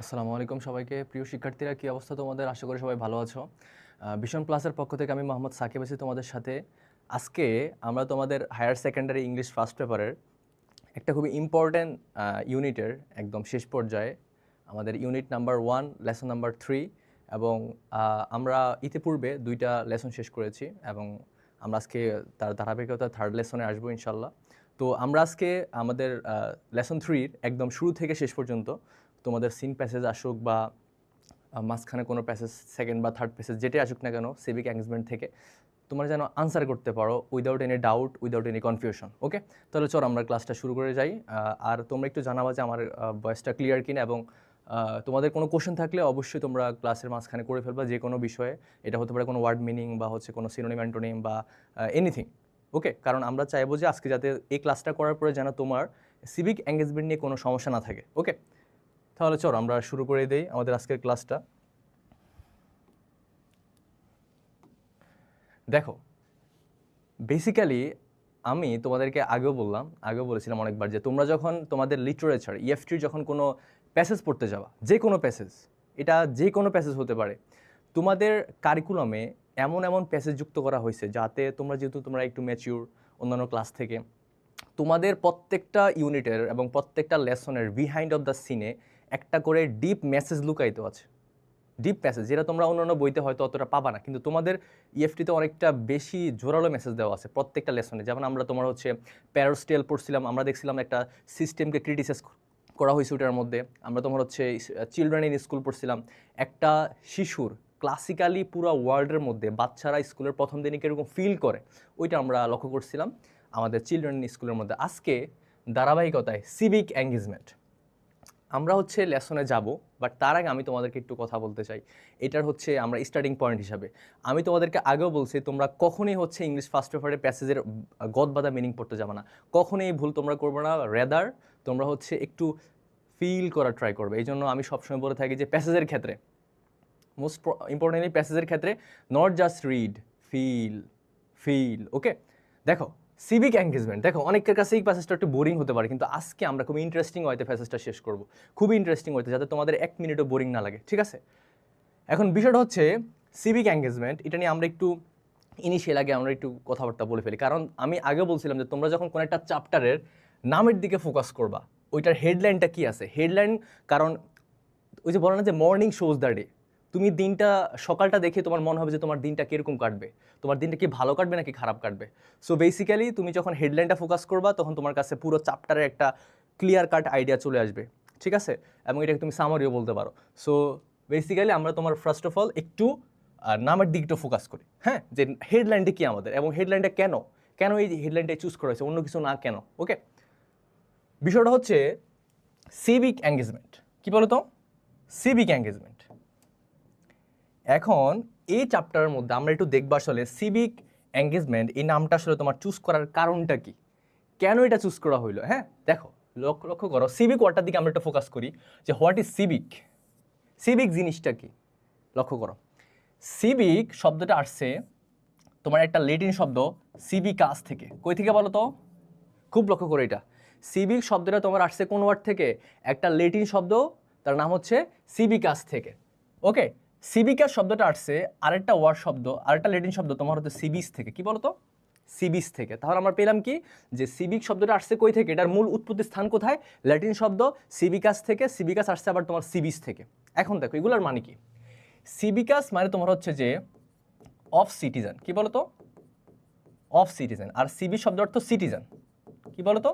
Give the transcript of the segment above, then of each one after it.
আসসালামু আলাইকুম সবাইকে। প্রিয় শিক্ষার্থীরা, কী অবস্থা তোমাদের? আশা করি সবাই ভালো আছো। ভিশন প্লাসের পক্ষ থেকে আমি মোহাম্মদ সাকিব আছি তোমাদের সাথে। আজকে আমরা তোমাদের হায়ার সেকেন্ডারি ইংলিশ ফার্স্ট পেপারের একটা খুবই ইম্পর্ট্যান্ট ইউনিটের একদম শেষ পর্যায়ে আমাদের ইউনিট নাম্বার 1 লেসন নাম্বার 3 এবং আমরা ইতিপূর্বে 2টা লেসন শেষ করেছি এবং আমরা আজকে তার ধারাবাহিকতা থার্ড লেসনে আসবো ইনশাল্লাহ। তো আমরা আজকে আমাদের লেসন 3-র একদম শুরু থেকে শেষ পর্যন্ত তোমাদের সিন প্যাসেজ আসুক বা মাঝখানে কোনো প্যাসেজ সেকেন্ড বা থার্ড প্যাসেজ যেটাই আসুক না কেন সিভিক এঙ্গেজমেন্ট থেকে তোমরা যেন আনসার করতে পারো without any doubt, without any confusion. Okay, তাহলে চলো আমরা ক্লাসটা শুরু করে যাই। আর তোমরা একটু জানাবা যে আমার ভয়েসটা ক্লিয়ার কিনা এবং তোমাদের কোনো কোশ্চেন থাকলে অবশ্যই তোমরা ক্লাসের মাঝখানে করে ফেলবা যে কোনো বিষয়ে। এটা হতে পারে কোনো ওয়ার্ড মিনিং বা হচ্ছে কোনো সিনোনিম অ্যান্টোনিম বা এনিথিং। ওকে, কারণ আমরা চাইবো যে আজকে যাতে এই ক্লাসটা করার পরে যেন তোমার সিভিক এঙ্গেজমেন্ট নিয়ে কোনো সমস্যা না থাকে। ওকে, তাহলে চলো আমরা শুরু করে দিই আমাদের আজকের ক্লাসটা। দেখো, বেসিক্যালি আমি তোমাদেরকে আগেও বলেছিলাম অনেকবার যে তোমরা যখন তোমাদের লিটারেচার ইএফটির যখন কোনো প্যাসেজ পড়তে যাবা, যে কোনো প্যাসেজ, এটা যে কোনো প্যাসেজ হতে পারে, তোমাদের কারিকুলামে এমন এমন প্যাসেজ যুক্ত করা হয়েছে যাতে যেহেতু তোমরা একটু ম্যাচিউর অন্যান্য ক্লাস থেকে, তোমাদের প্রত্যেকটা ইউনিটের এবং প্রত্যেকটা লেসনের বিহাইন্ড অফ দ্য সিনে একটা করে ডিপ মেসেজ লুকায়িত আছে। ডিপ প্যাসেজ যেটা তোমরা অন্যান্য বইতে হয়তো অতটা পাবা না, কিন্তু তোমাদের ইএফটিতে অনেকটা বেশি জোরালো মেসেজ দেওয়া আছে প্রত্যেকটা লেসনে। যেমন আমরা তোমার প্যারোস্টেল পড়ছিলাম, আমরা দেখছিলাম একটা সিস্টেমকে ক্রিটিসাইজ করা হয়েছে ওটার মধ্যে। আমরা তোমার চিলড্রেন ইন স্কুল পড়ছিলাম, একটা শিশুর ক্লাসিক্যালি পুরো ওয়ার্ল্ডের মধ্যে বাচ্চারা স্কুলের প্রথম দিনে কীরকম ফিল করে ওইটা আমরা লক্ষ্য করছিলাম আমাদের চিলড্রেন ইন স্কুলের মধ্যে। আজকে ধারাবাহিকতায় সিভিক এঙ্গেজমেন্ট আমরা লেসনে যাব, বাট তার আগে আমি তোমাদেরকে একটু কথা বলতে চাই। এটার আমরা স্টার্টিং পয়েন্ট হিসাবে আমি তোমাদেরকে আগেও বলছি তোমরা কখনোই ইংলিশ ফার্স্ট পেপারের প্যাসেজের গদবাদা মিনিং পড়তে যাবে না, কখনোই এই ভুল তোমরা করবে না। রেদার তোমরা একটু ফিল করার ট্রাই করবে। এই জন্য আমি সবসময় বলে থাকি যে প্যাসেজের ক্ষেত্রে, মোস্ট ইম্পর্টেন্টলি প্যাসেজের ক্ষেত্রে, not just read, feel feel. Okay, দেখো সিভিক এঙ্গেজমেন্ট, দেখো অনেকের কাছে এই প্যাসেজটা একটু বোরিং হতে পারে, কিন্তু আজকে আমরা খুব ইন্টারেস্টিং হয়তো প্যাসেজটা শেষ করব, খুবই ইন্টারেস্টিং হইতে, যাতে তোমাদের 1 মিনিটও বোরিং না লাগে। ঠিক আছে, এখন বিষয়টা সিভিক এঙ্গেজমেন্ট, এটা নিয়ে আমরা একটু ইনিশিয়াল আগে আমরা একটু কথাবার্তা বলে ফেলি। কারণ আমি আগে বলছিলাম যে তোমরা যখন কোনো একটা চ্যাপ্টারের নামের দিকে ফোকাস করবা, ওইটার হেডলাইনটা কী আছে, হেডলাইন, কারণ ওই যে বলে না যে মর্নিং শোজ দ্য ডে, তুমি দিনটা সকালটা দেখে তোমার মনে হবে যে তোমার দিনটা কীরকম কাটবে, তোমার দিনটা কি ভালো কাটবে নাকি খারাপ কাটবে। সো বেসিক্যালি তুমি যখন হেডলাইনটা ফোকাস করবা তখন তোমার কাছে পুরো চ্যাপ্টারের একটা ক্লিয়ার কাট আইডিয়া চলে আসবে। ঠিক আছে, এবং এটাকে তুমি সামারিও বলতে পারো। সো বেসিক্যালি আমরা তোমার ফার্স্ট অফ অল একটু নামের দিকটা ফোকাস করি, হ্যাঁ, যে হেডলাইনটা কি আমাদের এবং হেডলাইনটা কেন কেন এই হেডলাইনটা চুজ করা হয়েছে, অন্য কিছু না কেন। ওকে, বিষয়টা সিভিক এঙ্গেজমেন্ট। কি বলো তো, সিভিক এঙ্গেজমেন্ট। এখন এই চ্যাপ্টারের মধ্যে আমরা একটু দেখবো আসলে সিভিক এঙ্গেজমেন্ট এই নামটা আসলে তোমার চুজ করার কারণটা কি, কেন এটা চুজ করা হইলো। হ্যাঁ, দেখো লক্ষ্য করো, সিভিক ওয়ার্ডটার দিকে আমরা একটু ফোকাস করি যে হোয়াট ইজ সিভিক, সিভিক জিনিসটা কি। লক্ষ্য করো, সিভিক শব্দটা আসছে তোমার একটা ল্যাটিন শব্দ সিভিকাস থেকে। কই থেকে বলো তো, খুব লক্ষ্য করো, এটা সিভিক শব্দটা তোমার আসছে কোন ওয়ার্ড থেকে, একটা ল্যাটিন শব্দ, তার নাম সিভিকাস থেকে। ওকে, সিভিকাস শব্দটা আসছে আরেকটা ওয়ার্ড শব্দ, আরেকটা ল্যাটিন শব্দ তোমার সিবিস থেকে। কি বলো তো, সিবিস থেকে। তাহলে আমরা পেলাম কি, যে সিভিক শব্দটা আসছে কই থেকে, এটার মূল উৎপত্তি স্থান কোথায়, ল্যাটিন শব্দ সিভিকাস থেকে। সিভিকাস আসছে আবার তোমার সিবিস থেকে। এখন দেখো এগুলোর মানে কি, সিভিকাস মানে তোমার যে অফ সিটিজেন। কি বলো তো, অফ সিটিজেন। আর সিবি শব্দ অর্থ সিটিজেন। কি বলো তো,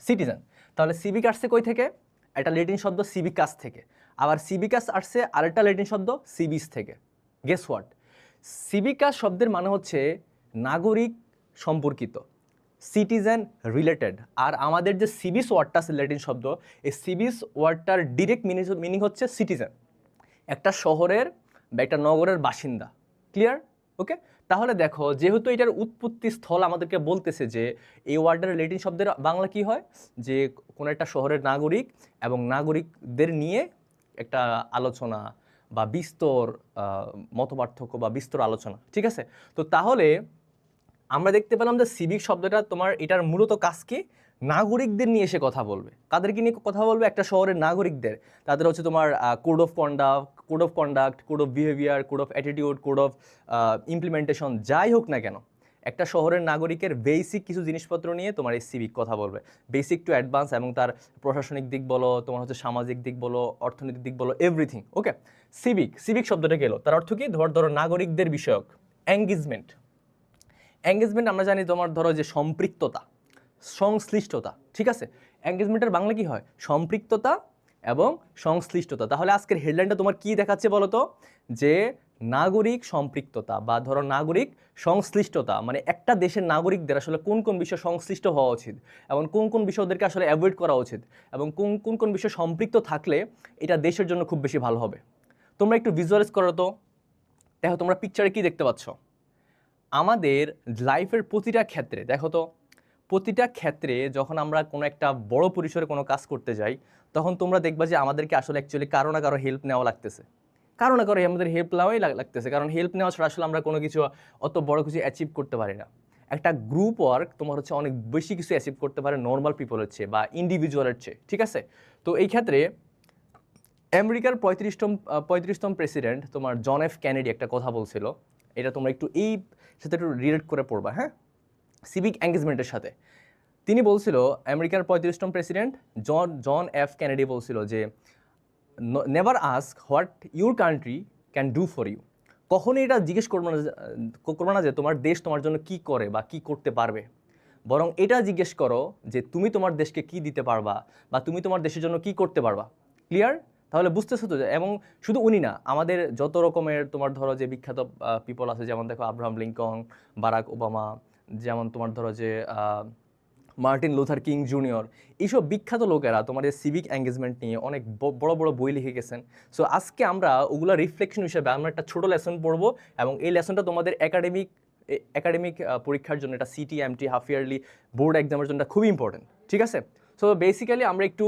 সিটিজেন। তাহলে সিভিক আসছে কই থেকে, একটা ল্যাটিন শব্দ সিভিকাস থেকে। আবার সিভিকাস আসছে আরেকটা ল্যাটিন শব্দ সিবিস থেকে। গেস হোয়াট, সিভিকাস শব্দের মানে নাগরিক সম্পর্কিত, সিটিজেন রিলেটেড। আর আমাদের যে সিবিস ওয়ার্ডটা আছে ল্যাটিন শব্দ, এই সিবিস ওয়ার্ডটার ডিরেক্ট মিনিং সিটিজেন, একটা শহরের বা একটা নগরের বাসিন্দা। ক্লিয়ার? ওকে, তাহলে দেখো যেহেতু এটার উৎপত্তি স্থল আমাদেরকে বলতেছে যে এই ওয়ার্ডের ল্যাটিন শব্দের বাংলা কি হয়, যে কোনো একটা শহরের নাগরিক এবং নাগরিকদের নিয়ে একটা আলোচনা বা বিস্তর মতপার্থক্য বা বিস্তর আলোচনা। ঠিক আছে, তো তাহলে আমরা দেখতে পেলাম যে সিভিক শব্দটা তোমার এটার মূলত কাজ কি, নাগরিকদের নিয়ে এসে কথা বলবে। কাদেরকে নিয়ে কথা বলবে? একটা শহরের নাগরিকদের। তাদের হচ্ছে তোমার code of conduct, code of behaviour, code of attitude, code of implementation, যাই হোক না কেন, একটা শহরের নাগরিকের বেসিক কিছু জিনিসপত্র নিয়ে তোমার এই সিভিক কথা বলবে, বেসিক টু অ্যাডভান্স, এবং তার প্রশাসনিক দিক বলো, তোমার হচ্ছে সামাজিক দিক বলো, অর্থনৈতিক দিক বলো, এভরিথিং। ওকে, সিভিক শব্দটা গেল, তার অর্থ কি? ধরো নাগরিকদের বিষয়ক এঙ্গেজমেন্ট। আমরা জানি তোমার ধরো যে সম্পৃক্ততা, সংশ্লিষ্টতা, ঠিক আছে? এঙ্গেজমেন্টের বাংলা কি হয়? সম্পৃক্ততা এবং সংশ্লিষ্টতা। তাহলে আজকের হেডলাইনটা তোমার কি দেখাচ্ছে বলো তো? যে নাগরিক সম্পৃক্ততা বা ধরো নাগরিক সংশ্লিষ্টতা, মানে একটা দেশের নাগরিকদের আসলে কোন কোন বিষয়ে সংশ্লিষ্ট হওয়া উচিত এবং কোন কোন বিষয় ওদেরকে আসলে অ্যাভয়েড করা উচিত এবং কোন কোন বিষয়ে সম্পৃক্ত থাকলে এটা দেশের জন্য খুব বেশি ভালো হবে। তোমরা একটু ভিজুয়ালাইজ করো তো, দেখো তোমরা পিকচারে কি দেখতে পাচ্ছ? আমাদের লাইফের প্রতিটা ক্ষেত্রে দেখো তো, প্রতিটা ক্ষেত্রে যখন আমরা কোনো একটা বড় পরিসরে কোনো কাজ করতে যাই, তখন তোমরা দেখবা যে আমাদেরকে আসলে অ্যাকচুয়ালি কারো না কারো হেল্প নেওয়া লাগতেছে, কারো না কারো আমাদের হেল্প নেওয়াই লাগতেছে, কারণ হেল্প নেওয়া ছাড়া আসলে আমরা কোনো কিছু অত বড় কিছু অ্যাচিভ করতে পারি না। একটা গ্রুপ ওয়ার্ক তোমার হচ্ছে অনেক বেশি কিছু অ্যাচিভ করতে পারে নর্মাল পিপলের চেয়ে বা ইন্ডিভিজুয়ালের চেয়ে, ঠিক আছে? তো এই ক্ষেত্রে আমেরিকার 35তম প্রেসিডেন্ট তোমার জন এফ কেনেডি একটা কথা বলছিল, এটা তোমরা একটু এই সাথে একটু রিলেট করে পড়বা, হ্যাঁ, সিভিক এঙ্গেজমেন্টের সাথে। তিনি বলছিল, আমেরিকার 35তম প্রেসিডেন্ট জন এফ কেনেডি বলছিল যে never ask what your country can do for you. কখনোই এটা জিজ্ঞেস করবো না যে তোমার দেশ তোমার জন্য কি করে বা কি করতে পারবে, বরং এটা জিজ্ঞেস করো যে তুমি তোমার দেশকে কি দিতে পারবা বা তুমি তোমার দেশের জন্য কি করতে পারবা। ক্লিয়ার? তাহলে বুঝতেছো তো? এবং শুধু উনি না, আমাদের যত রকমের তোমার ধরো যে বিখ্যাত পিপল আছে, যেমন দেখো আব্রাহাম লিঙ্কন, বারাক ওবামা, যেমন তোমার ধরো যে মার্টিন লুথার কিং জুনিয়র, এইসব বিখ্যাত লোকেরা তোমার এই সিভিক এঙ্গেজমেন্ট নিয়ে অনেক বড় বড় বই লিখে গেছেন। সো আজকে আমরা ওগুলো রিফ্লেকশন হিসেবে আমরা একটা ছোটো লেসন পড়বো, এবং এই লেসনটা তোমাদের একাডেমিক পরীক্ষার জন্য, এটা CT MT half yearly board এক্সামের জন্য খুবই ইম্পর্টেন্ট, ঠিক আছে? সো বেসিক্যালি আমরা একটু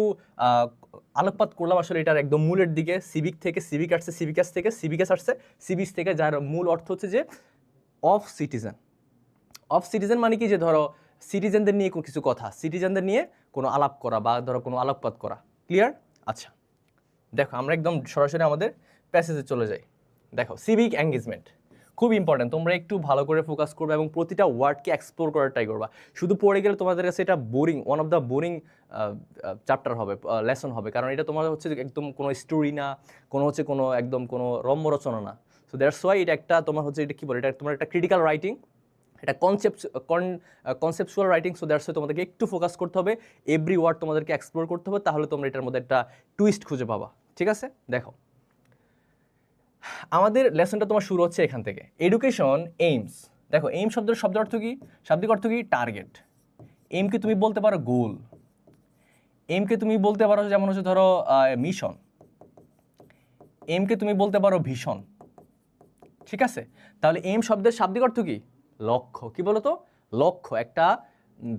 আলোকপাত করলাম আসলে এটার একদম মূলের দিকে। সিভিক থেকে সিভিক আসছে, সিভিকাস থেকে সিভিকাস আসছে, সিভিক্স থেকে, যার মূল অর্থ হচ্ছে যে অফ সিটিজেন মানে কি? যে ধরো সিটিজেনদের নিয়ে কোনো কিছু কথা, সিটিজেনদের নিয়ে কোনো আলাপ করা বা ধরো কোনো আলোকপাত করা। ক্লিয়ার? আচ্ছা, দেখো আমরা একদম সরাসরি আমাদের প্যাসেজে চলে যাই। দেখো সিভিক এঙ্গেজমেন্ট খুব ইম্পর্টেন্ট, তোমরা একটু ভালো করে ফোকাস করবে এবং প্রতিটা ওয়ার্ডকে এক্সপ্লোর করার ট্রাই করবা। শুধু পড়ে গেলে তোমাদের কাছে এটা boring, one of the boring chapter হবে, লেসন হবে, কারণ এটা তোমার হচ্ছে একদম কোনো স্টোরি না, কোনো একদম কোনো রম্য রচনা না। সো দ্যাটস ওয়াই এটা একটা তোমার হচ্ছে, এটা কী বলে, এটা তোমার একটা ক্রিটিক্যাল রাইটিং, এটা conceptual writing. So that's why তোমাদেরকে একটু ফোকাস করতে হবে, এভরি ওয়ার্ড তোমাদেরকে এক্সপ্লোর করতে হবে, তাহলে তোমরা এটার মধ্যে একটা টুইস্ট খুঁজে পাবা, ঠিক আছে? দেখো আমাদের লেসনটা তোমার শুরু হচ্ছে এখান থেকে, এডুকেশন এইমস। দেখো এইম শব্দের অর্থ কি? শাব্দিক অর্থ কি? টার্গেট। এইমকে তুমি বলতে পারো গোল, এইমকে তুমি বলতে পারো যেমন হচ্ছে ধরো মিশন, এইমকে তুমি বলতে পারো ভিশন, ঠিক আছে? তাহলে এইম শব্দের শাব্দিক অর্থ কি? লক্ষ্য। কি বলো তো? লক্ষ্য, একটা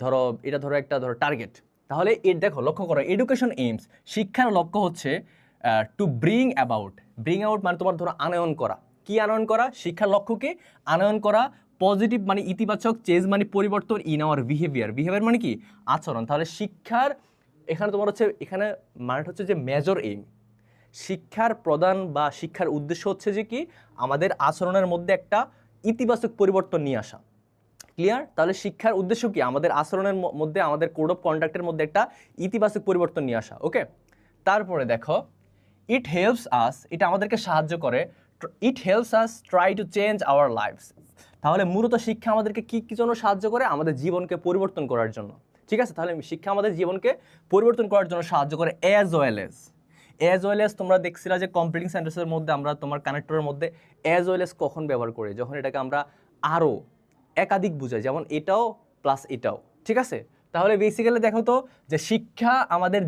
ধরো এটা ধরো একটা ধরো টার্গেট। তাহলে দেখো লক্ষ্য করো, এডুকেশন এইমস, শিক্ষার লক্ষ্য হচ্ছে টু ব্রিং আউট মানে তোমার ধরো আনয়ন করা। কি আনয়ন করা? শিক্ষার লক্ষ্যকে আনয়ন করা, পজিটিভ মানে ইতিবাচক, চেঞ্জ মানে পরিবর্তন, ইন আওয়ার বিহেভিয়ার মানে কি? আচরণ। তাহলে শিক্ষার এখানে তোমার হচ্ছে, এখানে মানেটা হচ্ছে যে মেজর এইম, শিক্ষার প্রধান বা শিক্ষার উদ্দেশ্য হচ্ছে যে কি? আমাদের আচরণের মধ্যে একটা ইতিবাচক পরিবর্তন নিয়ে আসা। ক্লিয়ার? তাহলে শিক্ষার উদ্দেশ্য কি? আমাদের আচরণের মধ্যে, আমাদের কোড অফ কন্ডাক্টের মধ্যে একটা ইতিবাচক পরিবর্তন নিয়ে আসা। ওকে, তারপরে দেখো ইট হেল্পস আস, এটা আমাদেরকে সাহায্য করে, it helps us try to change our lifes. তাহলে মূলত শিক্ষা আমাদেরকে কি জন্য সাহায্য করে? আমাদের জীবনকে পরিবর্তন করার জন্য, ঠিক আছে? তাহলে শিক্ষা আমাদের জীবনকে পরিবর্তন করার জন্য সাহায্য করে, অ্যাজ ওয়েল এজ তোমরা দেখছিলা যে কমপ্লিটিং সেন্টেন্সের মধ্যে আমরা তোমার কানেক্টরের মধ্যে অ্যাজ ওয়েল এজ কখন ব্যবহার করি? যখন এটাকে আমরা আরও একাধিক বুঝাই, যেমন এটাও প্লাস এটাও, ঠিক আছে? তাহলে বেসিক্যালি দেখো তো যে শিক্ষা আমাদের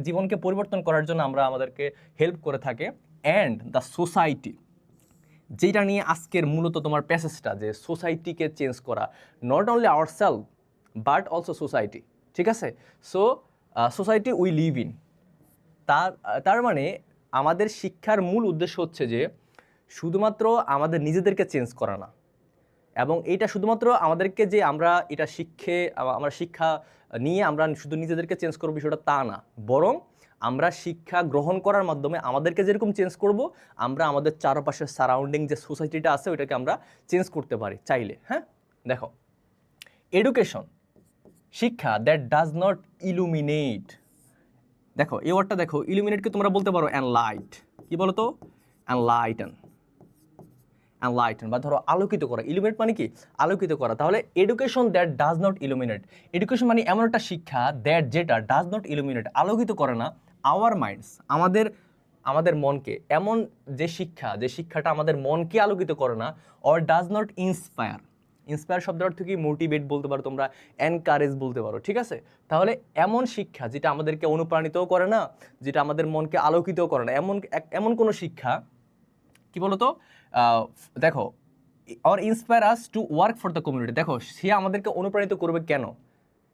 জীবনকে পরিবর্তন করার জন্য আমাদেরকে হেল্প করে থাকে। অ্যান্ড দ্য সোসাইটি, যেটা নিয়ে আজকের মূলত তোমার প্যাসেজটা, যে সোসাইটিকে চেঞ্জ করা, not only ourself but also society, ঠিক আছে? So society we live in, তার মানে আমাদের শিক্ষার মূল উদ্দেশ্য হচ্ছে যে শুধুমাত্র আমাদের নিজেদেরকে চেঞ্জ করা না, এবং এটা শুধুমাত্র আমাদেরকে যে আমরা এটা আমরা শিক্ষা নিয়ে আমরা শুধু নিজেদেরকে চেঞ্জ করবো বিষয়টা তা না, বরং আমরা শিক্ষা গ্রহণ করার মাধ্যমে আমাদেরকে যেরকম চেঞ্জ করব, আমরা আমাদের চারপাশের সারাউন্ডিং যে সোসাইটিটা আছে ওইটাকে আমরা চেঞ্জ করতে পারি চাইলে। হ্যাঁ, দেখো, এডুকেশন, শিক্ষা দ্যাট ডাজ নট ইলুমিনেট। দেখো এই ওয়ার্ডটা দেখো, ইলুমিনেটকে তোমরা বলতে পারো এনলাইট। কি বলো তো? এনলাইটেন, এনলাইটেন বা ধরো আলোকিত করা। ইলুমিনেট মানে কি? আলোকিত করা। তাহলে education that does not illuminate, education মানে এমন একটা শিক্ষা দ্যাট যেটা ডাজ নট ইলুমিনেট আলোকিত করে না আওয়ার মাইন্ডস আমাদের মনকে, এমন যে শিক্ষাটা আমাদের মনকে আলোকিত করে না, or does not inspire. Inspire শব্দের অর্থ কি? মোটিভেট বলতে পারো তোমরা, এনকারেজ বলতে পারো, ঠিক আছে? তাহলে এমন শিক্ষা যেটা আমাদেরকে অনুপ্রাণিতও করে না, যেটা আমাদের মনকে আলোকিতও করে না, এমন কোনো শিক্ষা কি বলতো? দেখো, or inspire us to work for the community. দেখো সে আমাদেরকে অনুপ্রাণিত করবে কেন?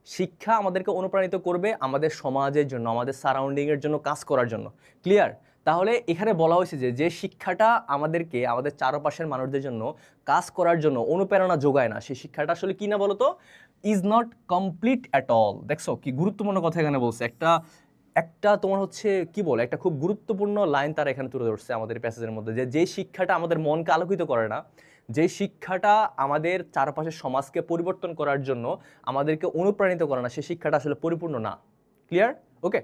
শিক্ষা আমাদেরকে অনুপ্রাণিত করবে আমাদের সমাজের জন্য, আমাদের সারাউন্ডিংয়ের জন্য কাজ করার জন্য। ক্লিয়ার? তাহলে এখানে বলা হয়েছে যে শিক্ষাটা আমাদেরকে আমাদের চারপাশের মানুষদের জন্য কাজ করার জন্য অনুপ্রেরণা যোগায় না, সেই শিক্ষাটা আসলে কি না বলো তো? Is not complete at all. দেখছো কি গুরুত্বপূর্ণ কথা এখানে বলছে, একটা তোমার হচ্ছে কি বলে, একটা খুব গুরুত্বপূর্ণ লাইন তারা এখানে তুলে ধরছে আমাদের প্যাসেজের মধ্যে, যে শিক্ষাটা আমাদের মনকে আলোকিত করে না, যে শিক্ষাটা আমাদের চারপাশের সমাজকে পরিবর্তন করার জন্য আমাদেরকে অনুপ্রাণিত করে না, সেই শিক্ষাটা আসলে পরিপূর্ণ না। ক্লিয়ার? ওকে।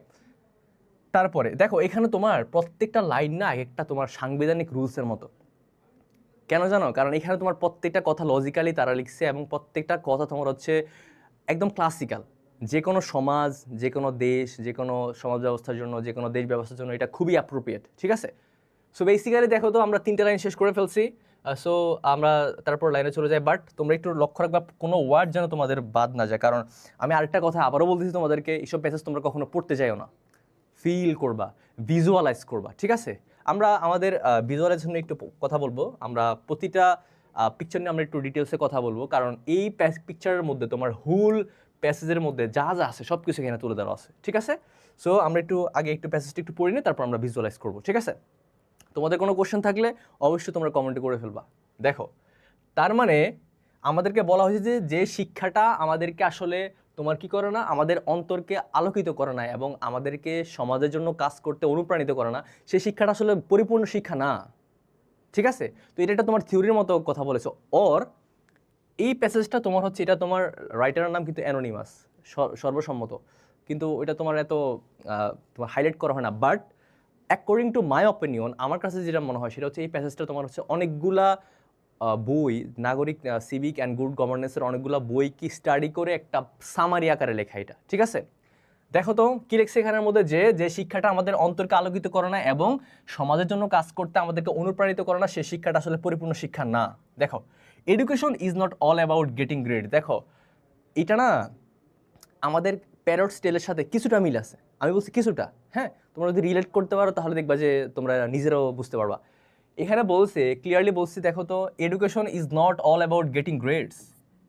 তারপরে দেখো এখানে তোমার প্রত্যেকটা লাইন না একটা তোমার সাংবিধানিক রুলসের মতো। কেন জানো? কারণ এখানে তোমার প্রত্যেকটা কথা লজিক্যালি তারা লিখছে এবং প্রত্যেকটা কথা তোমার হচ্ছে একদম ক্লাসিক্যাল। যে কোনো সমাজ, যে কোনো দেশ, যে কোনো সমাজ ব্যবস্থার জন্য, যে কোনো দেশ ব্যবস্থার জন্য এটা খুবই অ্যাপ্রোপ্রিয়েট, ঠিক আছে? সো বেসিক্যালি দেখো তো আমরা 3টে লাইন শেষ করে ফেলছি। সো আমরা তারপর লাইনে চলে যাই, বাট তোমরা একটু লক্ষ্য রাখবা কোনো ওয়ার্ড যেন তোমাদের বাদ না যায়। কারণ আমি আরেকটা কথা আবারও বলতেছি তোমাদেরকে, এইসব প্যাসেজ তোমরা কখনো পড়তে যাইও না, ফিল করবা, ভিজুয়ালাইজ করবা, ঠিক আছে? আমরা আমাদের ভিজুয়ালাইজেশন নিয়ে একটু কথা বলবো, আমরা প্রতিটা পিকচার নিয়ে আমরা একটু ডিটেলসে কথা বলবো, কারণ এই পিকচারের মধ্যে তোমার হুল প্যাসেজের মধ্যে যা যা আছে সব কিছু এখানে তুলে ধরা আছে, ঠিক আছে? সো আমরা আগে একটু প্যাসেজটা একটু পড়ে নিই, তারপর আমরা ভিজুয়ালাইজ করবো, ঠিক আছে? তোমাদের কোনো কোশ্চেন থাকলে অবশ্যই তোমরা কমেন্টে করে ফেলবা। দেখো, তার মানে আমাদেরকে বলা হয়েছে যে শিক্ষাটা আমাদেরকে আসলে তোমার কি করে না, আমাদের অন্তরকে আলোকিত করে না এবং আমাদেরকে সমাজের জন্য কাজ করতে অনুপ্রাণিত করে না, সেই শিক্ষাটা আসলে পরিপূর্ণ শিক্ষা না, ঠিক আছে? তো এটা তোমার থিওরির মতো কথা বলেছো। ওর এই প্যাসেজটা তোমার হচ্ছে, এটা তোমার রাইটারের নাম কিন্তু অ্যানোনিমাস, সর্বসম্মত, কিন্তু এটা তোমার এত তোমার হাইলাইট করা হয় না। But according to my opinion, আমার কাছে যেটা মনে হয় সেটা হচ্ছে এই প্যাসেজটা তোমার হচ্ছে অনেকগুলা বই, নাগরিক সিভিক অ্যান্ড গুড গভর্নেন্সের অনেকগুলো বই কি স্টাডি করে একটা সামারি আকারে লেখা এটা, ঠিক আছে? দেখো তো কি লিখছে এখানের মধ্যে, যে শিক্ষাটা আমাদের অন্তরকে আলোকিত করে না এবং সমাজের জন্য কাজ করতে আমাদেরকে অনুপ্রাণিত করে না, সেই শিক্ষাটা আসলে পরিপূর্ণ শিক্ষা না। দেখো, education is not all about getting grade. দেখো এটা না আমাদের প্যারট স্টাইলের সাথে কিছুটা মিল আছে, আমি বলছি কিছুটা। হ্যাঁ, তোমরা যদি রিলেট করতে পারো তাহলে দেখবা যে তোমরা নিজেরাও বুঝতে পারবা। এখানে বলছে, ক্লিয়ারলি বলছি, দেখো তো, education is not all about getting grades.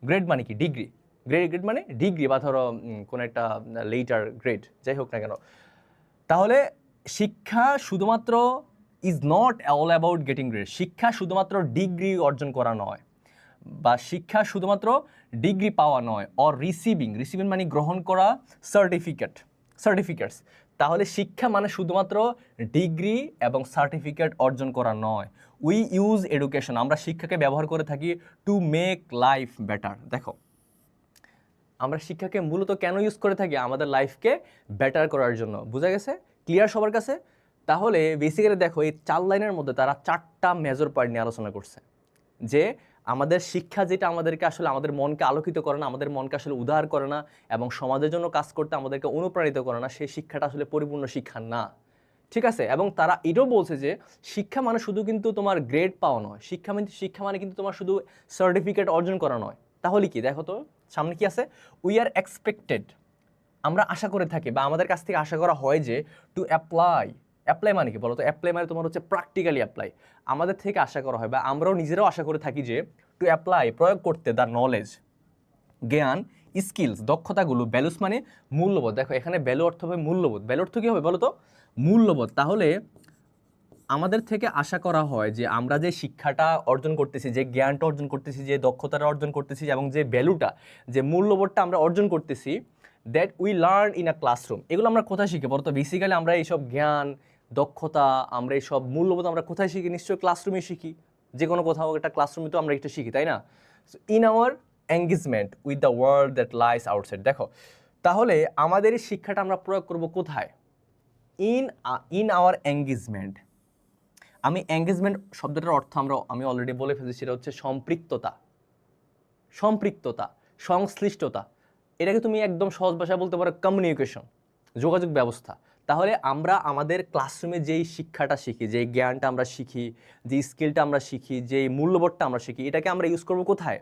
Grade মানে কি? ডিগ্রি। গ্রেড মানে ডিগ্রি বা ধরো কোনো একটা লেটার গ্রেড, যাই হোক না কেন। তাহলে শিক্ষা শুধুমাত্র is not all about getting grade, শিক্ষা শুধুমাত্র ডিগ্রি অর্জন করা নয়, বা শিক্ষা শুধুমাত্র ডিগ্রি পাওয়া নয়, অর রিসিভিং মানে গ্রহণ করা সার্টিফিকেটস। তাহলে শিক্ষা মানে শুধুমাত্র ডিগ্রি এবং সার্টিফিকেট অর্জন করা নয়। উই ইউজ এডুকেশন, আমরা শিক্ষাকে ব্যবহার করে থাকি টু মেক লাইফ বেটার। দেখো, আমরা শিক্ষাকে মূলত কেন ইউজ করে থাকি? আমাদের লাইফকে বেটার করার জন্য। বোঝা গেছে? ক্লিয়ার সবার কাছে? তাহলে বেসিক্যালি দেখো এই 4 লাইনের মধ্যে তারা 4টা মেজর পয়েন্ট নিয়ে আলোচনা করছে, যে আমাদের শিক্ষা যেটা আমাদেরকে আসলে আমাদের মনকে আলোকিত করে না, আমাদের মনকে আসলে উদার করে না এবং সমাজের জন্য কাজ করতে আমাদেরকে অনুপ্রাণিত করে না, সেই শিক্ষাটা আসলে পরিপূর্ণ শিক্ষা না, ঠিক আছে? এবং তারা এটাও বলছে যে শিক্ষা মানে শুধু কিন্তু তোমার গ্রেড পাওয়া নয়, শিক্ষা মানে কিন্তু তোমার শুধু সার্টিফিকেট অর্জন করা নয়। তাহলে কি? দেখো তো সামনে কি আছে, উই আর এক্সপেক্টেড, আমরা আশা করে থাকি বা আমাদের কাছ থেকে আশা করা হয় যে টু অ্যাপ্লাই মানে কি বলো তো? অ্যাপ্লাই মানে তোমার হচ্ছে প্র্যাকটিক্যালি অ্যাপ্লাই। আমাদের থেকে আশা করা হয় বা আমরাও নিজেরাও আশা করে থাকি যে টু অ্যাপ্লাই, প্রয়োগ করতে, দ্য নলেজ, জ্ঞান, স্কিলস, দক্ষতাগুলো, ভ্যালুস মানে মূল্যবোধ। দেখো এখানে ভ্যালু অর্থ হবে মূল্যবোধ। ভ্যালু অর্থ কী হবে বলো তো? মূল্যবোধ। তাহলে আমাদের থেকে আশা করা হয় যে আমরা যে শিক্ষাটা অর্জন করতেছি, যে জ্ঞানটা অর্জন করতেছি, যে দক্ষতাটা অর্জন করতেছি এবং যে ভ্যালুটা, যে মূল্যবোধটা আমরা অর্জন করতেছি, that we learn in a classroom, এগুলো আমরা কোথায় শিখি বলতো? বেসিক্যালি আমরা এইসব জ্ঞান, দক্ষতা, আমরা এইসব মূল্যবোধ আমরা কোথায় শিখি? নিশ্চয়ই ক্লাসরুমে শিখি। যে কোনো কোথাও একটা ক্লাসরুমে তো আমরা এটা শিখি, তাই না? In our engagement with the world that lies outside. দেখো, তাহলে আমাদের এই শিক্ষাটা আমরা প্রয়োগ করব কোথায়? In our engagement. আমি এঙ্গেজমেন্ট শব্দটার অর্থ আমি অলরেডি বলে ফেলেছি, সেটা হচ্ছে সম্পৃক্ততা, সম্পৃক্ততা, সংশ্লিষ্টতা। এটাকে তুমি একদম সহজ ভাষায় বলতে পারো কমিউনিকেশন, যোগাযোগ ব্যবস্থা। তাহলে আমরা আমাদের ক্লাসরুমে যেই শিক্ষাটা শিখি, যেই জ্ঞানটা আমরা শিখি, যে স্কিলটা আমরা শিখি, যেই মূল্যবোধটা আমরা শিখি, এটাকে আমরা ইউজ করবো কোথায়?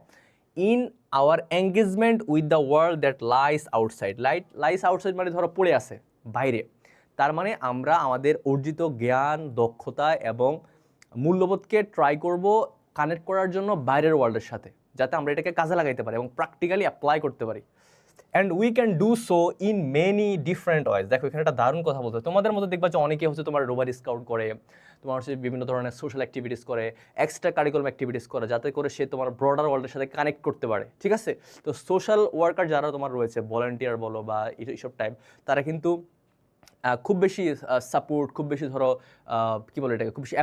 In our engagement with the world that lies outside. Lies outside মানে ধরো পড়ে আছে বাইরে। তার মানে আমরা আমাদের অর্জিত জ্ঞান, দক্ষতা এবং মূল্যবোধকে ট্রাই করব কানেক্ট করার জন্য বাইরের ওয়ার্ল্ডের সাথে, যাতে আমরা এটাকে কাজে লাগাইতে পারি এবং প্র্যাকটিক্যালি অ্যাপ্লাই করতে পারি। And we can do so in many different ways. দেখো, এখানে একটা দারুণ কথা বলতে, তোমাদের মধ্যে দেখবা যে অনেকে হচ্ছে তোমার রোভার স্কাউট করে, তোমার হচ্ছে বিভিন্ন ধরনের সোশ্যাল অ্যাক্টিভিটিস করে, এক্সট্রা কারিকুলাম অ্যাক্টিভিটিস করে, যাতে করে সে তোমার ব্রডার ওয়ার্ল্ডের সাথে কানেক্ট করতে পারে। ঠিক আছে? তো সোশ্যাল ওয়ার্কার যারা তোমার রয়েছে, ভলান্টিয়ার বলো বা এইসব টাইপ, তারা কিন্তু খুব বেশি সাপোর্ট, খুব বেশি ধরো কী বলে এটাকে, খুব বেশি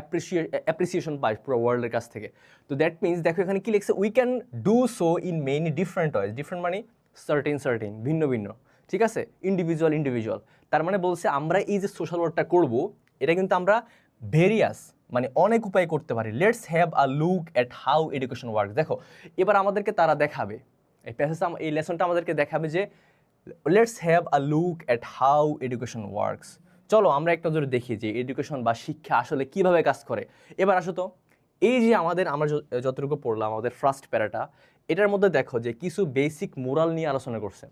অ্যাপ্রিসিয়েশন পায় পুরো ওয়ার্ল্ডের কাছ থেকে। তো দ্যাট মিনস দেখো এখানে কি লিখছে, we can do so in many different ways. Different মানে সার্টেন, ভিন্ন ভিন্ন। ঠিক আছে? ইন্ডিভিজুয়াল। তার মানে বলছে আমরা এই যে সোশ্যাল ওয়ার্কটা করবো, এটা কিন্তু আমরা ভেরিয়াস মানে অনেক উপায় করতে পারি। Let's have a look at how education work. দেখো, এবার আমাদেরকে তারা দেখাবে, এই প্যাসেজ, এই লেসনটা আমাদেরকে দেখাবে যে let's have a look at how education works. চলো আমরা একটা নজরে দেখি যে এডুকেশন বা শিক্ষা আসলে কিভাবে কাজ করে। এবার আসো তো, এই যে আমরা যতটুকু পড়লাম আমাদের ফার্স্ট প্যারাটা, এটার মধ্যে দেখো যে কিছু বেসিক মোরাল নিয়ে আলোচনা করছে,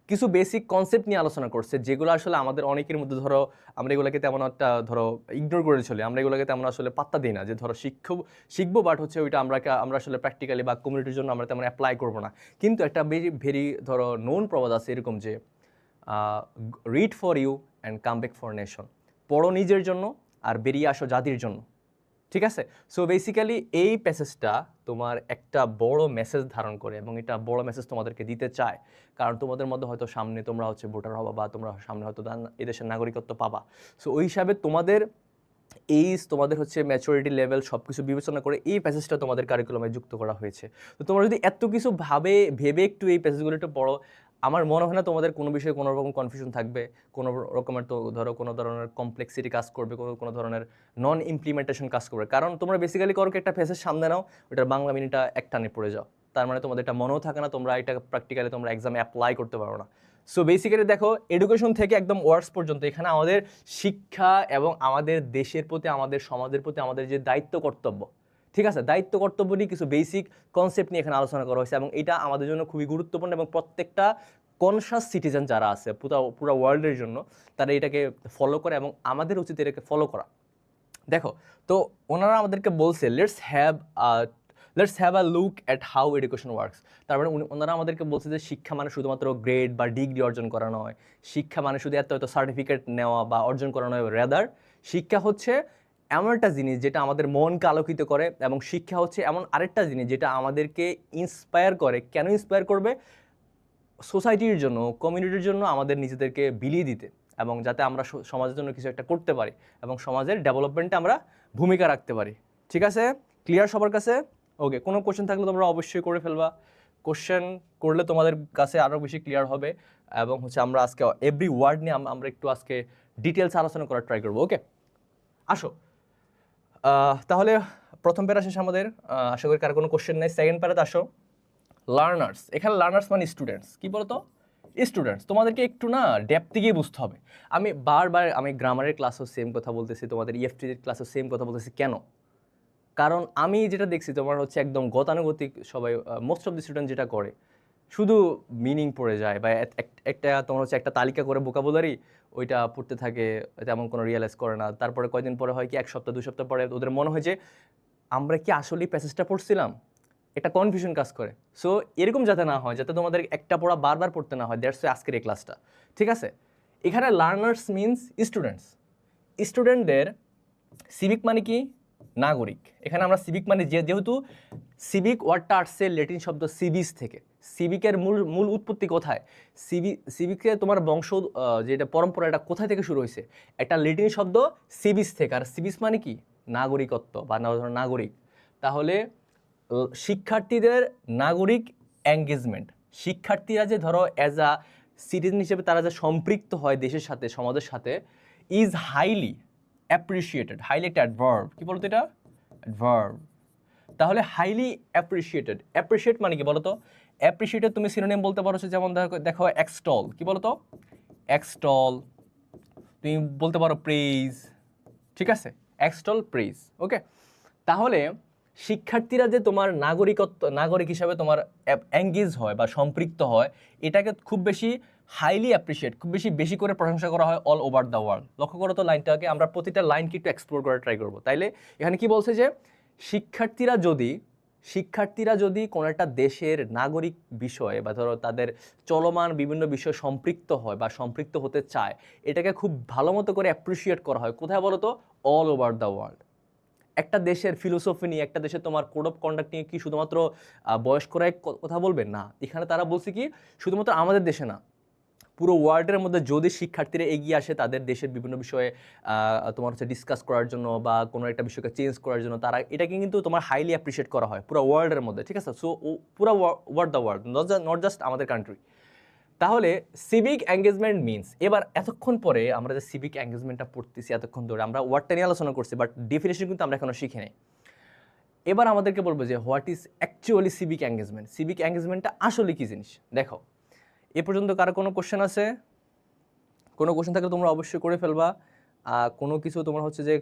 কিছু বেসিক কনসেপ্ট নিয়ে আলোচনা করছে, যেগুলো আসলে আমাদের অনেকের মধ্যে ধরো আমরা এগুলোকে তেমন একটা ধরো ইগনোর করে চলি, আমরা এগুলোকে তেমন আসলে পাত্তা দিই না, যে ধরো শিখবো বাট হচ্ছে ওইটা আমরা আসলে প্র্যাকটিক্যালি বা কমিউনিটির জন্য আমরা তেমন অ্যাপ্লাই করবো না। কিন্তু একটা ভেরি ধরো নোন প্রবাদ আছে এরকম যে read for you and come back for nation. পড়ো নিজের জন্য আর বেরিয়ে আসো জাতির জন্য। ঠিক আছে? সো বেসিক্যালি এই প্যাসেজটা তোমার একটা বড় মেসেজ ধারণ করে এবং এটা বড় মেসেজ তোমাদেরকে দিতে চায়, কারণ তোমাদের মধ্যে হয়তো সামনে তোমরা হচ্ছে ভোটার হবা বা তোমরা সামনে হয়তো এদেশের নাগরিকত্ব পাবা। সো ওই হিসাবে তোমাদের এইজ, তোমাদের হচ্ছে ম্যাচুরিটি লেভেল সব কিছু বিবেচনা করে এই প্যাসেজটা তোমাদের কারিকুলামে যুক্ত করা হয়েছে। তো তোমরা যদি এত কিছু ভেবে একটু এই প্যাসেজগুলো একটু পড়ো, আমার মনে হয় না তোমাদের কোনো বিষয়ে কোনো রকম কনফিউশন থাকবে, কোনো রকমের তো ধরো কোনো ধরনের কমপ্লেক্সিটি কাজ করবে, কোনো ধরনের নন ইমপ্লিমেন্টেশন কাজ করবে। কারণ তোমরা বেসিক্যালি করো একটা প্যাসেজ সামনে নাও, ওটার বাংলা মিনিটা একটানে পড়ে যাও, তার মানে তোমাদের এটা মনেও থাকে না, তোমরা এটা প্র্যাকটিক্যালি তোমরা এক্সামে অ্যাপ্লাই করতে পারো না। সো বেসিক্যালি দেখো, এডুকেশন থেকে একদম ওয়ার্ডস পর্যন্ত এখানে আমাদের শিক্ষা এবং আমাদের দেশের প্রতি, আমাদের সমাজের প্রতি আমাদের যে দায়িত্ব কর্তব্য, ঠিক আছে, দায়িত্ব কর্তব্য নিয়ে কিছু বেসিক কনসেপ্ট নিয়ে এখানে আলোচনা করা হয়েছে এবং এটা আমাদের জন্য খুবই গুরুত্বপূর্ণ এবং প্রত্যেকটা কনসাস সিটিজেন যারা আছে পুরো ওয়ার্ল্ডের জন্য, তারা এটাকে ফলো করে এবং আমাদের উচিত এটাকে ফলো করা। দেখো, তো ওনারা আমাদেরকে বলছে let's have a look at how education works. তারপরে ওনারা আমাদেরকে বলছে যে শিক্ষা মানে শুধুমাত্র গ্রেড বা ডিগ্রি অর্জন করা নয়, শিক্ষা মানে শুধু এত সার্টিফিকেট নেওয়া বা অর্জন করা নয়, রেদার শিক্ষা হচ্ছে এমন একটা জিনিস যেটা আমাদের মনকে আলোকিত করে, এবং শিক্ষা হচ্ছে এমন আরেকটা জিনিস যেটা আমাদেরকে ইন্সপায়ার করে। কেন ইন্সপায়ার করবে? সোসাইটির জন্য, কমিউনিটির জন্য আমাদের নিজেদেরকে বিলিয়ে দিতে, এবং যাতে আমরা সমাজের জন্য কিছু একটা করতে পারি এবং সমাজের ডেভেলপমেন্টে আমরা ভূমিকা রাখতে পারি। ঠিক আছে? ক্লিয়ার সবার কাছে? ওকে, কোনো কোশ্চেন থাকলে তোমরা অবশ্যই করে ফেলবা। কোশ্চেন করলে তোমাদের কাছে আরও বেশি ক্লিয়ার হবে, এবং হচ্ছে আমরা আজকে এভরি ওয়ার্ড নিয়ে আমরা একটু আজকে ডিটেলস আলোচনা করার ট্রাই করবো। ওকে, আসো তাহলে প্রথম প্যারা শেষ আমাদের। আশা করি কার কোনো কোশ্চেন নেই। সেকেন্ড প্যারাতে আসো, লার্নার্স। এখানে লার্নার্স মানে স্টুডেন্টস। কী বলতো? স্টুডেন্টস। তোমাদেরকে একটু না ডেপথে গিয়ে বুঝতে হবে। আমি বারবার গ্রামারের ক্লাসও সেম কথা বলতেছি, তোমাদের ইএফটির ক্লাসও সেম কথা বলতেছি। কেন? কারণ আমি যেটা দেখছি তোমার হচ্ছে একদম গতানুগতিক সবাই, মোস্ট অফ দি স্টুডেন্ট যেটা করে, শুধু মিনিং পড়ে যায় বা একটা তোমার হচ্ছে একটা তালিকা করে ভোকাবুলারি, ওইটা পড়তে থাকে, তেমন কোনো রিয়েলাইজ করে না। তারপরে কয়দিন পরে হয় কি, এক সপ্তাহ 2 সপ্তাহ পরে ওদের মনে হয় যে আমরা কি আসলেই প্যাসেজটা পড়ছিলাম, একটা কনফিউশন কাজ করে। সো এরকম যাতে না হয়, যাতে তোমাদের একটা পড়া বারবার পড়তে না হয়, দ্যাটস ওয়াই আজকের এই ক্লাসটা। ঠিক আছে? এখানে লার্নার্স মিনস স্টুডেন্টস। স্টুডেন্টদের সিভিক মানে কি? নাগরিক। এখানে আমরা সিভিক মানে যেহেতু সিভিক ওয়ার্ডটা আসছে ল্যাটিন শব্দ সিভিস থেকে। সিভিকের মূল উৎপত্তি কোথায়? সিভিকে তোমার বংশ যেটা পরম্পরা, এটা কোথায় থেকে শুরু হয়েছে? একটা ল্যাটিন শব্দ সিভিস থেকে। আর সিভিস মানে কি? নাগরিকত্ব বা নাগরিক। তাহলে শিক্ষার্থীদের নাগরিক এঙ্গেজমেন্ট, শিক্ষার্থীরা যে ধরো অ্যাজ আ সিটিজেন হিসেবে তারা যে সম্পৃক্ত হয় দেশের সাথে, সমাজের সাথে, ইজ হাইলি অ্যাপ্রিসিয়েটেড। হাইলি একটা অ্যাডভার্ব, কি বলতো এটা? অ্যাডভার্ব। তাহলে হাইলি অ্যাপ্রিসিয়েটেড, অ্যাপ্রিসিয়েট মানে কি বলতো? অ্যাপ্রিসিয়েটেড তুমি সিনোনিম বলতে পারো, যেমন দেখো এক্সটল, কি বলতো? এক্সটল। তুমি বলতে পারো প্রেইজ, ঠিক আছে? এক্সটল, প্রেইজ, ওকে। তাহলে শিক্ষার্থীরা যে তোমার নাগরিক হিসাবে তোমার এঙ্গেজ হয় বা সম্পৃক্ত হয়, এটাকে খুব বেশি হাইলি অ্যাপ্রিসিয়েট, খুব বেশি করে প্রশংসা করা হয় অল ওভার দ্য ওয়ার্ল্ড। লক্ষ্য করো তো লাইনটাকে, আমরা প্রতিটা লাইনকে একটু এক্সপ্লোর করার ট্রাই করবো। তাইলে এখানে কি বলছে যে শিক্ষার্থীরা যদি কোনো একটা দেশের নাগরিক বিষয়ে বা ধরো তাদের চলমান বিভিন্ন বিষয়ে সম্পৃক্ত হয় বা সম্পৃক্ত হতে চায়, এটাকে খুব ভালো মতো করে অ্যাপ্রিসিয়েট করা হয়। কোথায় বলো তো? All over the world. একটা দেশের ফিলোসফি নিয়ে, একটা দেশের তোমার কোড অফ কন্ডাক্ট নিয়ে কি শুধুমাত্র বয়স্করাই কথা বলবে? না, এখানে তারা বলছে কি শুধুমাত্র আমাদের দেশে না, পুরো ওয়ার্ল্ডের মধ্যে যদি শিক্ষার্থীরা এগিয়ে আসে তাদের দেশের বিভিন্ন বিষয়ে তোমার হচ্ছে ডিসকাস করার জন্য বা কোনো একটা বিষয়কে চেঞ্জ করার জন্য, তারা এটাকে কিন্তু তোমার হাইলি অ্যাপ্রিসিয়েট করা হয় পুরো ওয়ার্ল্ডের মধ্যে, ঠিক আছে? সো পুরো দ্য ওয়ার্ল্ড, নট জাস্ট আমাদের কান্ট্রি। তাহলে সিভিক এঙ্গেজমেন্ট মিনস, এবার এতক্ষণ পরে আমরা যে সিভিক এঙ্গেজমেন্টটা পড়তেছি, এতক্ষণ ধরে আমরা ওয়ার্ডটা নিয়ে আলোচনা করছি, বাট ডেফিনেশন কিন্তু আমরা এখনো শিখি নাই। এবার আমাদেরকে বলবো যে what is actually civic engagement. Civic এঙ্গেজমেন্টটা আসলে কি জিনিস? দেখো, এ পর্যন্ত কারো কোনো কোশ্চেন আছে? কোনো কোশ্চেন থাকলে তোমরা অবশ্যই করে ফেলবা। কোনো কিছু তোমার হচ্ছে যে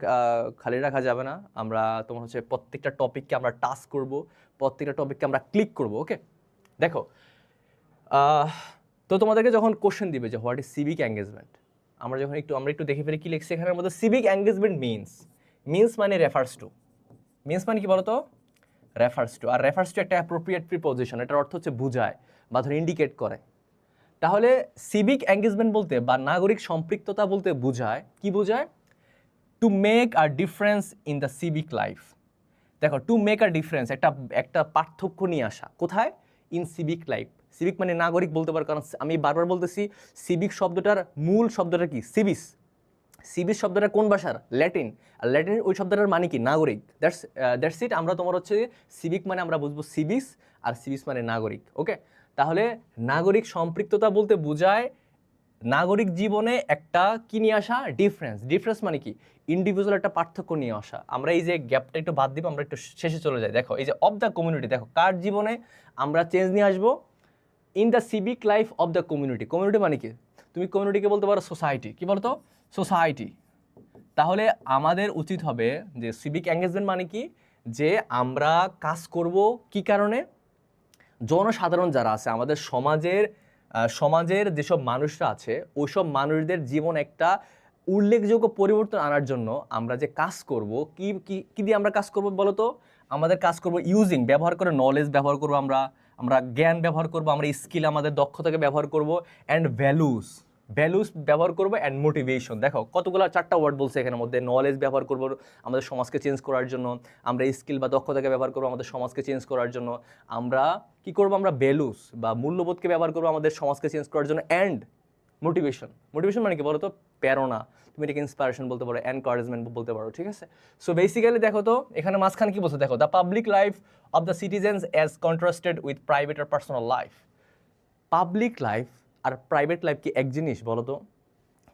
খালি রাখা যাবে না। আমরা তোমার হচ্ছে প্রত্যেকটা টপিককে আমরা টাচ করব, প্রত্যেকটা টপিককে আমরা ক্লিক করব, ওকে? দেখো, তো তোমাদেরকে যখন কোশ্চেন দিবে যে হোয়াট ইজ সিভিক এঙ্গেজমেন্ট, আমরা একটু দেখে ফেলি কি লিখছি এখানের মধ্যে। সিভিক এঙ্গেজমেন্ট মিনস মানে রেফার্স টু। মিনস মানে কি বলতো? Refers to. আর রেফার্স টু একটা অ্যাপ্রোপ্রিয়েট প্রিপোজিশন, এটার অর্থ হচ্ছে বুঝায় বা ধর ইন্ডিকেট করে। তাহলে সিভিক এঙ্গেজমেন্ট বলতে বা নাগরিক সম্পৃক্ততা বলতে বোঝায়, কি বোঝায়? To make a difference in the civic life. দেখো, টু মেক আ ডিফারেন্স, একটা পার্থক্য নিয়ে আসা। কোথায়? In civic life. সিভিক মানে নাগরিক বলতে পারো, কারণ আমি বারবার বলতেছি সিভিক শব্দটার মূল শব্দটা কি? সিভিস। সিভিস শব্দটা কোন ভাষার? ল্যাটিন। আর ল্যাটিন ওই শব্দটার মানে কি? নাগরিক। That's it. আমরা তোমার হচ্ছে সিভিক মানে আমরা বুঝবো সিভিস, আর সিভিস মানে নাগরিক, ওকে? তাহলে নাগরিক সম্পৃক্ততা বলতে বোঝায় নাগরিক জীবনে একটা কি নিয়ে আসা? ডিফারেন্স মানে কি? ইন্ডিভিজুয়াল একটা পার্থক্য নিয়ে আসা। আমরা এই যে গ্যাপটা একটু বাদ দিব, আমরা একটু শেষে চলে যাই। দেখো, এই যে অফ দ্য কমিউনিটি, দেখো কার জীবনে আমরা চেঞ্জ নিয়ে আসবো? In the civic life of the community. Community মানে কি? তুমি কমিউনিটিকে বলতে পারো সোসাইটি। কি বলতো? সোসাইটি। তাহলে আমাদের উচিত হবে যে সিভিক এঙ্গেজমেন্ট মানে কি? যে আমরা কাজ করব কি কারণে? জনসাধারণ যারা আছে আমাদের সমাজের যেসব মানুষরা আছে, ওইসব মানুষদের জীবন একটা উল্লেখযোগ্য পরিবর্তন আনার জন্য আমরা যে কাজ করব, কি দিয়ে আমরা কাজ করব বলো তো? আমাদের কাজ করব ব্যবহার করে, নলেজ ব্যবহার করব, আমরা জ্ঞান ব্যবহার করব, আমরা স্কিল, আমাদের দক্ষতাকে ব্যবহার করব, অ্যান্ড ভ্যালুস ব্যবহার করবো, অ্যান্ড মোটিভেশন। দেখো কতগুলো, 4টা ওয়ার্ড বলছে এখানের মধ্যে। নলেজ ব্যবহার করবো আমাদের সমাজকে চেঞ্জ করার জন্য, আমরা স্কিল বা দক্ষতাকে ব্যবহার করবো আমাদের সমাজকে চেঞ্জ করার জন্য, আমরা কি করবো? আমরা ভ্যালুস বা মূল্যবোধকে ব্যবহার করবো আমাদের সমাজকে চেঞ্জ করার জন্য, অ্যান্ড মোটিভেশন মানে কি বলো তো? প্রেরণা। তুমি এটাকে ইন্সপিরেশন বলতে পারো, এনকারেজমেন্ট বলতে পারো, ঠিক আছে? সো বেসিক্যালি দেখো তো এখানে মাঝখানে কি বলছে, দেখো, the public life of the citizens as contrasted with private আর পার্সোনাল লাইফ। পাবলিক লাইফ আর প্রাইভেট লাইফ কি এক জিনিস বলো তো?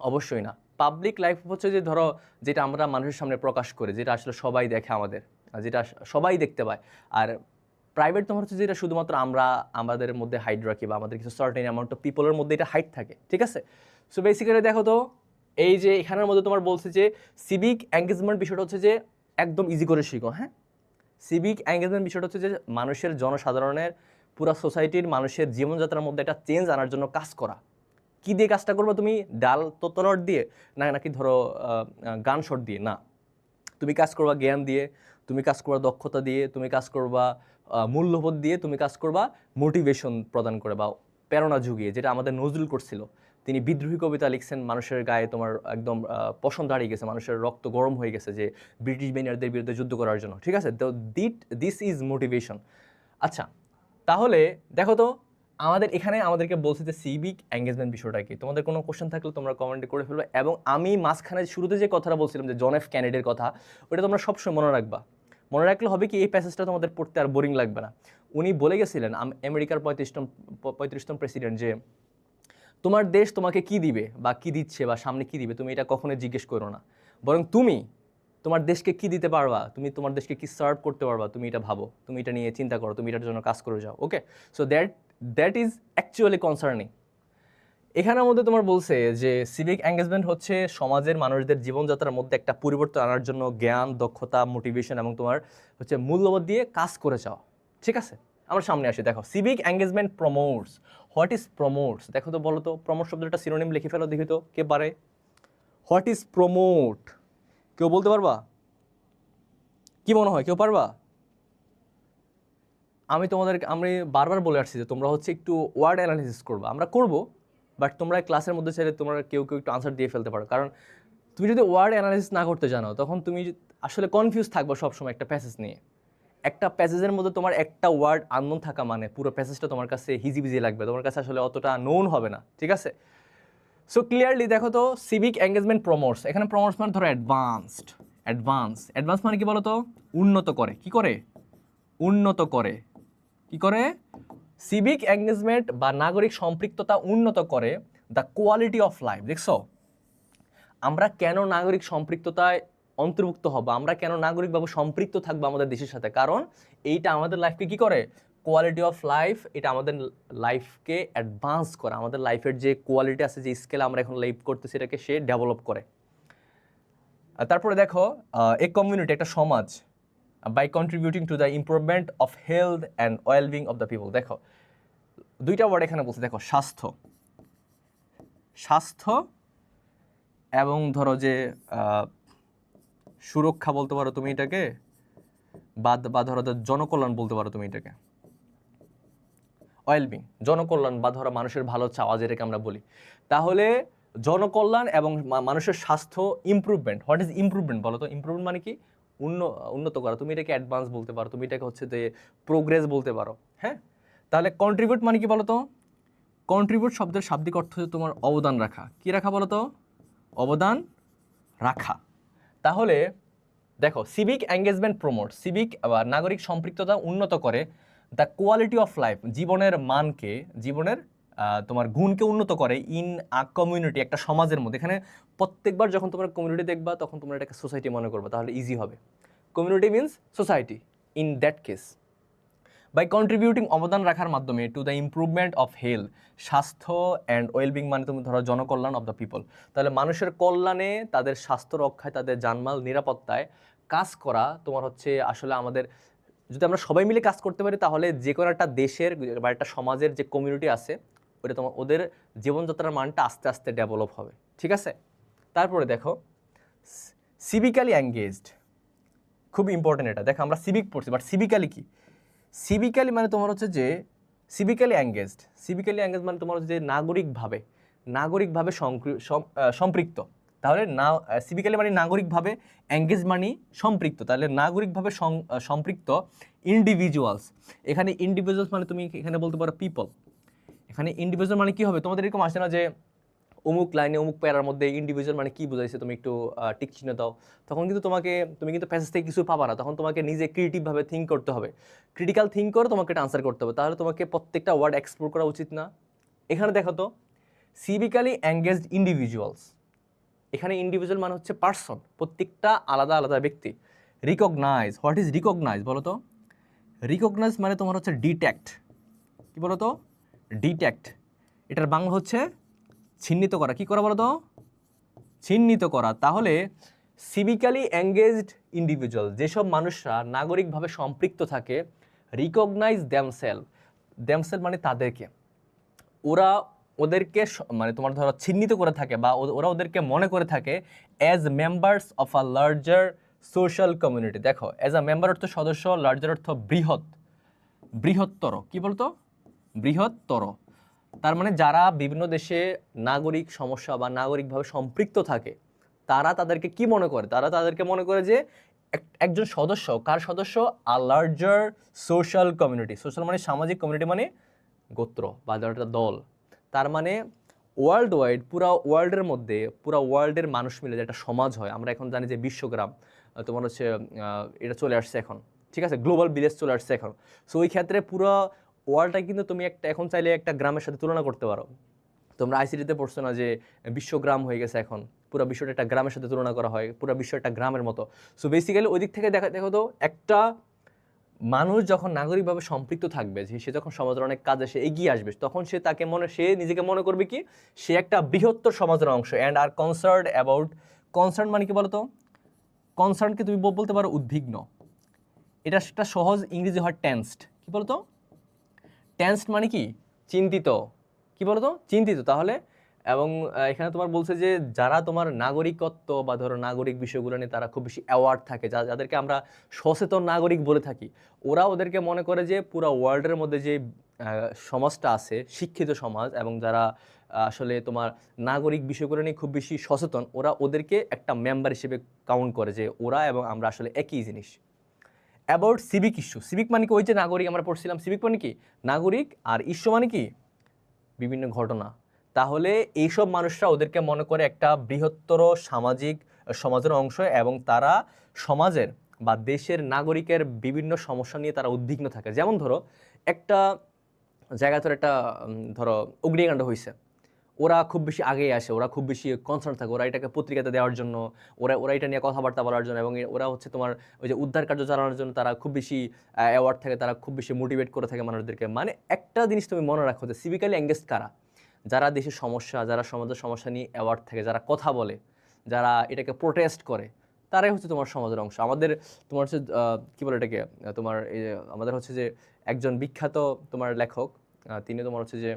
অবশ্যই না। পাবলিক লাইফ হচ্ছে যে ধরো যেটা আমরা মানুষের সামনে প্রকাশ করি, যেটা আসলে সবাই দেখে আমাদের, যেটা সবাই দেখতে পায়। আর প্রাইভেট তোমার হচ্ছে যেটা শুধুমাত্র আমাদের মধ্যে হাইড রাখি বা আমাদের কিছু সার্টেন অ্যামাউন্ট অফ পিপলের মধ্যে এটা হাইড থাকে, ঠিক আছে? সো বেসিক্যালি দেখো তো এই যে এখানের মধ্যে তোমার বলছে যে সিভিক এঙ্গেজমেন্ট বিষয়টা হচ্ছে যে একদম ইজি করে শিখো, হ্যাঁ? সিভিক এঙ্গেজমেন্ট বিষয়টা হচ্ছে যে মানুষের, জনসাধারণের, পুরো সোসাইটির মানুষের জীবনযাত্রার মধ্যে একটা চেঞ্জ আনার জন্য কাজ করা। কি দিয়ে কাজটা করবে তুমি? ডাল তলোয়ার দিয়ে নাকি ধরো গান শট দিয়ে? না, তুমি কাজ করবা জ্ঞান দিয়ে, তুমি কাজ করবা দক্ষতা দিয়ে, তুমি কাজ করবা মূল্যবোধ দিয়ে, তুমি কাজ করবা মোটিভেশন প্রদান করে বা প্রেরণা জুগিয়ে, যেটা আমাদের নজরুল করছিল। তিনি বিদ্রোহী কবিতা লিখছেন, মানুষের গায়ে তোমার একদম পশম দাঁড়িয়ে গেছে, মানুষের রক্ত গরম হয়ে গেছে যে ব্রিটিশ বাহিনীদের বিরুদ্ধে যুদ্ধ করার জন্য, ঠিক আছে? তো দিস ইজ মোটিভেশন। আচ্ছা, তাহলে দেখো তো আমাদের এখানে আমাদেরকে বলছে যে সিভিক এঙ্গেজমেন্ট বিষয়টা কি। তোমাদের কোনো কোশ্চেন থাকলে তোমরা কমেন্টে করে ফেলবে। এবং আমি মাঝখানে শুরুতে যে কথাটা বলছিলাম যে জন এফ ক্যানেডির কথা, ওটা তোমরা সবসময় মনে রাখবা। মনে রাখলে হবে কি, এই প্যাসেজটা তোমাদের পড়তে আর বোরিং লাগবে না। উনি বলে গেছিলেন, আমেরিকার 35তম প্রেসিডেন্ট, যে তোমার দেশ তোমাকে কি দিবে বা কি দিচ্ছে বা সামনে কি দিবে তুমি এটা কখনোই জিজ্ঞেস করো না, বরং তুমি তোমার দেশকে কি দিতে পারবা, তুমি তোমার দেশকে কি সার্ভ করতে পারবা, তুমি এটা ভাবো, তুমি এটা নিয়ে চিন্তা করো, তুমি এটার জন্য কাজ করে যাও। Okay, so that is actually concerning. এখানের মধ্যে তোমার বলছে যে সিভিক এঙ্গেজমেন্ট হচ্ছে সমাজের মানুষদের জীবনযাত্রার মধ্যে একটা পরিবর্তন আনার জন্য জ্ঞান, দক্ষতা, মোটিভেশন এবং তোমার হচ্ছে মূল্যবোধ দিয়ে কাজ করে যাও। ঠিক আছে, আমরা সামনে আসি। দেখো, civic engagement promotes. What is promotes? দেখো তো, বলো তো, প্রমোট শব্দটা সিনোনিম লিখে ফেলো দেখি তো, কে পারে? What is promote? কেউ বলতে পারবা? কি মনে হয়, কেউ পারবা? আমি বারবার বলে আসছি যে তোমরা হচ্ছে একটু ওয়ার্ড অ্যানালিসিস করবা, আমরা করব, বাট তোমরা ক্লাসের মধ্যে চাইলে তোমরা কেউ কেউ একটু আনসার দিয়ে ফেলতে পারো। কারণ তুমি যদি ওয়ার্ড অ্যানালিসিস না করতে জানো, তখন তুমি আসলে কনফিউজ থাকবো সবসময় একটা প্যাসেজ নিয়ে। একটা প্যাসেজের মধ্যে তোমার একটা ওয়ার্ড আননোন থাকা মানে পুরো প্যাসেজটা তোমার কাছে হিজিবিজি লাগবে, তোমার কাছে আসলে অতটা নোন হবে না। ঠিক আছে, সো ক্লিয়ারলি দেখো তো, সিভিক এঙ্গেজমেন্ট প্রমোটস। এখানে প্রমোটস মানে ধরো অ্যাডভান্স মানে কি বলো তো? উন্নত করে। কি করে? উন্নত করে। কি করে? সিভিক এঙ্গেজমেন্ট বা নাগরিক সম্পৃক্ততা উন্নত করে দ্য কোয়ালিটি অফ লাইফ। দেখছো, আমরা কেন নাগরিক সম্পৃক্ততায় অন্তর্ভুক্ত হব, আমরা কেন নাগরিকভাবে সম্পৃক্ত থাকবো আমাদের দেশের সাথে? কারণ এইটা আমাদের লাইফকে কি করে? কোয়ালিটি অফ লাইফ, এটা আমাদের লাইফকে অ্যাডভান্স করে, আমাদের লাইফের যে কোয়ালিটি আছে, যে স্কেল আমরা এখন লাইফ করতেছি, এটাকে সে ডেভেলপ করে। তারপরে দেখো, এ কমিউনিটি, একটা সমাজ, by contributing to the improvement of health and wellbeing of the people. দেখো, দুইটা ওয়ার্ড এখানে বলছে। দেখো, স্বাস্থ্য এবং ধরো যে সুরক্ষা বলতে পারো তুমি এটাকে, বা ধরো জনকল্যাণ বলতে পারো তুমি এটাকে। ওয়েলবিং, জনকল্যাণ বা ধরো মানুষের ভালো চাওয়া, যেটাকে আমরা বলি। তাহলে জনকল্যাণ এবং মানুষের স্বাস্থ্য, ইমপ্রুভমেন্ট। হোয়াট ইজ ইমপ্রুভমেন্ট বলো তো? ইমপ্রুভমেন্ট মানে কি? উন্নত করা। তুমি এটাকে অ্যাডভান্স বলতে পারো, তুমি এটাকে হচ্ছে যে প্রোগ্রেস বলতে পারো। হ্যাঁ, তাহলে কন্ট্রিবিউট মানে কি বলো তো? কন্ট্রিবিউট শব্দের শাব্দিক অর্থ হচ্ছে তোমার অবদান রাখা। কি রাখা বলো তো? অবদান রাখা। তাহলে দেখো, সিভিক এঙ্গেজমেন্ট প্রমোট, সিভিক বা নাগরিক সম্পৃক্ততা উন্নত করে দ্য কোয়ালিটি অফ লাইফ, জীবনের মানকে, জীবনের তোমার গুণকে উন্নত করে ইন আ কমিউনিটি, একটা সমাজের মধ্যে। এখানে প্রত্যেকবার যখন তোমরা কমিউনিটি দেখবা, তখন তোমরা এটাকে সোসাইটি মনে করবে, তাহলে ইজি হবে। Community means society in that case. By contributing, অবদান রাখার মাধ্যমে, to the improvement of health, স্বাস্থ্য, অ্যান্ড ওয়েলবিং মানে তুমি ধরো জনকল্যাণ অফ দ্য পিপল। তাহলে মানুষের কল্যাণে, তাদের স্বাস্থ্য রক্ষায়, তাদের জানমাল নিরাপত্তায় কাজ করা তোমার হচ্ছে আসলে আমাদের, যদি আমরা সবাই মিলে কাজ করতে পারি, তাহলে যে কোনো একটা দেশের বা একটা সমাজের যে কমিউনিটি আছে, ওটা তোমার, ওদের জীবনযাত্রার মানটা আস্তে আস্তে ডেভেলপ হবে। ঠিক আছে, তারপরে দেখো, সিভিক্যালি এঙ্গেজড, খুব ইম্পর্টেন্ট এটা। দেখো, আমরা সিভিক পড়ছি, বাট সিভিক্যালি কি? সিভিক্যালি মানে তোমার হচ্ছে যে সিভিক্যালি এঙ্গেজ মানে তোমার হচ্ছে যে নাগরিকভাবে সম্পৃক্ত। তাহলে না, সিভিক্যালি মানে নাগরিকভাবে, এঙ্গেজ মানে সম্পৃক্ত। তাহলে নাগরিকভাবে সম্পৃক্ত ইন্ডিভিজুয়ালস। এখানে ইন্ডিভিজুয়ালস মানে তুমি এখানে বলতে পারো পিপল। এখানে ইন্ডিভিজুয়াল মানে কি হবে? তোমাদের এরকম আসে না যে অমুক লাইনে অমুক প্যারার মধ্যে ইন্ডিভিজুয়াল মানে কি বোঝাইছে, তুমি একটু টিক চিহ্ন দাও, তখন কিন্তু তুমি কিন্তু প্যাসেজ থেকে কিছু পাবা না। তখন তোমাকে নিজে ক্রিয়েটিভভাবে থিঙ্ক করতে হবে, ক্রিটিক্যাল থিঙ্ক করে তোমাকে এটা আনসার করতে হবে। তাহলে তোমাকে প্রত্যেকটা ওয়ার্ড এক্সপ্লোর করা উচিত না? এখানে দেখো তো, সিভিক্যালি এঙ্গেজড ইন্ডিভিজুয়ালস, এখানে ইন্ডিভিজুয়াল মানে হচ্ছে পার্সন, প্রত্যেকটা আলাদা আলাদা ব্যক্তি। রিকগনাইজ, হোয়াট ইজ রিকগনাইজ বলো তো? রিকগনাইজ মানে তোমার হচ্ছে ডিটেক্ট। কি বলো তো? ডিটেক্ট। এটার বাংলা হচ্ছে চিহ্নিত করা। কি করা বলো তো? চিহ্নিত করা। তাহলে সিভিক্যালি এঙ্গেজড ইন্ডিভিজুয়াল, যেসব মানুষরা নাগরিকভাবে সম্পৃক্ত থাকে, রিকগনাইজ দ্যামসেলফ মানে তাদেরকে, ওদেরকে মানে তোমার ধরো চিহ্নিত করে থাকে, বা ওরা ওদেরকে মনে করে থাকে as members of a larger social community. দেখো, অ্যাজ আ মেম্বার অর্থ সদস্য, লার্জার অর্থ বৃহত্তর। কি বলতো? বৃহত্তর। তার মানে যারা বিভিন্ন দেশে নাগরিক সমস্যা বা নাগরিকভাবে সম্পৃক্ত থাকে তারা তাদেরকে কি মনে করে, তারা তাদেরকে মনে করে যে একজন সদস্য, কার সদস্য, আ লার্জার সোশ্যাল কমিউনিটি। সোশ্যাল মানে সামাজিক, কমিউনিটি মানে গোত্র বা একটা দল। তার মানে ওয়ার্ল্ড ওয়াইড, পুরা ওয়ার্ল্ডের মধ্যে, পুরা ওয়ার্ল্ডের মানুষ মিলে যে একটা সমাজ হয়, আমরা এখন জানি যে বিশ্বগ্রাম তোমার হচ্ছে এটা চলে আসছে এখন, ঠিক আছে, গ্লোবাল ভিলেজ চলে আসছে এখন। সো ওই ক্ষেত্রে পুরো ওয়ার্ল্ডটা কিন্তু তুমি একটা এখন চাইলে একটা গ্রামের সাথে তুলনা করতে পারো। তোমরা আইসিটিতে পড়ছো না যে বিশ্বগ্রাম হয়ে গেছে এখন, পুরো বিশ্বটা একটা গ্রামের সাথে তুলনা করা হয়, পুরো বিশ্ব একটা গ্রামের মতো। সো বেসিক্যালি ওই দিক থেকে দেখো তো, একটা মানুষ যখন নাগরিকভাবে সম্পৃক্ত থাকবে, যে সে যখন সমাজের অনেক কাজে সে এগিয়ে আসবে, তখন সে নিজেকে মনে করবে কি সে একটা বৃহত্তর সমাজের অংশ। And R concern about, concern মানে কি বলতো, কনসার্নকে তুমি বলতে পারো উদ্বিগ্ন। এটা একটা সহজ ইংরেজি হয় টেন্সড। কি বলতো, টেন্সড মানে কি চিন্তিত, কি বলতো চিন্তিত। তাহলে এবং এখানে তোমার বলছে যে যারা তোমার নাগরিকত্ব বা ধরো নাগরিক বিষয়গুলো নিয়ে তারা খুব বেশি অ্যাওয়ার্ড থাকে, যাদেরকে আমরা সচেতন নাগরিক বলে থাকি, ওরা ওদেরকে মনে করে যে পুরো ওয়ার্ল্ডের মধ্যে যে সমাজটা আছে, শিক্ষিত সমাজ, এবং যারা আসলে তোমার নাগরিক বিষয়গুলো নিয়ে খুব বেশি সচেতন, ওরা ওদেরকে একটা মেম্বার হিসেবে কাউন্ট করে যে ওরা এবং আমরা আসলে একই জিনিস। অ্যাবাউট সিভিক ইস্যু, সিভিক মানে কি ওই যে নাগরিক আমরা পড়ছিলাম, সিভিক মানে কি নাগরিক, আর ইস্যু মানে কি বিভিন্ন ঘটনা। তাহলে এইসব মানুষরা ওদেরকে মনে করে একটা বৃহত্তর সামাজিক সমাজের অংশ, এবং তারা সমাজের বা দেশের নাগরিকের বিভিন্ন সমস্যা নিয়ে তারা উদ্বিগ্ন থাকে। যেমন ধরো একটা জায়গায় ধরো একটা ধরো অগ্নিকাণ্ড হয়েছে, ওরা খুব বেশি আগেই আসে, ওরা খুব বেশি কনসার্ন থাকে, ওরা এটাকে পত্রিকাতে দেওয়ার জন্য, ওরা এটা নিয়ে কথাবার্তা বলার জন্য, এবং ওরা হচ্ছে তোমার ওই যে উদ্ধার কার্য চালানোর জন্য তারা খুব বেশি অ্যাওয়ার্ড থাকে, তারা খুব বেশি মোটিভেট করে থাকে মানুষদেরকে। মানে একটা জিনিস তুমি মনে রাখো যে সিভিক্যালি এঙ্গেজড কারা, যারা দেশের সমস্যা, যারা সমাজের সমস্যা নিয়ে অ্যাওয়ার্ড থাকে, যারা কথা বলে, যারা এটাকে প্রোটেস্ট করে, তারাই হচ্ছে তোমার সমাজের অংশ। আমাদের তোমার হচ্ছে কী বলে এটাকে, তোমার এই যে আমাদের হচ্ছে যে একজন বিখ্যাত তোমার লেখক, তিনি তোমার হচ্ছে যে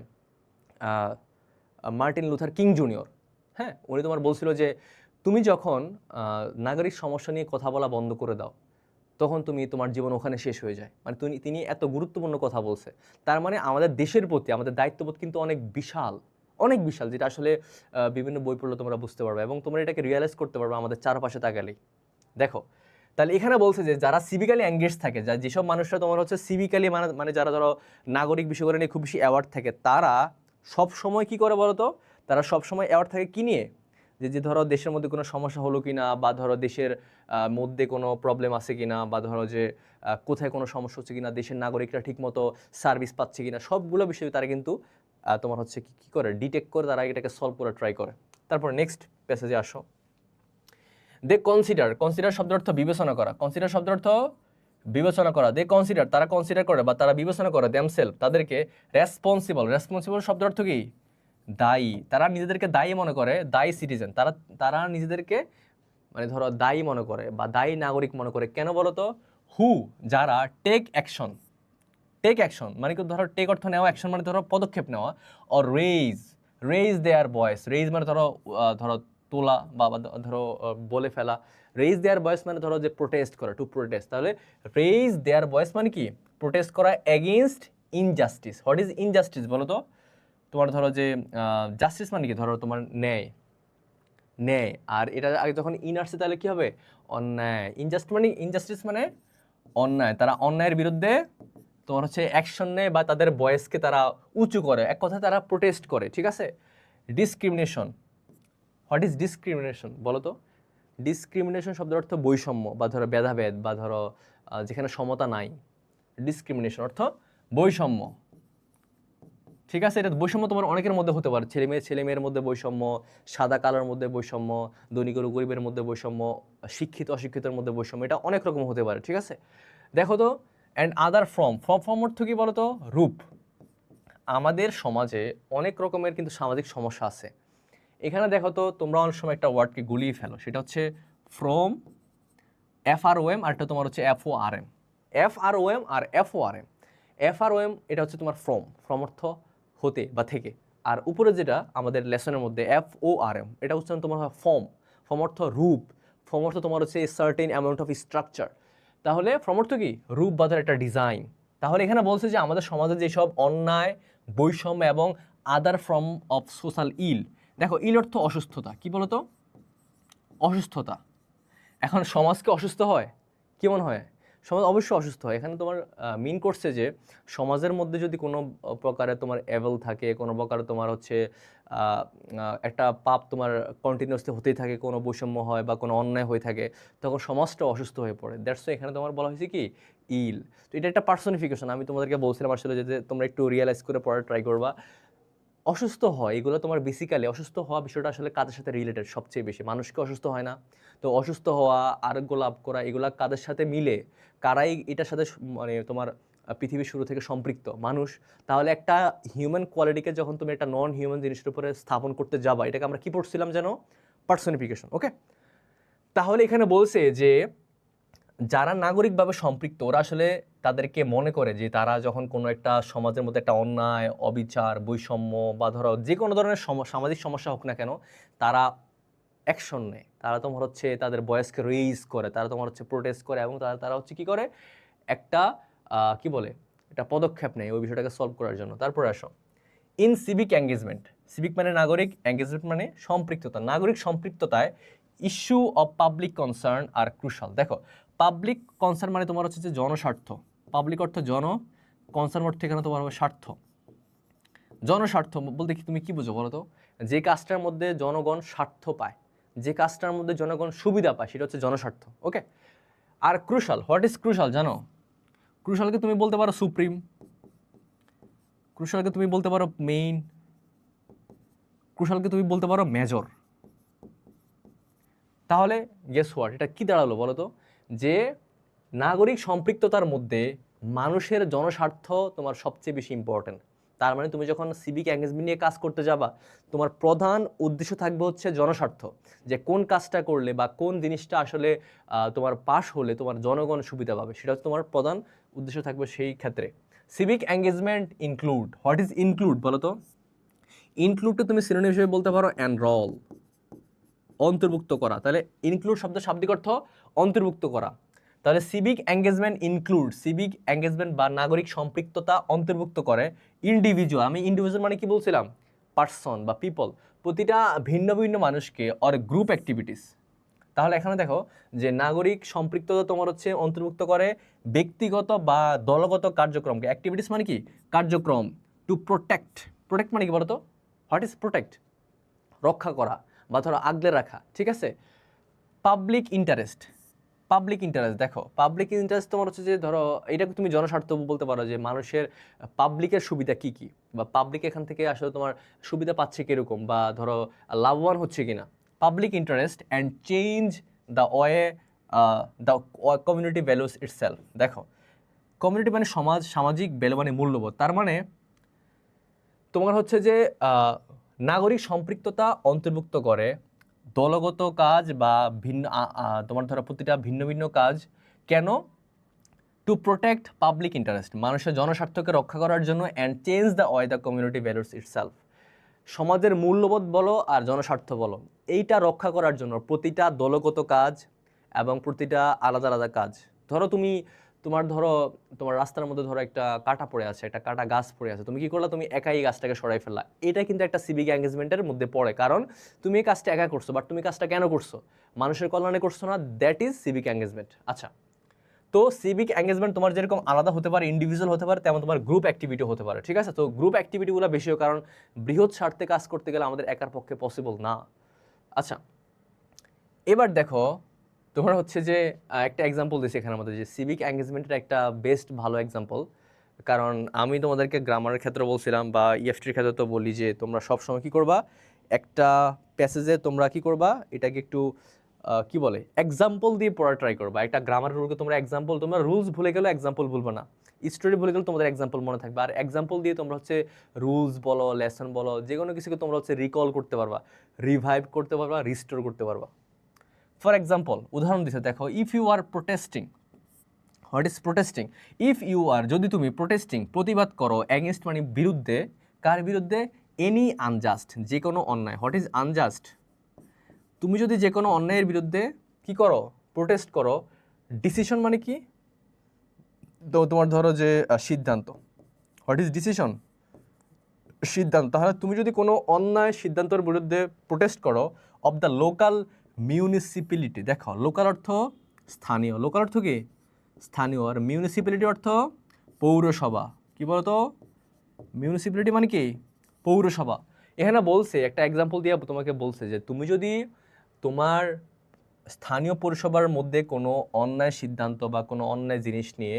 মার্টিন লুথার কিং জুনিয়র, হ্যাঁ, উনি তোমার বলছিল যে তুমি যখন নাগরিক সমস্যা নিয়ে কথা বলা বন্ধ করে দাও, তখন তোমার জীবন ওখানে শেষ হয়ে যায়। মানে তিনি এত গুরুত্বপূর্ণ কথা বলছে। তার মানে আমাদের দেশের প্রতি আমাদের দায়িত্ববোধ কিন্তু অনেক বিশাল, অনেক বিশাল, যেটা আসলে বিভিন্ন বই পড়লে তোমরা বুঝতে পারবে, এবং তোমরা এটাকে রিয়েলাইজ করতে পারবে আমাদের চারপাশে তাকালেই। দেখো, তাহলে এখানে বলছে যে যারা সিভিক্যালি এঙ্গেজ থাকে, যেসব মানুষরা তোমার হচ্ছে সিভিক্যালি মানে যারা ধরো নাগরিক বিষয়গুলো নিয়ে খুব বেশি অ্যাওয়ার্ড থাকে, তারা সব সময় কি করে বলো তো, তারা সব সময় অ্যাওয়ার্ড থাকে কি নিয়ে, যে ধরো দেশের মধ্যে কোনো সমস্যা হলো কিনা, বা ধরো দেশের মধ্যে কোনো প্রবলেম আছে কিনা, বা ধরো যে কোথায় কোনো সমস্যা হচ্ছে কিনা, দেশের নাগরিকরা ঠিকমতো সার্ভিস পাচ্ছে কিনা, সবগুলো বিষয়ে তারা কিন্তু তোমার হচ্ছে কি করে ডিটেক্ট করে, তারা এটাকে সলভ করে ট্রাই করে। তারপর নেক্সট প্যাসেজে আসো। দে কনসিডার শব্দের অর্থ বিবেচনা করা, কনসিডার শব্দের অর্থ বিবেচনা করা। দে কনসিডার, তারা কনসিডার করে বা তারা বিবেচনা করে দেমসেলফ, তাদেরকে রেসপন্সিবল শব্দের অর্থ কি দায়ী, তারা নিজেদেরকে দায়ী মনে করে, দায়ী সিটিজেন, তারা নিজেদেরকে মানে ধরো দায়ী মনে করে বা দায়ী নাগরিক মনে করে। কেন বলো তো, হু যারা টেক অ্যাকশন মানে কি ধরো টেক অর্থ নেওয়া, অ্যাকশন মানে ধরো পদক্ষেপ নেওয়া, or raise their voice, raise মানে ধরো তোলা বা ধরো বলে ফেলা, রেইজ দেয়ার ভয়েস মানে ধরো যে প্রোটেস্ট করা, টু প্রোটেস্ট। তাহলে রেইজ দেয়ার ভয়েস মানে কি প্রোটেস্ট করা against injustice. What is injustice বলো তো, তোমার ধরো যে জাস্টিস মানে কি ধরো তোমার ন্যায়, আর এটা আগে যখন ইন আসছে তাহলে কি হবে অন্যায়। ইনজাস্টিস মানে অন্যায়, তারা অন্যায়ের বিরুদ্ধে তোমার হচ্ছে অ্যাকশন নেয় বা তাদের ভয়েসকে তারা উঁচু করে, এক কথায় তারা প্রোটেস্ট করে, ঠিক আছে। ডিসক্রিমিনেশন, হোয়াট ইজ ডিসক্রিমিনেশন বলো তো, ডিসক্রিমিনেশন শব্দের অর্থ বৈষম্য বা ধরো ভেদাভেদ বা ধরো যেখানে সমতা নাই, ডিসক্রিমিনেশন অর্থ বৈষম্য, ঠিক আছে। এটা বৈষম্য তোমার অনেকের মধ্যে হতে পারে, ছেলে মেয়ের মধ্যে বৈষম্য, সাদা কালোর মধ্যে বৈষম্য, ধনী গরিবের মধ্যে বৈষম্য, শিক্ষিত অশিক্ষিতের মধ্যে বৈষম্য, এটা অনেক রকম হতে পারে, ঠিক আছে। দেখো তো, অ্যান্ড আদার ফর্ম অর্থ কি বলো তো, রূপ। আমাদের সমাজে অনেক রকমের কিন্তু সামাজিক সমস্যা আছে। এখানে দেখো তো, তোমরা অনেক সময় একটা ওয়ার্ডকে গুলিয়ে ফেলো, সেটা হচ্ছে ফ্রম, FROM, আর এটা তোমার হচ্ছে FORM। FROM R FORM। FROM এটা হচ্ছে তোমার ফ্রম অর্থ হতে বা থেকে, আর উপরে যেটা আমাদের লেসনের মধ্যে FORM, এটা হচ্ছে তোমার ফর্ম অর্থ রূপ, ফর্ম অর্থ তোমার হচ্ছে সার্টেন অ্যামাউন্ট অফ স্ট্রাকচার। তাহলে ফর্ম অর্থ কি রূপ বা একটা ডিজাইন। তাহলে এখানে বলছে যে আমাদের সমাজে যেসব অন্যায়, বৈষম্য এবং আদার ফর্ম অফ সোশ্যাল ইল। দেখো ইল অর্থ অসুস্থতা, কি বলতো? অসুস্থতা। এখন সমাজকে অসুস্থ হয়, কি মনে হয়? সমাজ অবশ্যই অসুস্থ হয়। এখানে তোমার মিন করছে যে সমাজের মধ্যে যদি কোনো প্রকারে তোমার এভেল থাকে, কোনো প্রকারে তোমার হচ্ছে একটা পাপ তোমার কন্টিনিউসলি হতেই থাকে, কোনো বৈষম্য হয় বা কোনো অন্যায় হয়ে থাকে, তখন সমাজটা অসুস্থ হয়ে পড়ে। দ্যাটস এখানে তোমার বলা হয়েছে কি ইল। তো এটা একটা পার্সনিফিকেশন। আমি তোমাদেরকে বলছিলাম আসলে যে তোমরা একটু রিয়েলাইজ করে পড়ার ট্রাই করবা। অসুস্থ হয় এগুলো তোমার বেসিক্যালি অসুস্থ হওয়া বিষয়টা আসলে কাদের সাথে রিলেটেড সবচেয়ে বেশি? মানুষকে অসুস্থ হয় না? তো অসুস্থ হওয়া, আরোগ্য লাভ করা, এগুলা কাদের সাথে মিলে? কারাই এটার সাথে মানে তোমার পৃথিবীর শুরু থেকে সম্পৃক্ত? মানুষ। তাহলে একটা হিউম্যান কোয়ালিটিকে যখন তুমি একটা নন হিউম্যান জিনিসের উপরে স্থাপন করতে যাবা, এটাকে আমরা কি পড়ছিলাম যেন? পার্সনিফিকেশন। ওকে, তাহলে এখানে বলছে যে যারা নাগরিকভাবে সম্পৃক্ত ওরা আসলে তাদেরকে মনে করে যে তারা যখন কোনো একটা সমাজের মধ্যে একটা অন্যায়, অবিচার, বৈষম্য বা ধরো যে কোনো ধরনের সামাজিক সমস্যা হোক না কেন, তারা অ্যাকশন নেয়। তারা তোমার হচ্ছে তাদের ভয়েসকে রেইজ করে, তারা তোমার হচ্ছে প্রোটেস্ট করে, এবং তারা হচ্ছে কী করে, একটা কি বলে, একটা পদক্ষেপ নেয় ওই বিষয়টাকে সলভ করার জন্য। তারপরে আসো ইন সিভিক এঙ্গেজমেন্ট। সিভিক মানে নাগরিক, এঙ্গেজমেন্ট মানে সম্পৃক্ততা। নাগরিক সম্পৃক্ততায় issue of public concern are crucial. দেখো পাবলিক কনসার্ন মানে তোমার হচ্ছে যে জনস্বার্থ। পাবলিক অর্থ জন, কনসার্ন অর্থ এখানে তোমার হবে স্বার্থ। জনস্বার্থ বলতে কি তুমি কি বুঝো বলো তো? যে কাজটার মধ্যে জনগণ স্বার্থ পায়, যে কাজটার মধ্যে জনগণ সুবিধা পায়, সেটা হচ্ছে জনস্বার্থ। ওকে, আর ক্রুশাল, হোয়াট ইজ ক্রুশাল জানো? ক্রুশালকে তুমি বলতে পারো সুপ্রিম, ক্রুশালকে তুমি বলতে পারো মেইন, ক্রুশালকে তুমি বলতে পারো মেজর। তাহলে গেস হোয়াট, এটা কি দাঁড়ালো বলো তো? যে নাগরিক সম্পৃক্ততার মধ্যে মানুষের জনস্বার্থ তোমার সবচেয়ে বেশি ইম্পর্টেন্ট। তার মানে তুমি যখন সিভিক এঙ্গেজমেন্ট নিয়ে কাজ করতে যাবা, তোমার প্রধান উদ্দেশ্য থাকবে হচ্ছে জনস্বার্থ, যে কোন কাজটা করলে বা কোন জিনিসটা আসলে তোমার পাশ হলে তোমার জনগণ সুবিধা পাবে, সেটা হচ্ছে তোমার প্রধান উদ্দেশ্য থাকবে সেই ক্ষেত্রে। Civic engagement include, what is include বলো তো? ইনক্লুডটা তুমি সিনোনিম হিসেবে বলতে পারো এনরোল, অন্তর্ভুক্ত করা। তাহলে ইনক্লুড শব্দ শাব্দিক অর্থ অন্তর্ভুক্ত করা। তাহলে civic engagement include, civic engagement বা নাগরিক সম্পৃক্ততা অন্তর্ভুক্ত করে ইন্ডিভিজুয়াল। আমি ইন্ডিভিজুয়াল মানে কি বলছিলাম? পার্সন বা পিপল, প্রতিটা ভিন্ন ভিন্ন মানুষকে, অর গ্রুপ অ্যাক্টিভিটিস। তাহলে এখানে দেখো যে নাগরিক সম্পৃক্ততা তোমার হচ্ছে অন্তর্ভুক্ত করে ব্যক্তিগত বা দলগত কার্যক্রমকে। অ্যাক্টিভিটিস মানে কি? কার্যক্রম। টু প্রোটেক্ট, প্রোটেক্ট মানে কি বলতো? What is protect? রক্ষা করা বা ধরো আগলে রাখা, ঠিক আছে? পাবলিক ইন্টারেস্ট, পাবলিক ইন্টারেস্ট দেখো, পাবলিক ইন্টারেস্ট তোমার হচ্ছে যে ধরো এটাকে তুমি জনস্বার্থ বলতে পারো, যে মানুষের পাবলিকের সুবিধা কী কী, বা পাবলিক এখান থেকে আসলে তোমার সুবিধা পাচ্ছে কীরকম, বা ধরো লাভবান হচ্ছে কিনা। Public interest and change the way the community values itself. দেখো কমিউনিটি মানে সমাজ, সামাজিক ভ্যালু মানে মূল্যবোধ। তার মানে তোমার হচ্ছে যে নাগরিক সম্পৃক্ততা অন্তর্ভুক্ত করে দলগত কাজ বা ভিন্ন তোমার ধরো প্রতিটা ভিন্ন ভিন্ন কাজ। কেন? টু প্রোটেক্ট পাবলিক ইন্টারেস্ট, মানুষের জনস্বার্থকে রক্ষা করার জন্য, and change the way the community values itself, সমাজের মূল্যবোধ বলো আর জনস্বার্থ বলো, এইটা রক্ষা করার জন্য প্রতিটা দলগত কাজ এবং প্রতিটা আলাদা আলাদা কাজ। ধরো তোমার রাস্তার মধ্যে ধরো একটা কাটা পড়ে আছে, একটা কাটা গাছ পড়ে আছে, তুমি কি করলা? তুমি একাই এই গাছটাকে সরাই ফেললা। এটা কিন্তু একটা সিভিক এঙ্গেজমেন্টের মধ্যে পড়ে, কারণ তুমি এই কাজটা একা করছো, বাট তুমি কাজটা কেন করছো? মানুষের কল্যাণে করছো না। That is civic engagement. আচ্ছা, তো সিভিক এঙ্গেজমেন্ট তোমার যেরকম আলাদা হতে পারে, ইন্ডিভিজুয়াল হতে পারে, তেমন তোমার গ্রুপ অ্যাক্টিভিটি হতে পারে, ঠিক আছে? তো গ্রুপ অ্যাক্টিভিটিগুলো বেশিও, কারণ বৃহৎ স্বার্থে কাজ করতে গেলে আমাদের একার পক্ষে পসিবল না। আচ্ছা, এবার দেখো তোমার হচ্ছে যে একটা এক্সাম্পল দিয়েছি এখানের মধ্যে, যে সিভিক এঙ্গেজমেন্টের একটা বেস্ট ভালো এক্সাম্পল। কারণ আমি তোমাদেরকে গ্রামারের ক্ষেত্রে বলছিলাম বা ইএফটির ক্ষেত্রে তো বলি যে তোমরা সবসময় কী করবা, একটা প্যাসেজে তোমরা কী করবা, এটাকে একটু কি বলে এক্সাম্পল দিয়ে পড়া ট্রাই করবা। একটা গ্রামার রুলকে তোমরা এক্সাম্পল, তোমরা রুলস ভুলে গেলে এক্সাম্পল ভুলবে না, স্টোরি ভুলে গেলে তোমাদের এক্সাম্পল মনে থাকবে। আর এক্সাম্পল দিয়ে তোমরা হচ্ছে রুলস বলো, লেসন বলো, যে কোনো কিছুকে তোমরা হচ্ছে রিকল করতে পারবা, রিভাইভ করতে পারবা, রিস্টোর করতে পারবা। ফর এক্সাম্পল উদাহরণ দিচ্ছে, দেখো if you are protesting, what is protesting? If you are, যদি তুমি প্রোটেস্টিং প্রতিবাদ করো, অ্যাগেনস্ট মানে বিরুদ্ধে, কার বিরুদ্ধে? এনি আনজাস্ট, যে কোনো অন্যায়। What is unjust? তুমি যদি যে কোনো অন্যায়ের বিরুদ্ধে কি করো? প্রোটেস্ট করো। ডিসিশন মানে কি? তো তোমার ধরো যে সিদ্ধান্ত। What is decision? সিদ্ধান্ত, তাহলে তুমি যদি কোনো অন্যায় সিদ্ধান্তের বিরুদ্ধে প্রোটেস্ট করো অফ দ্য লোকাল মিউনিসিপ্যালিটি, দেখো লোকাল অর্থ স্থানীয়, লোকাল অর্থ কি স্থানীয়, আর মিউনিসিপ্যালিটি অর্থ পৌরসভা। কি বলতো মিউনিসিপ্যালিটি মানে কি পৌরসভা। এখানে বলছে একটা এক্সাম্পল দিয়ে তোমাকে বলছে যে তুমি যদি তোমার স্থানীয় পৌরসভার মধ্যে কোনো অন্যায় সিদ্ধান্ত বা কোনো অন্যায় জিনিস নিয়ে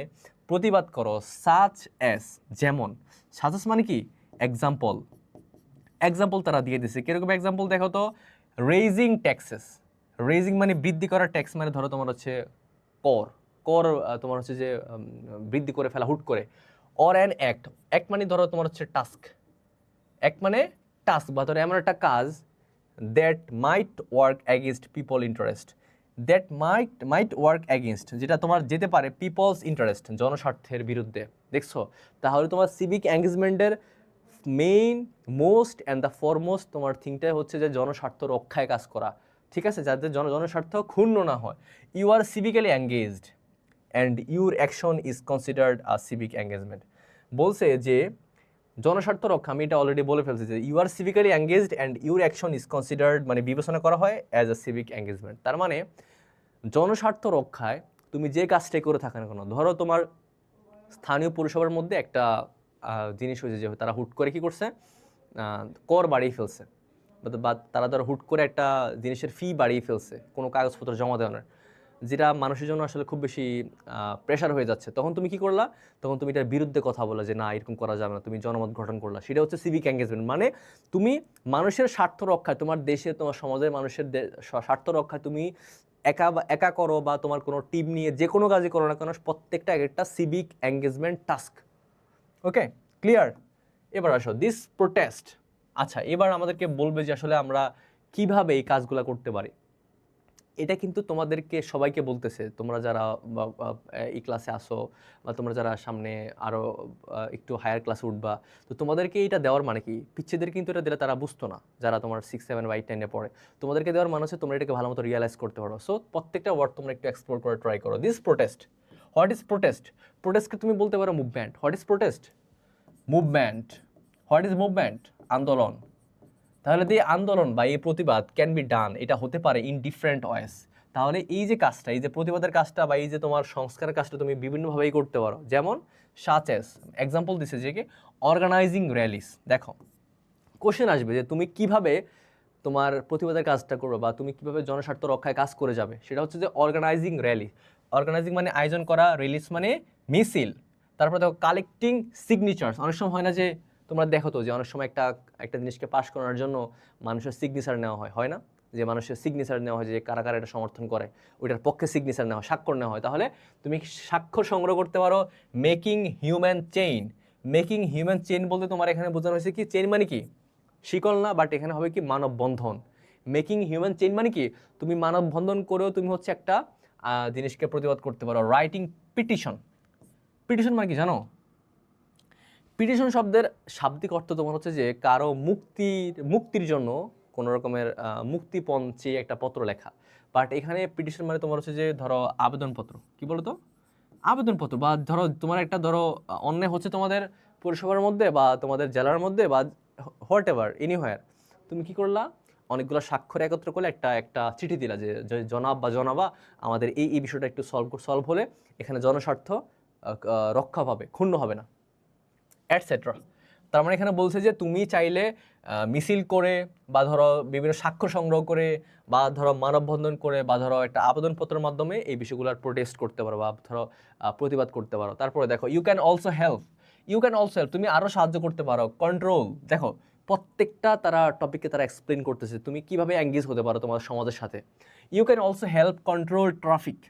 প্রতিবাদ করো, সাচ অ্যাস, যেমন সাচ অ্যাস মানে কি এক্সাম্পল, এক্সাম্পল তারা দিয়ে দিছে। কীরকম এক্সাম্পল দেখো তো, রেইজিং ট্যাক্সেস, রেইজিং মানে বৃদ্ধি করা, ট্যাক্স মানে ধরো তোমার হচ্ছে কর, কর তোমার হচ্ছে যে বৃদ্ধি করে ফেলা হুট করে, অর অ্যান অ্যাক্ট, অ্যাক্ট মানে ধরো তোমার হচ্ছে টাস্ক, অ্যাক্ট মানে টাস্ক বা ধরো এমন একটা কাজ that might work against people interest, that might work against, যেটা তোমার যেতে পারে পিপলস ইন্টারেস্ট, জনস্বার্থের বিরুদ্ধে। দেখছো, তাহলে তোমার সিভিক এঙ্গেজমেন্টের main most and the foremost তোমার থিংটাই হচ্ছে যে জনস্বার্থ রক্ষায় কাজ করা, ঠিক আছে, যাতে জনস্বার্থ ক্ষুণ্ণ না হয়। You are civically engaged and your action is considered a civic engagement. বলছে যে জনস্বার্থ রক্ষা, আমি এটা অলরেডি বলে ফেলছি যে you are civically engaged and your action is considered, মানে বিবেচনা করা হয় অ্যাজ আ সিভিক এঙ্গেজমেন্ট। তার মানে জনস্বার্থ রক্ষায় তুমি যে কাজটাই করে থাকো না কেন, ধরো তোমার স্থানীয় পৌরসভার মধ্যে একটা জিনিস হয়েছে যে তারা হুট করে কী করছে, কর বাড়িয়ে ফেলছে, বা তারা ধরো হুট করে একটা জিনিসের ফি বাড়িয়ে ফেলছে কোনো কাগজপত্র জমা দেওয়ানোর, যেটা মানুষের জন্য আসলে খুব বেশি প্রেশার হয়ে যাচ্ছে। তখন তুমি কি করলা, তখন তুমি এটার বিরুদ্ধে কথা বলা যে না এরকম করা যাবে না, তুমি জনমত গঠন করলা, সেটা হচ্ছে সিভিক এঙ্গেজমেন্ট। মানে তুমি মানুষের স্বার্থ রক্ষায়, তোমার দেশের তোমার সমাজের মানুষের স্বার্থ রক্ষায় তুমি একা করো বা তোমার কোনো টিম নিয়ে যে কোনো কাজই করো না কেন, প্রত্যেকটা একটা সিভিক এঙ্গেজমেন্ট টাস্ক। ওকে, ক্লিয়ার? এবার আসো দিস প্রোটেস্ট। আচ্ছা, এবার আমাদেরকে বলবে যে আসলে আমরা কিভাবে এই কাজগুলো করতে পারি। এটা কিন্তু তোমাদেরকে সবাইকে বলতেছে, তোমরা যারা এই ক্লাসে আসো বা তোমরা যারা সামনে আরও একটু হায়ার ক্লাসে উঠবা, তো তোমাদেরকে এটা দেওয়ার মানে কি, পিচ্ছেদের কিন্তু এটা দিলে তারা বুঝতো না, যারা তোমার 6, 7 বা 8, 10-এ পড়ে। তোমাদেরকে দেওয়ার মানে হচ্ছে তোমরা এটাকে ভালো মতো রিয়ালাইজ করতে পারো। সো প্রত্যেকটা ওয়ার্ড তোমরা একটু এক্সপ্লোর করে ট্রাই করো। This protest, what is protest? প্রোটেস্টকে তুমি বলতে পারো movement. What is protest? Movement. What is movement? আন্দোলন। তাহলে এই আন্দোলন বা এই প্রতিবাদ ক্যান বি ডান, এটা হতে পারে ইন ডিফারেন্ট ওয়েস। তাহলে এই যে কাজটা, এই যে প্রতিবাদের কাজটা বা এই যে তোমার সংস্কারের কাজটা তুমি বিভিন্নভাবেই করতে পারো। যেমন সাচ এস, এক্সাম্পল দিছে যে কি অর্গানাইজিং র্যালিস। দেখো কোশ্চেন আসবে যে তুমি কিভাবে তোমার প্রতিবাদের কাজটা করবে বা তুমি কিভাবে জনস্বার্থ রক্ষায় কাজ করে যাবে, সেটা হচ্ছে যে অর্গানাইজিং র্যালি। অর্গানাইজিং মানে আয়োজন করা, রিলিজ মানে মিছিল। তারপরে দেখো কালেক্টিং সিগনেচার্স। অনেক সময় হয় না যে তোমরা দেখো তো যে অনেক সময় একটা জিনিসকে পাস করানোর জন্য মানুষের সিগনেচার নেওয়া হয় না, যে মানুষের সিগনেচার নেওয়া হয় যে কারা কারা এটা সমর্থন করে, ওইটার পক্ষে সিগনেচার নেওয়া হয়, স্বাক্ষর নেওয়া হয়। তাহলে তুমি স্বাক্ষর সংগ্রহ করতে পারো। Making human chain. Making human chain বলতে তোমার এখানে বোঝানো হয়েছে কি, চেইন মানে কি শিকল না, বাট এখানে হবে কি মানববন্ধন। মেকিং হিউম্যান চেইন মানে কি তুমি মানববন্ধন করেও তুমি হচ্ছে একটা জিনিসকে প্রতিবাদ করতে পারো। Writing petition. পিটিশন মানে কি জানো? পিটিশন শব্দের শাব্দিক অর্থ তোমার হচ্ছে যে কারো মুক্তির জন্য কোনো রকমের মুক্তিপণ চেয়ে একটা পত্র লেখা। বাট এখানে পিটিশন মানে তোমার হচ্ছে যে ধরো আবেদনপত্র। কি বলো তো? আবেদনপত্র। বা ধরো তোমার একটা ধরো অন্যায় হচ্ছে তোমাদের পৌরসভার মধ্যে বা তোমাদের জেলার মধ্যে বা হোয়াট এভার এনিহোয়ার, তুমি কি করলা, অনেকগুলো স্বাক্ষর একত্র করলে একটা চিঠি দিলা যে জনাব বা জনাবা আমাদের এই বিষয়টা একটু সলভ হলে এখানে জনস্বার্থ রক্ষা পাবে, ক্ষুণ্ণ হবে না, অ্যাটসেট্রা। তার মানে এখানে বলছে যে তুমি চাইলে মিছিল করে বা ধরো বিভিন্ন স্বাক্ষর সংগ্রহ করে বা ধরো মানববন্ধন করে বা ধরো একটা আবেদনপত্রের মাধ্যমে এই বিষয়গুলোর প্রোটেস্ট করতে পারো বা ধরো প্রতিবাদ করতে পারো। তারপরে দেখো ইউ ক্যান অলসো হেল্প। তুমি আরও সাহায্য করতে পারো। কন্ট্রোল। দেখো প্রত্যেকটা তারা টপিকে তারা এক্সপ্লেন করতেছে তুমি কিভাবে এঙ্গেজ হতে পারো তোমার সমাজের সাথে। You can also help control traffic.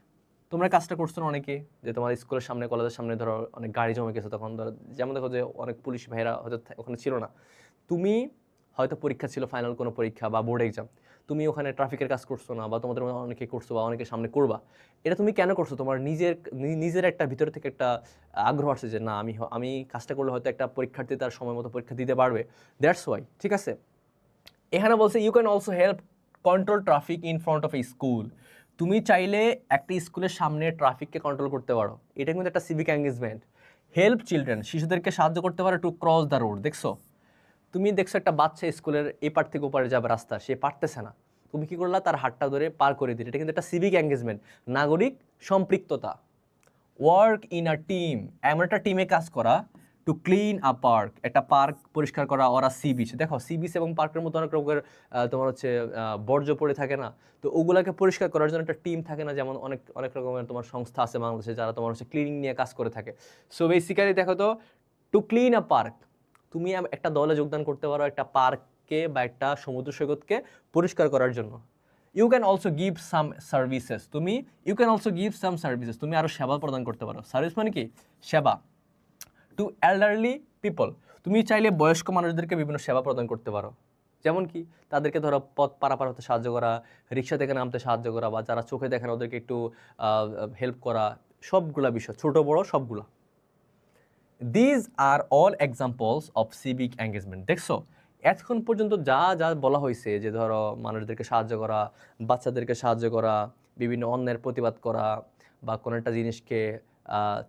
তোমরা কাজটা করছো না অনেকে, যে তোমার স্কুলের সামনে কলেজের সামনে ধরো অনেক গাড়ি জমে গেছে, তখন ধরো যেমন দেখো যে অনেক পুলিশ ভাইরা হয়তো ওখানে ছিল না, তুমি হয়তো পরীক্ষা ছিল, ফাইনাল কোনো পরীক্ষা বা বোর্ড এক্সাম, তুমি ওখানে ট্রাফিকের কাজ করছো না বা তোমাদের অনেকে করছো বা অনেকের সামনে করবা। এটা তুমি কেন করছো? তোমার নিজের একটা ভিতর থেকে একটা আগ্রহ আসছে যে না আমি কাজটা করলে হয়তো একটা পরীক্ষার্থী তার সময় মতো পরীক্ষা দিতে পারবে, দ্যাটস ওয়াই। ঠিক আছে, এখানে বলছে you can also help control traffic in front of a school. তুমি চাইলে একটা স্কুলের সামনে ট্রাফিককে কন্ট্রোল করতে পারো, এটা কিন্তু একটা সিভিক এঙ্গেজমেন্ট। হেল্প চিলড্রেন, শিশুদেরকে সাহায্য করতে পারো টু ক্রস দ্য রোড। দেখছো তুমি দেখছো একটা বাচ্চা স্কুলের এপার থেকে ওপারে যাবে রাস্তা, সে পারতেছে না, তুমি কি করলা, তার হাতটা ধরে পার করে দিলে, এটা কিন্তু একটা সিভিক এঙ্গেজমেন্ট, নাগরিক সম্পৃক্ততা। ওয়ার্ক ইন আ টিম, এমন একটা টিমে কাজ করা, টু ক্লিন আ পার্ক, একটা পার্ক পরিষ্কার করা, ওরা সি বিচ, দেখো সি বিচ এবং পার্কের মতো অনেক রকমের তোমার হচ্ছে বর্জ্য পড়ে থাকে না, তো ওগুলাকে পরিষ্কার করার জন্য একটা টিম থাকে না, যেমন অনেক অনেক রকমের তোমার সংস্থা আছে বাংলাদেশে যারা তোমার হচ্ছে ক্লিনিং নিয়ে কাজ করে থাকে। সো বেসিক্যালি দেখো তো, টু ক্লিন আ পার্ক, তুমি একটা দলে যোগদান করতে পারো একটা পার্ককে বা একটা সমুদ্র সৈকতকে পরিষ্কার করার জন্য। You can also give some services, তুমি আরও সেবা প্রদান করতে পারো। সার্ভিস মানে কি, সেবা। টু এল্ডারলি পিপল, তুমি চাইলে বয়স্ক মানুষদেরকে বিভিন্ন সেবা প্রদান করতে পারো, যেমন কি তাদেরকে ধরো পথ পারাপার হতে সাহায্য করা, রিক্সা থেকে নামতে সাহায্য করা, বা যারা চোখে দেখেন ওদেরকে একটু হেল্প করা, সবগুলা বিষয়, ছোট বড় সবগুলা। These are all examples of civic engagement. দেখছো এতক্ষণ পর্যন্ত যা যা বলা হয়েছে, যে ধরো মানুষদেরকে সাহায্য করা, বাচ্চাদেরকে সাহায্য করা, বিভিন্ন অন্যের প্রতিবাদ করা, বা কোনো একটা জিনিসকে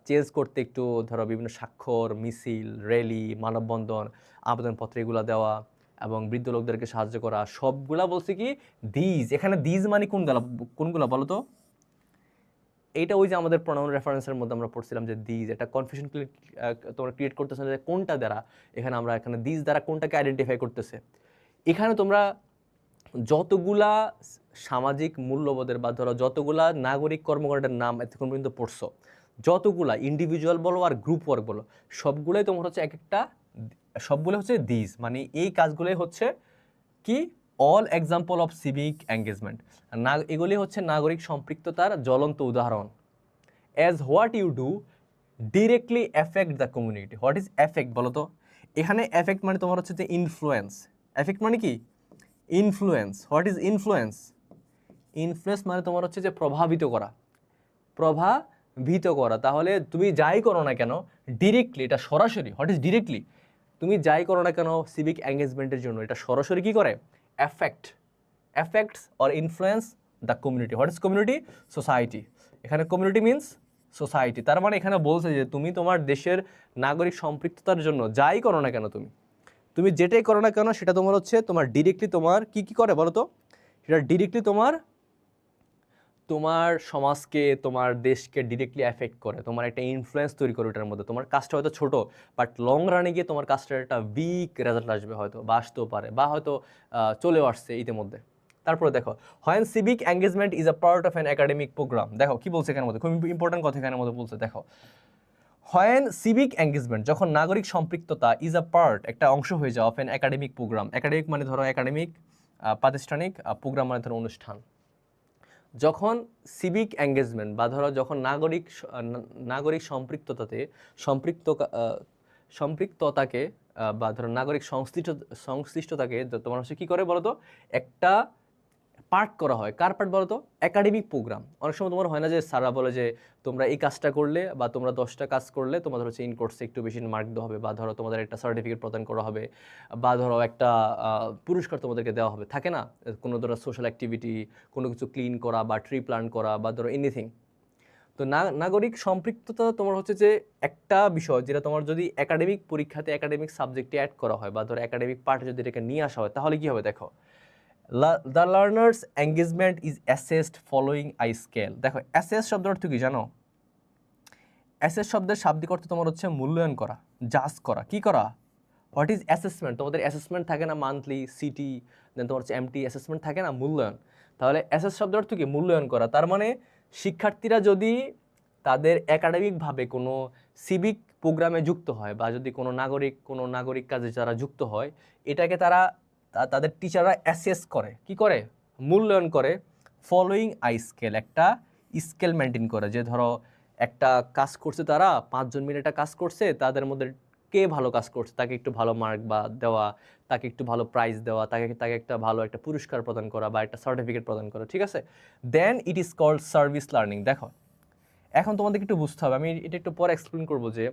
চেঞ্জ করতে একটু ধরো বিভিন্ন স্বাক্ষর, মিছিল, র্যালি, মানববন্ধন, আবেদনপত্র এগুলো দেওয়া, এবং বৃদ্ধ লোকদেরকে সাহায্য করা, সবগুলা বলছে কি দিজ। এখানে দিজ মানে কোনগুলা বলো তো? এইটা ওই যে আমাদের প্রোনাউন রেফারেন্সের মধ্যে আমরা পড়ছিলাম যে দিজ, একটা কনফিউশন তোমরা ক্রিয়েট করতেছে যে কোনটা দ্বারা, এখানে দিজ দ্বারা কোনটাকে আইডেন্টিফাই করতেছে। এখানে তোমরা যতগুলা সামাজিক মূল্যবোধের বা ধরো যতগুলা নাগরিক কর্মকর্তার নাম এতক্ষণ পর্যন্ত পড়ছো, যতগুলা ইন্ডিভিজুয়াল বলো আর গ্রুপ ওয়ার্ক বলো, সবগুলোই তোমার হচ্ছে সবগুলো হচ্ছে দিজ, মানে এই কাজগুলোই হচ্ছে কি all example of civic engagement. এগুলি হচ্ছে নাগরিক সম্পৃক্ততার জ্বলন্ত উদাহরণ। As what you do directly effect the community. What is effect বলো তো? এখানে এফেক্ট মানে তোমার হচ্ছে যে ইনফ্লুয়েন্স। এফেক্ট মানে কি, influence. What is influence? Influence মানে তোমার হচ্ছে যে প্রভাবিত করা, তাহলে তুমি যাই করো না কেন ডিরেক্টলি, এটা সরাসরি। What is directly? তুমি যাই করো না কেন সিভিক এঙ্গেজমেন্টের জন্য, এটা সরাসরি কি করে, affects or influence the community. What is community? Society. এখানে কমিউনিটি মিনস সোসাইটি। তার মানে এখানে বলছে যে তুমি তোমার দেশের নাগরিক সম্পৃক্ততার জন্য যাই করো না কেন, তুমি যেটাই করো না কেন, সেটা তোমার হচ্ছে তোমার ডিরেক্টলি তোমার কি করে বলো তো? সেটা ডিরেক্টলি তোমার সমাজকে, তোমার দেশকে ডিরেক্টলি এফেক্ট করে, তোমার একটা ইনফ্লুয়েন্স তৈরি করে ওটার মধ্যে। তোমার কাজটা হয়তো ছোট, বাট লং রানে গিয়ে তোমার কাজটার একটা উইক রেজাল্ট আসবে, হয়তো বা আসতেও পারে, বা হয়তো চলেও আসছে ইতিমধ্যে। তারপরে দেখো, when civic engagement is a part of an academic program. দেখো কি বলছে এখানের মধ্যে, খুব ইম্পর্টেন্ট কথা এখানের মধ্যে বলছে। দেখো, হোয়েন সিভিক এঙ্গেজমেন্ট, যখন নাগরিক সম্পৃক্ততা, ইজ আ পার্ট, একটা অংশ হয়ে যায়, of an academic program. Academic মানে ধরো একাডেমিক, প্রাতিষ্ঠানিক, প্রোগ্রাম মানে ধরো অনুষ্ঠান। যখন সিভিক এঙ্গেজমেন্ট বা ধরো যখন নাগরিক সম্পৃক্ততাকে বা ধরো নাগরিক সংশ্লিষ্টতাকে তোমার হচ্ছে কী করে বলো তো, একটা পার্ট করা হয়। কার পার্ট বলো তো? Academic program. অনেক সময় তোমার হয় না যে স্যাররা বলে যে তোমরা এই কাজটা করলে বা তোমরা 10টা কাজ করলে তোমাদের হচ্ছে ইন কোর্সে একটু বেশি মার্ক দেওয়া হবে, বা ধরো তোমাদের একটা সার্টিফিকেট প্রদান করা হবে, বা ধরো একটা পুরস্কার তোমাদেরকে দেওয়া হবে, থাকে না? কোনো ধরো সোশ্যাল অ্যাক্টিভিটি, কোনো কিছু ক্লিন করা বা ট্রি প্ল্যান্ট করা, বা ধরো এনিথিং। তো নাগরিক সম্পৃক্ততা তোমার হচ্ছে যে একটা বিষয়, যেটা তোমার যদি একাডেমিক পরীক্ষাতে একাডেমিক সাবজেক্টে অ্যাড করা হয়, বা ধরো একাডেমিক পার্টে যদি এটাকে নিয়ে আসা হয়, তাহলে কী হবে দেখো, the learners engagement is assessed following I scale. দেখো অ্যাসেস শব্দের অর্থ কি জানো? অ্যাসেস শব্দের শাব্দিক অর্থ তোমার হচ্ছে মূল্যায়ন করা, জাজ করা। কি করা? What is assessment? তোমাদের অ্যাসেসমেন্ট থাকে না মান্থলি, সিটি, দেন তোমার হচ্ছে এমটি অ্যাসেসমেন্ট থাকে না, মূল্যায়ন। তাহলে অ্যাসেস শব্দের অর্থ কি? মূল্যায়ন করা। তার মানে শিক্ষার্থীরা যদি তাদের একাডেমিকভাবে কোনো সিভিক প্রোগ্রামে যুক্ত হয়, বা যদি কোনো নাগরিক কাজে যারা যুক্ত হয়, এটাকে তাদের টিচাররা অ্যাসেস করে। কি করে? মূল্যায়ন করে। ফলোয়িং আই স্কেল, একটা স্কেল মেনটেন করে, যে ধরো একটা কাজ করছে, তারা 5 জন মিলে একটা কাজ করছে, তাদের মধ্যে কে ভালো কাজ করছে তাকে একটু ভালো মার্ক বা দেওয়া, তাকে একটু ভালো প্রাইজ দেওয়া, তাকে একটা ভালো একটা পুরস্কার প্রদান করা, বা একটা সার্টিফিকেট প্রদান করা। ঠিক আছে? Then it is called service learning. দেখো এখন তোমাদেরকে একটু বুঝতে হবে, আমি এটা একটু পরে এক্সপ্লেন করবো যে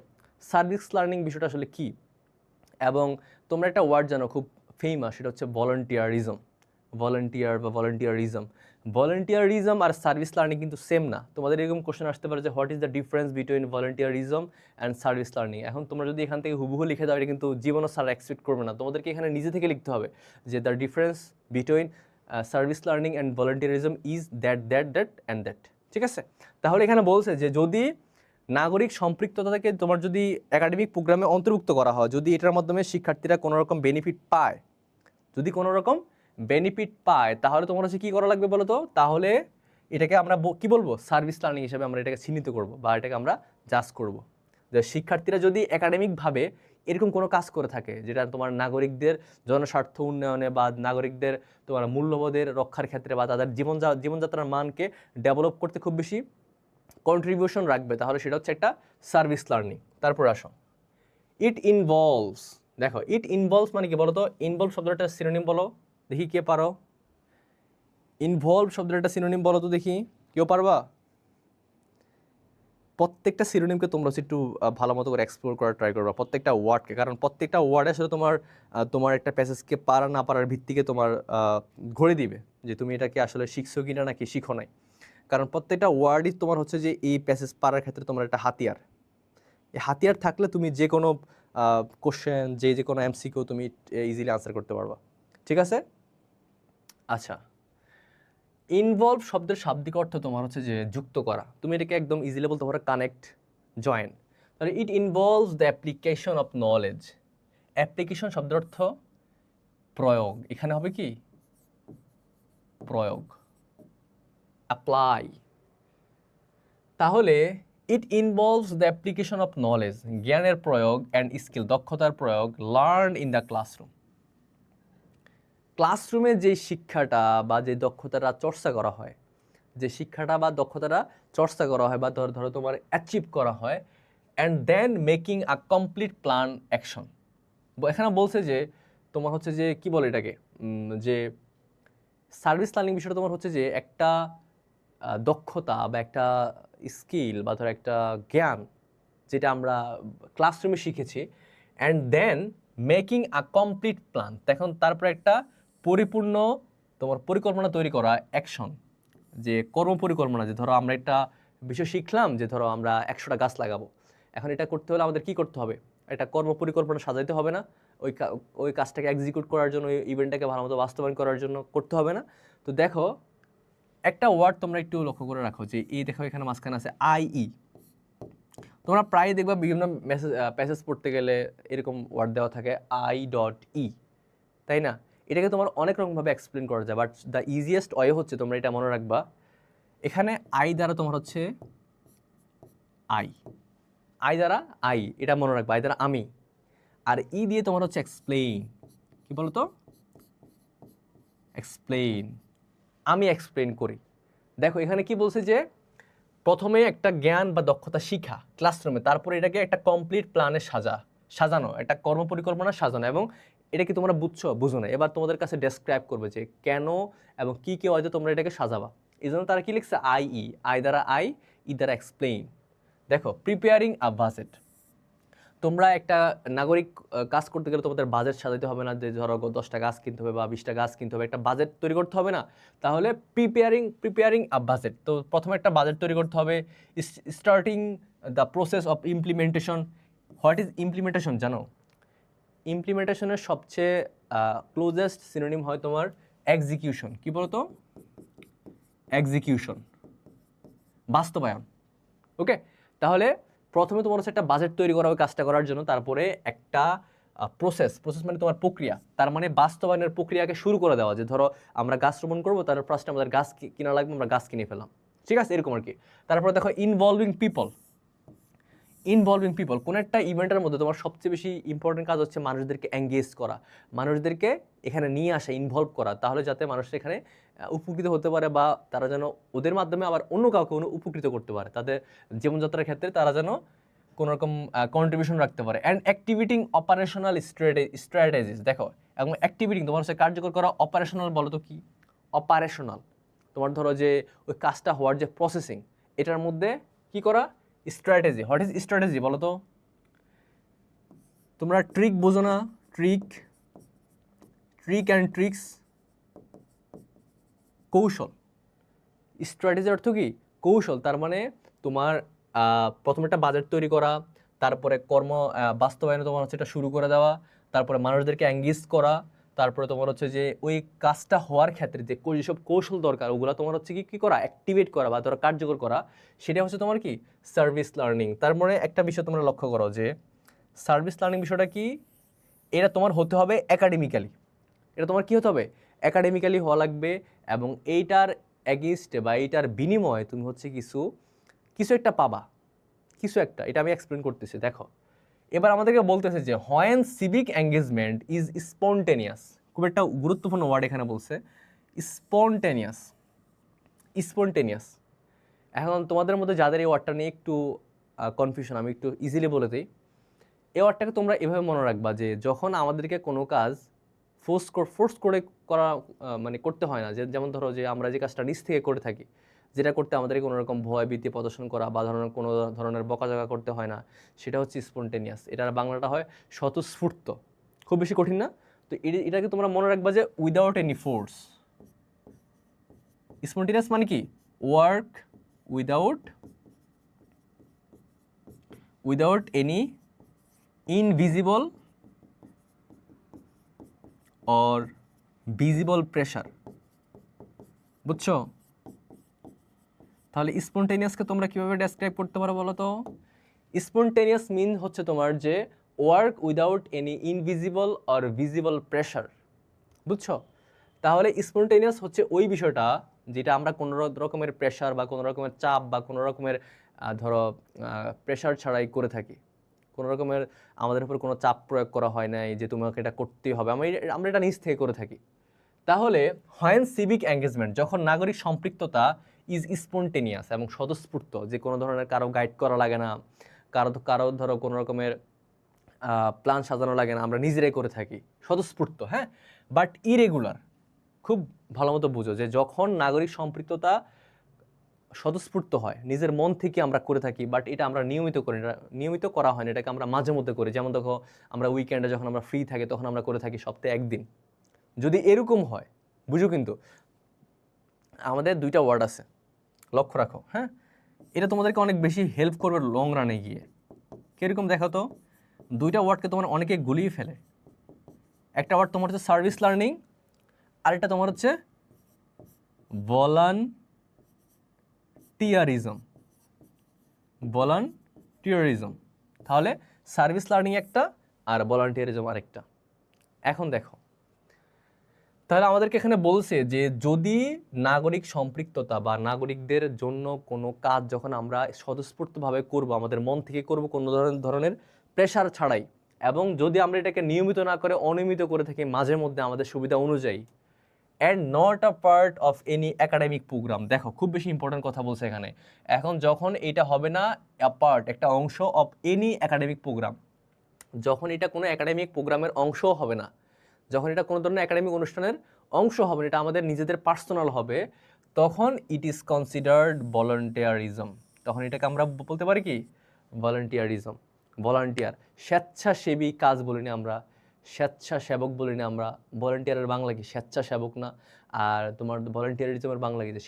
সার্ভিস লার্নিং বিষয়টা আসলে কী। এবং তোমরা একটা ওয়ার্ড জানো খুব ফেমাস, সেটা হচ্ছে ভলান্টিয়ারিজম। ভলান্টিয়ারিজম আর সার্ভিস লার্নিং কিন্তু সেম না। তোমাদের এরকম কোশ্চেন আসতে পারে যে what is the difference between volunteerism and service learning. এখন তোমরা যদি এখান থেকে হুবহু লিখে দাও, এটা কিন্তু জীবনও স্যার এক্সপেক্ট করবে না, তোমাদেরকে এখানে নিজে থেকে লিখতে হবে যে the difference between service learning and volunteerism is that that that and that. ঠিক আছে, তাহলে এখানে বলছে যে যদি নাগরিক সম্পৃক্ততাকে তোমার যদি একাডেমিক প্রোগ্রামে অন্তর্ভুক্ত করা হয়, যদি এটার মাধ্যমে শিক্ষার্থীরা কোনো রকম বেনিফিট পায়, যদি কোনো রকম বেনিফিট পায়, তাহলে তোমার হচ্ছে কী করা লাগবে বলো তো? তাহলে এটাকে আমরা কি বলবো? সার্ভিস লার্নিং হিসেবে আমরা এটাকে চিহ্নিত করব বা এটাকে আমরা জাজ করব। যে শিক্ষার্থীরা যদি একাডেমিকভাবে এরকম কোনো কাজ করে থাকে যেটা তোমার নাগরিকদের জনস্বার্থ উন্নয়নে বা নাগরিকদের তোমার মূল্যবোধের রক্ষার ক্ষেত্রে বা তাদের জীবনযাত্রার মানকে ডেভেলপ করতে খুব বেশি কন্ট্রিবিউশন রাখবে, তাহলে সেটা হচ্ছে একটা সার্ভিস লার্নিং। তারপর আসো ইট ইনভলভস। দেখো ইট ইনভলভস মানে কি বলো তো? ইনভলভ শব্দটা সিনোনিম বলো দেখি, কে পারো? ইনভলভ শব্দের একটা সিনোনিম বলো তো দেখি, কেউ পারবা? প্রত্যেকটা সিনোনিমকে তোমরা হচ্ছে একটু ভালো মতো করে এক্সপ্লোর করার ট্রাই করবা, প্রত্যেকটা ওয়ার্ডকে, কারণ প্রত্যেকটা ওয়ার্ডে আসলে তোমার একটা প্যাসেজকে পারা না পারার ভিত্তিকে তোমার ঘুরে দিবে যে তুমি এটাকে আসলে শিখছো কিনা নাকি শিখো নাই। কারণ প্রত্যেকটা ওয়ার্ডই তোমার হচ্ছে যে এই প্যাসেজ পারার ক্ষেত্রে তোমার একটা হাতিয়ার। এই হাতিয়ার থাকলে তুমি যে কোনো কোশ্চেন, যে কোনো এমসিকিউ তুমি ইজিলি আনসার করতে পারবা। ঠিক আছে? আচ্ছা, ইনভলভ শব্দের শাব্দিক অর্থ তোমার হচ্ছে যে যুক্ত করা। তুমি এটাকে একদম ইজিলি বলতে পারো কানেক্ট, জয়েন। তাহলে ইট involves the application of knowledge. Application শব্দের অর্থ প্রয়োগ, এখানে হবে কি? প্রয়োগ, অ্যাপ্লাই। তাহলে ইট involves the application of knowledge, জ্ঞানের প্রয়োগ, অ্যান্ড স্কিল, দক্ষতার প্রয়োগ, লার্ন ইন দ্য ক্লাসরুম। ক্লাসরুমে যে শিক্ষাটা বা যে দক্ষতাটা চর্চা করা হয়, যে শিক্ষাটা বা দক্ষতাটা চর্চা করা হয় বা ধরো তোমার অ্যাচিভ করা হয়, and then making a complete plan action. এখানে বলছে যে তোমার হচ্ছে যে কি বলে এটাকে, যে সার্ভিস লার্নিং বিষয়টা তোমার হচ্ছে যে একটা দক্ষতা বা একটা স্কিল বা ধরো একটা জ্ঞান যেটা আমরা ক্লাসরুমে শিখেছি, and then making a complete plan, তখন তারপরে একটা পরিপূর্ণ তোমার পরিকল্পনা তৈরি করা, অ্যাকশন, যে কর্মপরিকল্পনা। যে ধরো আমরা একটা বিষয় শিখলাম যে ধরো আমরা 100টা গাছ লাগাবো, এখন এটা করতে হলে আমাদের কি করতে হবে? একটা কর্মপরিকল্পনা সাজাইতে হবে না? ওই কাজটাকে এক্সিকিউট করার জন্য, ওই ইভেন্টটাকে ভালো মতো বাস্তবায়ন করার জন্য করতে হবে না? তো দেখো একটা ওয়ার্ড তোমরা একটু লক্ষ্য করে রাখো, যে এই দেখো এখানে মাঝখানে আছে আইই। তোমরা প্রায় দেখবা বিভিন্ন প্যাসেজ পড়তে গেলে এরকম ওয়ার্ড দেওয়া থাকে I.E, তাই না? এটাকে তোমার অনেক রকমভাবে এক্সপ্লেন করা যায়, বাট দ্য ইজিয়েস্ট ওয়ে হচ্ছে তোমরা এটা মনে রাখবা, এখানে আই দ্বারা তোমার হচ্ছে আই দ্বারা আই, এটা মনে রাখবা, আই দ্বারা আমি, আর ই দিয়ে তোমার হচ্ছে এক্সপ্লেইন। কি বলো তো? এক্সপ্লেইন, আমি এক্সপ্লেইন করি। দেখো এখানে কি বলছে যে প্রথমে একটা জ্ঞান বা দক্ষতা শিখা ক্লাসরুমে, তারপরে এটাকে একটা কমপ্লিট প্ল্যানে সাজানো, একটা কর্মপরিকল্পনা সাজানো, এবং এটা কি তোমরা বুঝো না? এবার তোমাদের কাছে ডেসক্রাইব করবে যে কেন এবং কি হয়তো তোমরা এটাকে সাজাবা। এই জন্য তারা কি লিখছে? আই দ্বারা ই দ্বারা এক্সপ্লেইন। দেখো প্রিপেয়ারিং আ বাজেট, তোমরা একটা নাগরিক কাজ করতে গেলে তোমাদের বাজেট সাজাতে হবে না? যে ধরো 10টা গাছ কিনতে হবে বা 20টা গাছ কিনতে হবে, একটা বাজেট তৈরি করতে হবে না? তাহলে প্রিপেয়ারিং আ বাজেট, তো প্রথমে একটা বাজেট তৈরি করতে হবে। Starting the process of implementation. What is implementation জানো? ইমপ্লিমেন্টেশনের সবচেয়ে ক্লোজেস্ট সিনোনিম হয় তোমার এক্সিকিউশন। কি বলো তো? এক্সিকিউশন, বাস্তবায়ন। ওকে, তাহলে প্রথমে তোমার হচ্ছে একটা বাজেট তৈরি করা হবে কাজটা করার জন্য, তারপরে একটা প্রসেস মানে তোমার প্রক্রিয়া, তার মানে বাস্তবায়নের প্রক্রিয়াকে শুরু করে দেওয়া। যে ধরো আমরা গাছ রোপণ করবো, তারপর ফার্স্টে আমাদের গাছ কিনা লাগবে, আমরা গাছ কিনে ফেলাম, ঠিক আছে, এরকম আর কি। তারপরে দেখো ইনভলভিং পিপল। কোনো একটা ইভেন্টের মধ্যে তোমার সবচেয়ে বেশি ইম্পর্টেন্ট কাজ হচ্ছে মানুষদেরকে এঙ্গেজ করা, মানুষদেরকে এখানে নিয়ে আসা, ইনভলভ করা, তাহলে যাতে মানুষরা এখানে উপকৃত হতে পারে বা তারা যেন ওদের মাধ্যমে আবার অন্য কাউকে উপকৃত করতে পারে, তাদের জীবনযাত্রার ক্ষেত্রে তারা যেন কোনো রকম কন্ট্রিবিউশন রাখতে পারে। And activating operational strategies. দেখো এবং অ্যাক্টিভিটিং তোমার হচ্ছে কার্যকর করা, অপারেশনাল বলো তো কি? অপারেশনাল তোমার ধরো যে ওই কাজটা হওয়ার যে প্রসেসিং, এটার মধ্যে কি করা? স্ট্র্যাটেজি। হোয়াট ইজ স্ট্র্যাটেজি বলো তো? তোমরা ট্রিক বোঝো না? ট্রিক অ্যান্ড ট্রিক্স, কৌশল। স্ট্র্যাটেজি অর্থ কি? কৌশল। তার মানে তোমার প্রথমে একটা বাজেট তৈরি করা, তারপরে কর্ম বাস্তবায়নে তোমার হচ্ছে এটা শুরু করে দেওয়া, তারপরে মানুষদেরকে এঙ্গেজ করা, তারপরে তোমার হচ্ছে যে ওই কাজটা হওয়ার ক্ষেত্রে যে যেসব কৌশল দরকার ওগুলো তোমার হচ্ছে কি করা, অ্যাক্টিভেট করা বা ধরো কার্যকর করা, সেটা হচ্ছে তোমার কি সার্ভিস লার্নিং। তার মানে একটা বিষয় তোমরা লক্ষ্য করো যে সার্ভিস লার্নিং বিষয়টা কি, এটা তোমার হতে হবে একাডেমিক্যালি। এটা তোমার কি হতে হবে? একাডেমিক্যালি হওয়া লাগবে, এবং এইটার অ্যাগেইনস্টে বা এইটার বিনিময়ে তুমি হচ্ছে কিছু কিছু একটা পাবা, কিছু একটা। এটা আমি এক্সপ্লেন করতেছি, দেখো। এবার আমাদেরকে বলতেছে যে when civic engagement is spontaneous, খুব একটা গুরুত্বপূর্ণ ওয়ার্ড এখানে বলছে, স্পন্টেনিয়াস। স্পন্টেনিয়াস। এখন তোমাদের মধ্যে যাদের এই ওয়ার্ডটা নিয়ে একটু কনফিউশন, আমি একটু ইজিলি বলে দিই। এই ওয়ার্ডটাকে তোমরা এভাবে মনে রাখবা যে যখন আমাদেরকে কোনো কাজ ফোর্স করে করা মানে করতে হয় না, যে যেমন ধরো যে আমরা যে কাজটা নিজ থেকে করে থাকি, যেটা করতে আমাদেরকে কোনো রকম ভয় ভীতি প্রদর্শন করা বা ধরনের কোনো ধরনের বকাঝকা করতে হয় না, সেটা হচ্ছে স্পন্টেনিয়াস। এটার বাংলাটা হয় স্বতঃস্ফূর্ত। খুব বেশি কঠিন না। তো এটাকে তোমরা মনে রাখবা যে উইদাউট এনি ফোর্স। স্পন্টেনিয়াস মানে কি? Work without any invisible or visible pressure. বুঝছো? তাহলে স্পন্টেনিয়াসকে তোমরা কিভাবে ডেসক্রাইব করতে পারো বলো তো? স্পন্টেনিয়াস মিন হচ্ছে তোমার যে work without any invisible or visible pressure. বুঝছো? তাহলে স্পন্টেনিয়াস হচ্ছে ওই বিষয়টা যেটা আমরা কোনো রকমের প্রেশার বা কোনো রকমের চাপ বা কোনো রকমের ধরো প্রেশার ছাড়াই করে থাকি। কোনো রকমের আমাদের উপর কোনো চাপ প্রয়োগ করা হয় নাই যে তোমাকে এটা করতেই হবে, আমরা এটা নিজ থেকে করে থাকি। তাহলে হোয়েন সিভিক এঙ্গেজমেন্ট, যখন নাগরিক সম্পৃক্ততা ইজ স্পন্টেনিয়াস এবং স্বতঃস্ফূর্ত, যে কোনো ধরনের কারো গাইড করা লাগে না, কারো ধরো কোনো রকমের প্ল্যান সাজানো লাগে না, আমরা নিজেরাই করে থাকি, স্বতঃস্ফূর্ত। হ্যাঁ, বাট ইরেগুলার। খুব ভালো মতো বুঝো যে যখন নাগরিক সম্পৃক্ততা স্বতঃস্ফূর্ত হয়, নিজের মন থেকে আমরা করে থাকি, বাট এটা আমরা নিয়মিত করি না, নিয়মিত করা হয় না, এটাকে আমরা মাঝে মধ্যে করি। যেমন দেখো, আমরা উইকেন্ডে যখন আমরা ফ্রি থাকি তখন আমরা করে থাকি সপ্তাহে একদিন। যদি এরকম হয়, বুঝো কিন্তু আমাদের দুইটা ওয়ার্ড আছে, লক্ষ্য রাখো। হ্যাঁ, এটা তোমাদেরকে অনেক বেশি হেল্প করবে লং রানে গিয়ে। কীরকম দেখো তো, দুইটা ওয়ার্ডকে তোমার অনেকে গুলিয়ে ফেলে। একটা ওয়ার্ড তোমার হচ্ছে সার্ভিস লার্নিং, আরেকটা তোমার হচ্ছে ভলান্টিয়ারিজম। তাহলে সার্ভিস লার্নিং একটা আর ভলান্টিয়ারিজম আরেকটা। এখন দেখো, তাহলে আমাদেরকে এখানে বলছে যে যদি নাগরিক সম্পৃক্ততা বা নাগরিকদের জন্য কোনো কাজ যখন আমরা স্বতঃস্ফূর্তভাবে করব, আমাদের মন থেকে করব, কোনো ধরনের প্রেশার ছাড়াই, এবং যদি আমরা এটাকে নিয়মিত না করে অনিয়মিত করে থাকি মাঝে মধ্যে আমাদের সুবিধা অনুযায়ী, and not a part of any academic program. দেখো, খুব বেশি ইম্পর্টেন্ট কথা বলছে এখানে। এখন যখন এটা হবে না একটা অংশ অফ এনি একাডেমিক প্রোগ্রাম, যখন এটা কোনো একাডেমিক প্রোগ্রামের অংশও হবে না, যখন এটা কোনো ধরনের একাডেমিক অনুষ্ঠানের অংশ হবে না, এটা আমাদের নিজেদের পার্সোনাল হবে, তখন ইট ইজ কনসিডার্ড ভলান্টিয়ারিজম। তখন এটাকে আমরা বলতে পারি কি? ভলান্টিয়ারিজম। ভলান্টিয়ার, স্বেচ্ছাসেবী কাজ বলি না আমরা, স্বেচ্ছাসেবক বলি না আমরা। ভলান্টিয়ারের বাংলা কি? স্বেচ্ছাসেবক না? আর তোমার ভলান্টিয়ারিজমের বাংলা কি? যে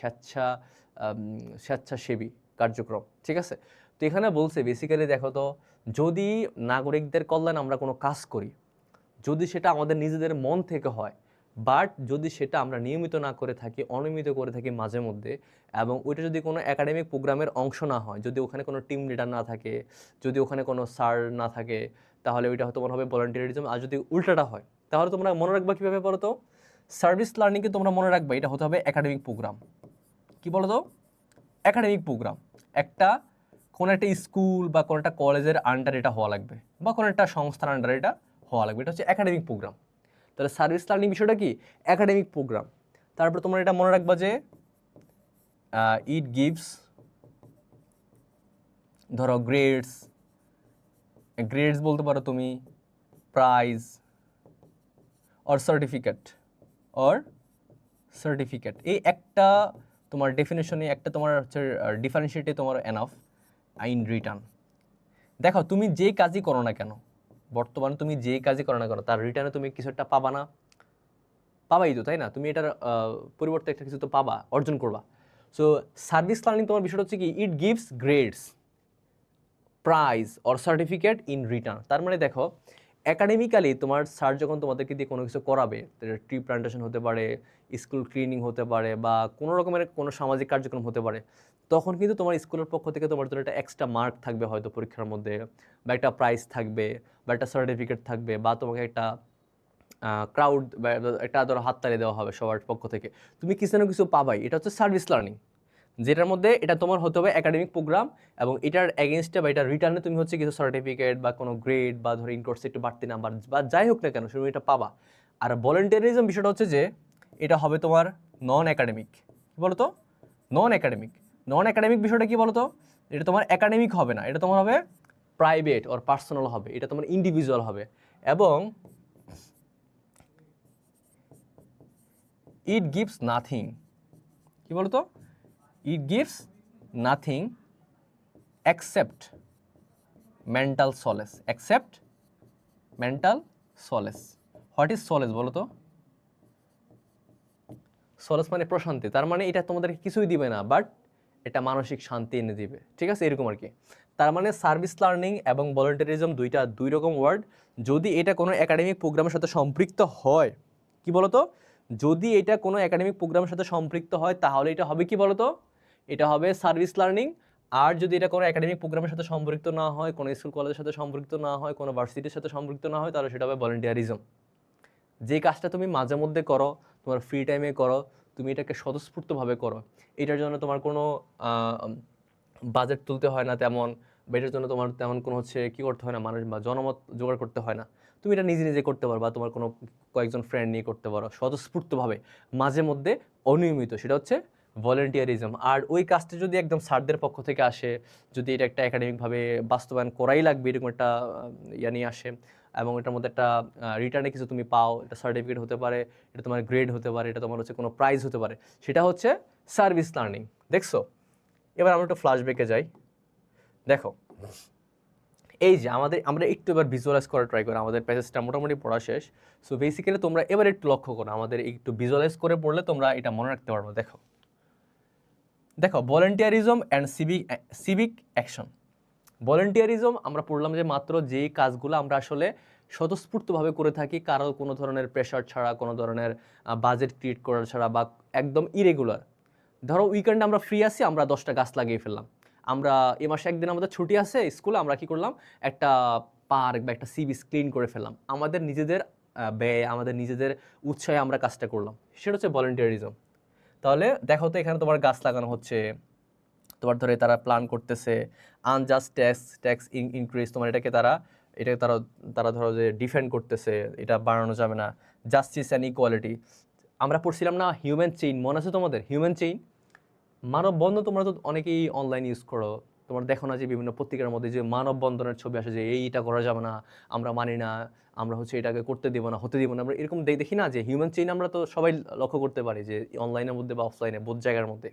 স্বেচ্ছাসেবী কার্যক্রম। ঠিক আছে? তো এখানে বলছে বেসিক্যালি দেখো তো, যদি নাগরিকদের কল্যাণে আমরা কোনো কাজ করি, যদি সেটা আমাদের নিজেদের মন থেকে হয়, বাট যদি সেটা আমরা নিয়মিত না করে থাকি, অনিয়মিত করে থাকি মাঝে মধ্যে, এবং ওইটা যদি কোনো একাডেমিক প্রোগ্রামের অংশ না হয়, যদি ওখানে কোনো টিম লিডার না থাকে, যদি ওখানে কোনো স্যার না থাকে, তাহলে ওইটা হয়তো মনে হবে ভলান্টিয়ারিজম। আর যদি উল্টাটা হয়, তাহলে তোমরা মনে রাখবা কীভাবে বলো তো? সার্ভিস লার্নিংকে তোমরা মনে রাখবা এটা হতে হবে একাডেমিক প্রোগ্রাম। কি বলো তো? একাডেমিক প্রোগ্রাম একটা, কোনো একটা স্কুল বা কোনো একটা কলেজের আন্ডার এটা হওয়া লাগবে, বা কোনো একটা সংস্থার আন্ডারে এটা হওয়া লাগবে। এটা হচ্ছে একাডেমিক প্রোগ্রাম। তাহলে সার্ভিস লার্নিং বিষয়টা কি? Academic program. তারপর তোমরা এটা মনে রাখবা যে ইট গিভস, ধরো গ্রেডস বলতে পারো তুমি, প্রাইজ অর সার্টিফিকেট। এই একটা তোমার ডেফিনেশনে, একটা তোমার হচ্ছে ডিফারেন্সিয়েটে তোমার এনাফ ইন রিটার্ন। দেখো, তুমি যে কাজই করো না কেন, বর্তমানে তুমি যে কাজই করো না কেন, তার রিটার্নে তুমি কিছু একটা পাবাই তো, তাই না? তুমি এটার পরিবর্তে একটা কিছু তো পাবা, অর্জন করবা। সো সার্ভিস লার্নিং তোমার বিষয়টা হচ্ছে কি, it gives grades, prize or certificate in return. তার মানে দেখো একাডেমিক্যালি তোমার স্যার যখন তোমাদেরকে দিয়ে কোনো কিছু করাবে, ট্রি প্ল্যান্টেশন হতে পারে, স্কুল ক্লিনিং হতে পারে, বা কোনো রকমের কোনো সামাজিক কার্যক্রম হতে পারে, তখন কিন্তু তোমার স্কুলের পক্ষ থেকে তোমার জন্য একটা এক্সট্রা মার্ক থাকবে হয়তো পরীক্ষার মধ্যে, বা একটা প্রাইজ থাকবে, বা একটা সার্টিফিকেট থাকবে, বা তোমাকে একটা ক্রাউড বা একটা ধরো হাততালি দেওয়া হবে সবার পক্ষ থেকে, তুমি কিছু না কিছু পাবাই। এটা হচ্ছে সার্ভিস লার্নিং, যেটার মধ্যে এটা তোমার হতে হবে একাডেমিক প্রোগ্রাম, এবং এটার এগেনস্টে বা এটার রিটার্নে তুমি হচ্ছে কিছু সার্টিফিকেট বা কোনো গ্রেড বা ধরো ইন কোর্সে একটু বাড়তি নাম্বার বা যাই হোক না কেন তুমি এটা পাবা। আর ভলেন্টিয়ারিজম বিষয়টা হচ্ছে যে এটা হবে তোমার নন একাডেমিক। কী বলো তো? নন একাডেমিক। নন একাডেমিক বিষয়টা কী বলো তো? এটা তোমার একাডেমিক হবে না, এটা তোমার হবে প্রাইভেট অর পার্সোনাল হবে, এটা তোমার ইন্ডিভিজুয়াল হবে, এবং ইট গিভস নাথিং। কী বলো তো? It gives nothing except mental solace, except mental solace. What is solace বলো তো? solace মানে প্রশান্তি, তার মানে এটা তোমাদেরকে কিছুই দিবে না, বাট এটা মানসিক শান্তি এনে দিবে, ঠিক আছে, এরকম আর কি। তার মানে সার্ভিস লার্নিং এবং ভলান্টিয়ারিজম দুই রকম ওয়ার্ড। যদি এটা কোনো একাডেমিক প্রোগ্রামের সাথে সম্পৃক্ত হয়, কি বলতো, যদি এটা কোনো একাডেমিক প্রোগ্রামের সাথে সম্পৃক্ত হয় তাহলে এটা হবে কি বলতো, এটা হবে সার্ভিস লার্নিং। আর যদি এটা কোনো একাডেমিক প্রোগ্রামের সাথে সম্পৃক্ত না হয়, কোনো স্কুল কলেজের সাথে সম্পৃক্ত না হয়, কোনো ভার্সিটির সাথে সম্পৃক্ত না হয়, তাহলে সেটা হবে ভলান্টিয়ারিজম। যে কাজটা তুমি মাঝে মধ্যে করো, তোমার ফ্রি টাইমে করো, তুমি এটাকে স্বতঃস্ফূর্তভাবে করো, এটার জন্য তোমার কোনো বাজেট তুলতে হয় না তেমন, বা এটার জন্য তোমার তেমন কোনো হচ্ছে কী করতে হয় না, মানুষ বা জনমত জোগাড় করতে হয় না, তুমি এটা নিজে নিজে করতে পারো, বা তোমার কোনো কয়েকজন ফ্রেন্ড নিয়ে করতে পারো স্বতঃস্ফূর্তভাবে, মাঝে মধ্যে অনিয়মিত, সেটা হচ্ছে ভলেন্টিয়ারিজম। আর ওই কাজটা যদি একদম স্যারদের পক্ষ থেকে আসে, যদি এটা একটা একাডেমিকভাবে বাস্তবায়ন করাই লাগবে এরকম একটা ইয়া নিয়ে আসে, এবং এটার মধ্যে একটা রিটার্নে কিছু তুমি পাও, এটা সার্টিফিকেট হতে পারে, এটা তোমার গ্রেড হতে পারে, এটা তোমার হচ্ছে কোনো প্রাইজ হতে পারে, সেটা হচ্ছে সার্ভিস লার্নিং। দেখছো? এবার আমরা একটু ফ্ল্যাশব্যাকে যাই। দেখো এই যে আমরা একটু এবার ভিজুয়ালাইজ করা ট্রাই করি, আমাদের প্যাসেজটা মোটামুটি পড়া শেষ। সো বেসিক্যালি তোমরা এবার একটু লক্ষ্য করো, আমাদের একটু ভিজুয়ালাইজ করে পড়লে তোমরা এটা মনে রাখতে পারবো। দেখো দেখো ভলেন্টিয়ারিজম অ্যান্ড সিভিক অ্যাকশন। ভলেন্টিয়ারিজম আমরা পড়লাম যে মাত্র যেই কাজগুলো আমরা আসলে স্বতঃস্ফূর্তভাবে করে থাকি, কারো কোনো ধরনের প্রেশার ছাড়া, কোনো ধরনের বাজেট ক্রিয়েট করা ছাড়া, বা একদম ইরেগুলার। ধরো উইকেন্ডে আমরা ফ্রি আছি, আমরা 10টা গাছ লাগিয়ে ফেললাম। আমরা এ মাসে একদিন আমাদের ছুটি আছে স্কুলে, আমরা কি করলাম, একটা পার্ক বা একটা সি বিচ ক্লিন করে ফেললাম, আমাদের নিজেদের ব্যয়, আমাদের নিজেদের উৎসাহে আমরা কাজটা করলাম, সেটা হচ্ছে ভলেন্টিয়ারিজম। তাহলে দেখো তো এখানে তোমার গাছ লাগানো হচ্ছে, তোমার ধরে তারা প্ল্যান করতেছে আনজাস্ট ট্যাক্স ইনক্রিজ, তোমার এটাকে তারা তারা ধরো যে ডিফেন্ড করতেছে, এটা বাড়ানো যাবে না, জাস্টিস অ্যান্ড ইকুয়ালিটি। আমরা পড়ছিলাম না হিউম্যান চেইন, মনে আছে তোমাদের হিউম্যান চেইন? মানববন্ধন তোমরা তো অনেকেই অনলাইন ইউজ করো, তোমরা দেখো না যে বিভিন্ন পত্রিকার মধ্যে যে মানববন্ধনের ছবি আসে, যে এইটা করা যাবে না, আমরা মানি না, আমরা হচ্ছে এটাকে করতে দেবো না, হতে দেবো না, আমরা এরকম দেখি না যে হিউম্যান চেইন আমরা তো সবাই লক্ষ্য করতে পারি যে অনলাইনের মধ্যে বা অফলাইনে বোধ জায়গার মধ্যে।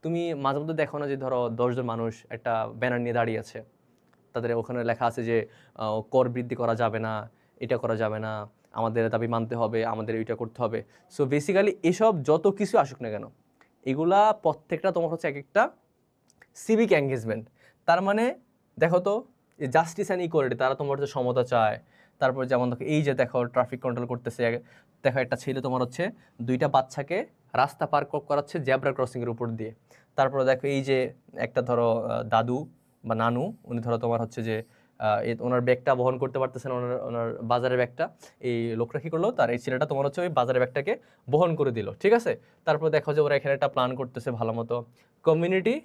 তুমি মাঝে মধ্যে দেখো না যে ধরো 10জন মানুষ একটা ব্যানার নিয়ে দাঁড়িয়ে আছে, তাদের ওখানে লেখা আছে যে কর বৃদ্ধি করা যাবে না, এটা করা যাবে না, আমাদের দাবি মানতে হবে, আমাদের এটা করতে হবে। সো বেসিক্যালি এসব যত কিছু আসুক না কেন, এগুলা প্রত্যেকটা তোমার হচ্ছে এক একটা সিভিক এঙ্গেজমেন্ট। তার মানে দেখো তো যে জাস্টিস অ্যান্ড ইকুয়ালিটি, তারা তোমার হচ্ছে সমতা চায়। তারপর যেমন দেখো এই যে দেখো ট্রাফিক কন্ট্রোল করতেছে, দেখো একটা ছেলে তোমার হচ্ছে 2টা বাচ্চাকে রাস্তা পার করাচ্ছে জেব্রা ক্রসিংয়ের উপর দিয়ে। তারপরে দেখো এই যে একটা ধরো দাদু বা নানু, উনি ধরো তোমার হচ্ছে যে ওনার ব্যাগটা বহন করতে পারতেছেন, ওনার বাজারের ব্যাগটা, এই লোকটা কী করলো, তার এই ছেলেটা তোমার হচ্ছে ওই বাজারের ব্যাগটাকে বহন করে দিল, ঠিক আছে। তারপর দেখো যে ওরা এখানে একটা প্ল্যান করতেছে ভালো মতো, কমিউনিটি,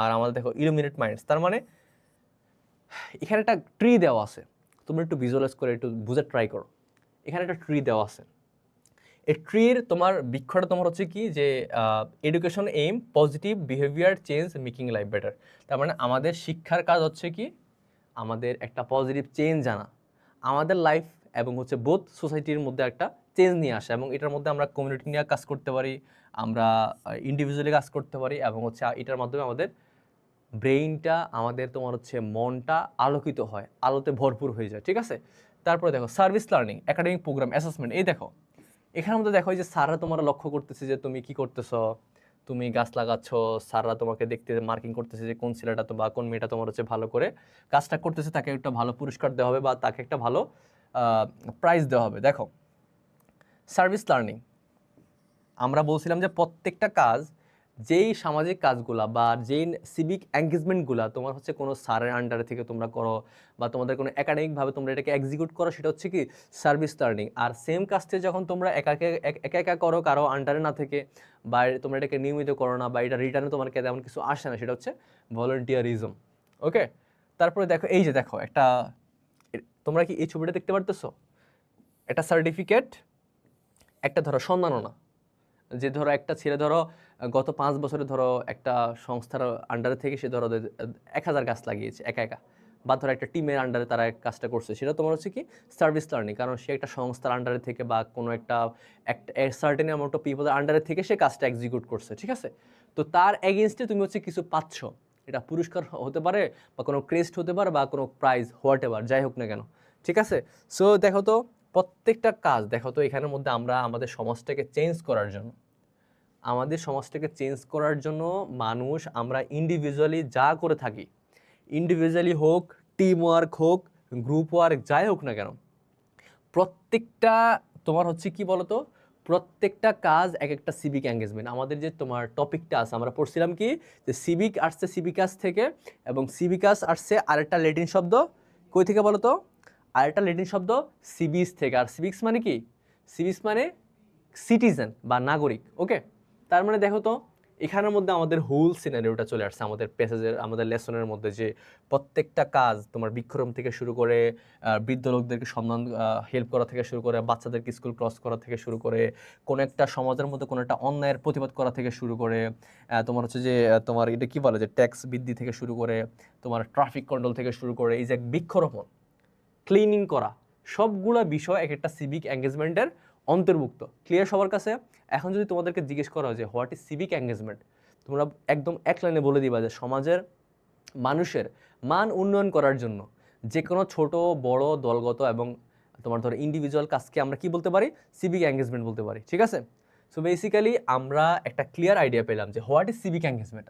আর আমাদের দেখো ইলুমিনেট মাইন্ডস। তার মানে এখানে একটা ট্রি দেওয়া আছে, তুমি একটু ভিজুয়ালাইজ করে একটু বুঝে ট্রাই করো। এখানে একটা ট্রি দেওয়া আছে, এই ট্রির তোমার বৃক্ষটা তোমার হচ্ছে কি যে education aim positive behaviour change making life better. তার মানে আমাদের শিক্ষার কাজ হচ্ছে কি, আমাদের একটা পজিটিভ চেঞ্জ আনা, আমাদের লাইফ এবং হচ্ছে বোথ সোসাইটির মধ্যে একটা চেঞ্জ নিয়ে আসা, এবং এটার মধ্যে আমরা কমিউনিটি নিয়ে কাজ করতে পারি, আমরা ইন্ডিভিজুয়ালি কাজ করতে পারি, এবং হচ্ছে এটার মাধ্যমে আমাদের ব্রেইনটা, আমাদের তোমার হচ্ছে মনটা আলোকিত হয়, আলোতে ভরপুর হয়ে যায়, ঠিক আছে। তারপরে দেখো service learning, academic program, assessment. এই দেখো এখানের মধ্যে দেখো যে স্যাররা তোমরা লক্ষ্য করতেছে যে তুমি কি করতেছ, তুমি গাছ লাগাচ্ছ, স্যাররা তোমাকে দেখতে মার্কিং করতেছে যে কোন ছেলেটা তো বা কোন মেয়েটা তোমার হচ্ছে ভালো করে কাজটা করতেছে, তাকে একটা ভালো পুরস্কার দেওয়া হবে বা তাকে একটা ভালো প্রাইজ দেওয়া হবে। দেখো, সার্ভিস লার্নিং আমরা বলছিলাম যে প্রত্যেকটা কাজ, যেই সামাজিক কাজগুলা বা যেই সিভিক এঙ্গেজমেন্টগুলা তোমার হচ্ছে কোনো স্যারের আন্ডারে থেকে তোমরা করো বা তোমাদের কোনো একাডেমিকভাবে তোমরা এটাকে এক্সিকিউট করো, সেটা হচ্ছে কি সার্ভিস লার্নিং। আর সেম কাজটা যখন তোমরা একা একা করো, কারো আন্ডারে না থেকে, বা তোমরা এটাকে নিয়মিত করো না, বা এটা রিটার্নে তোমার তেমন কিছু আসে না, সেটা হচ্ছে ভলেন্টিয়ারিজম। ওকে, তারপরে দেখো, এই যে দেখো একটা, তোমরা কি এই ছবিটা দেখতে পারতেছো? একটা সার্টিফিকেট, একটা ধরো সম্মাননা, যে ধরো একটা ছেলে ধরো গত 5 বছরে ধরো একটা সংস্থার আন্ডারে থেকে সে ধরো 1000 গাছ লাগিয়েছে একা একা, বা ধরো একটা টিমের আন্ডারে তারা কাজটা করছে, সেটা তোমার হচ্ছে কি সার্ভিস লার্নিং। কারণ সে একটা সংস্থার আন্ডারে থেকে বা কোনো একটা সার্টেন অ্যামাউন্ট অফ পিপলের আন্ডারে থেকে সে কাজটা এক্সিকিউট করছে, ঠিক আছে? তো তার এগেনস্টে তুমি হচ্ছে কিছু পাচ্ছ, এটা পুরস্কার হতে পারে বা কোনো ক্রেস্ট হতে পারে বা কোনো প্রাইজ, হোয়াট এভার, যাই হোক না কেন, ঠিক আছে? সো দেখো তো, প্রত্যেকটা কাজ দেখো তো, এখানের মধ্যে আমরা আমাদের সমাজটাকে চেঞ্জ করার জন্য, মানুষ আমরা ইন্ডিভিজুয়ালি যা করে থাকি, ইন্ডিভিজুয়ালি হোক, টিম ওয়ার্ক হোক, গ্রুপ ওয়ার্ক, যাই হোক না কেন, প্রত্যেকটা তোমার হচ্ছে কি বলতো, প্রত্যেকটা কাজ এক একটা সিভিক এঙ্গেজমেন্ট। আমাদের যে তোমার টপিকটা আছে, আমরা পড়ছিলাম কি যে সিভিক আসছে সিভিকাস থেকে, এবং সিভিকাস আসছে আরেকটা ল্যাটিন শব্দ, কই থেকে বলো তো? আরেকটা ল্যাটিন শব্দ সিভিস থেকে। আর সিভিক্স মানে কি? সিভিক্স মানে সিটিজেন বা নাগরিক। ওকে, তার মানে দেখো তো, এখানের মধ্যে আমাদের হোল সিনারিওটা চলে আসছে আমাদের প্যাসেজের, আমাদের লেসনের মধ্যে, যে প্রত্যেকটা কাজ তোমার বৃক্ষরোপণ থেকে শুরু করে, বৃদ্ধ লোকদেরকে সম্মান হেল্প করা থেকে শুরু করে, বাচ্চাদেরকে স্কুল ক্রস করা থেকে শুরু করে, কোনো একটা সমাজের মধ্যে কোনো একটা অন্যায়ের প্রতিবাদ করা থেকে শুরু করে, তোমার হচ্ছে যে তোমার এটা কি বলে যে ট্যাক্স বৃদ্ধি থেকে শুরু করে, তোমার ট্রাফিক কন্ট্রোল থেকে শুরু করে, এই যে বৃক্ষরোপণ, ক্লিনিং করা, সবগুলা বিষয় এক একটা সিভিক এঙ্গেজমেন্টের অন্তর্ভুক্ত। ক্লিয়ার সবার কাছে? এখন যদি তোমাদেরকে জিজ্ঞেস করা হয় যে হোয়াট ইজ সিভিক এঙ্গেজমেন্ট, তোমরা একদম এক লাইনে বলে দিবা যে সমাজের মানুষের মান উন্নয়ন করার জন্য যে কোনো ছোট বড় দলগত এবং তোমার ধরো ইন্ডিভিজুয়াল কাজকে আমরা কি বলতে পারি? সিভিক এঙ্গেজমেন্ট বলতে পারি, ঠিক আছে? সো বেসিক্যালি আমরা একটা ক্লিয়ার আইডিয়া পেলাম যে হোয়াট ইজ সিভিক এঙ্গেজমেন্ট।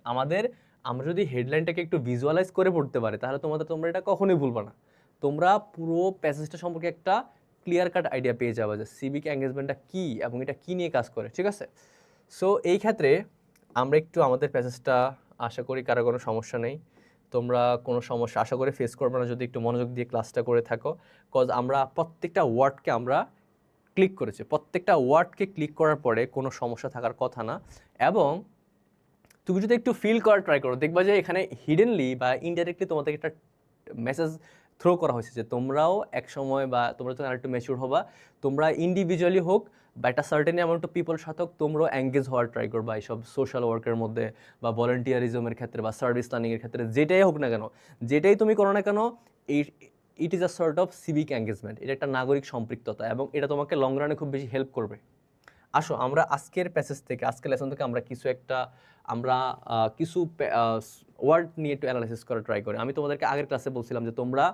আমরা যদি হেডলাইনটাকে একটু ভিজুয়ালাইজ করে পড়তে পারি, তাহলে তোমরা এটা কখনোই ভুলবা না। তোমরা পুরো প্যাসেজটা সম্পর্কে একটা ক্লিয়ার কাট আইডিয়া পেয়ে যাবে যে সিভিক এঙ্গেজমেন্টটা কী এবং এটা কী নিয়ে কাজ করে, ঠিক আছে? সো এই ক্ষেত্রে আমরা একটু আমাদের প্যাসেজটা, আশা করি কারো কোনো সমস্যা নেই, তোমরা কোনো সমস্যা আশা করি ফেস করবে না যদি একটু মনোযোগ দিয়ে ক্লাসটা করে থাকো। কজ আমরা প্রত্যেকটা ওয়ার্ডকে আমরা ক্লিক করেছি, প্রত্যেকটা ওয়ার্ডকে ক্লিক করার পরে কোনো সমস্যা থাকার কথা না। এবং তুমি যদি একটু ফিল করার ট্রাই করো, দেখবা যে এখানে হিডেনলি বা ইনডাইরেক্টলি তোমাদের একটা মেসেজ থ্রো করা হয়েছে যে তোমরাও এক সময়, বা তোমরা যখন আরেকটু ম্যাচিউর হবা, তোমরা ইন্ডিভিজুয়ালি হোক বা একটা সার্টেন অ্যামাউন্ট অফ পিপল সাথে হোক, তোমরাও এঙ্গেজ হওয়ার ট্রাই করবা এইসব সোশ্যাল ওয়ার্কের মধ্যে বা ভলেন্টিয়ারিজমের ক্ষেত্রে বা সার্ভিস লার্নিংয়ের ক্ষেত্রে, যেটাই হোক না কেন, যেটাই তুমি করো না কেন, it is a sort of civic engagement. এটা একটা নাগরিক সম্পৃক্ততা এবং এটা তোমাকে লং রানে খুব বেশি হেল্প করবে। আসো আমরা আজকের প্যাসেজ থেকে, আজকের লেসন থেকে আমরা কিছু ওয়ার্ড নিয়ে একটু অ্যানালাইসিস করা ট্রাই করি। আমি তোমাদেরকে আগের ক্লাসে বলছিলাম যে তোমরা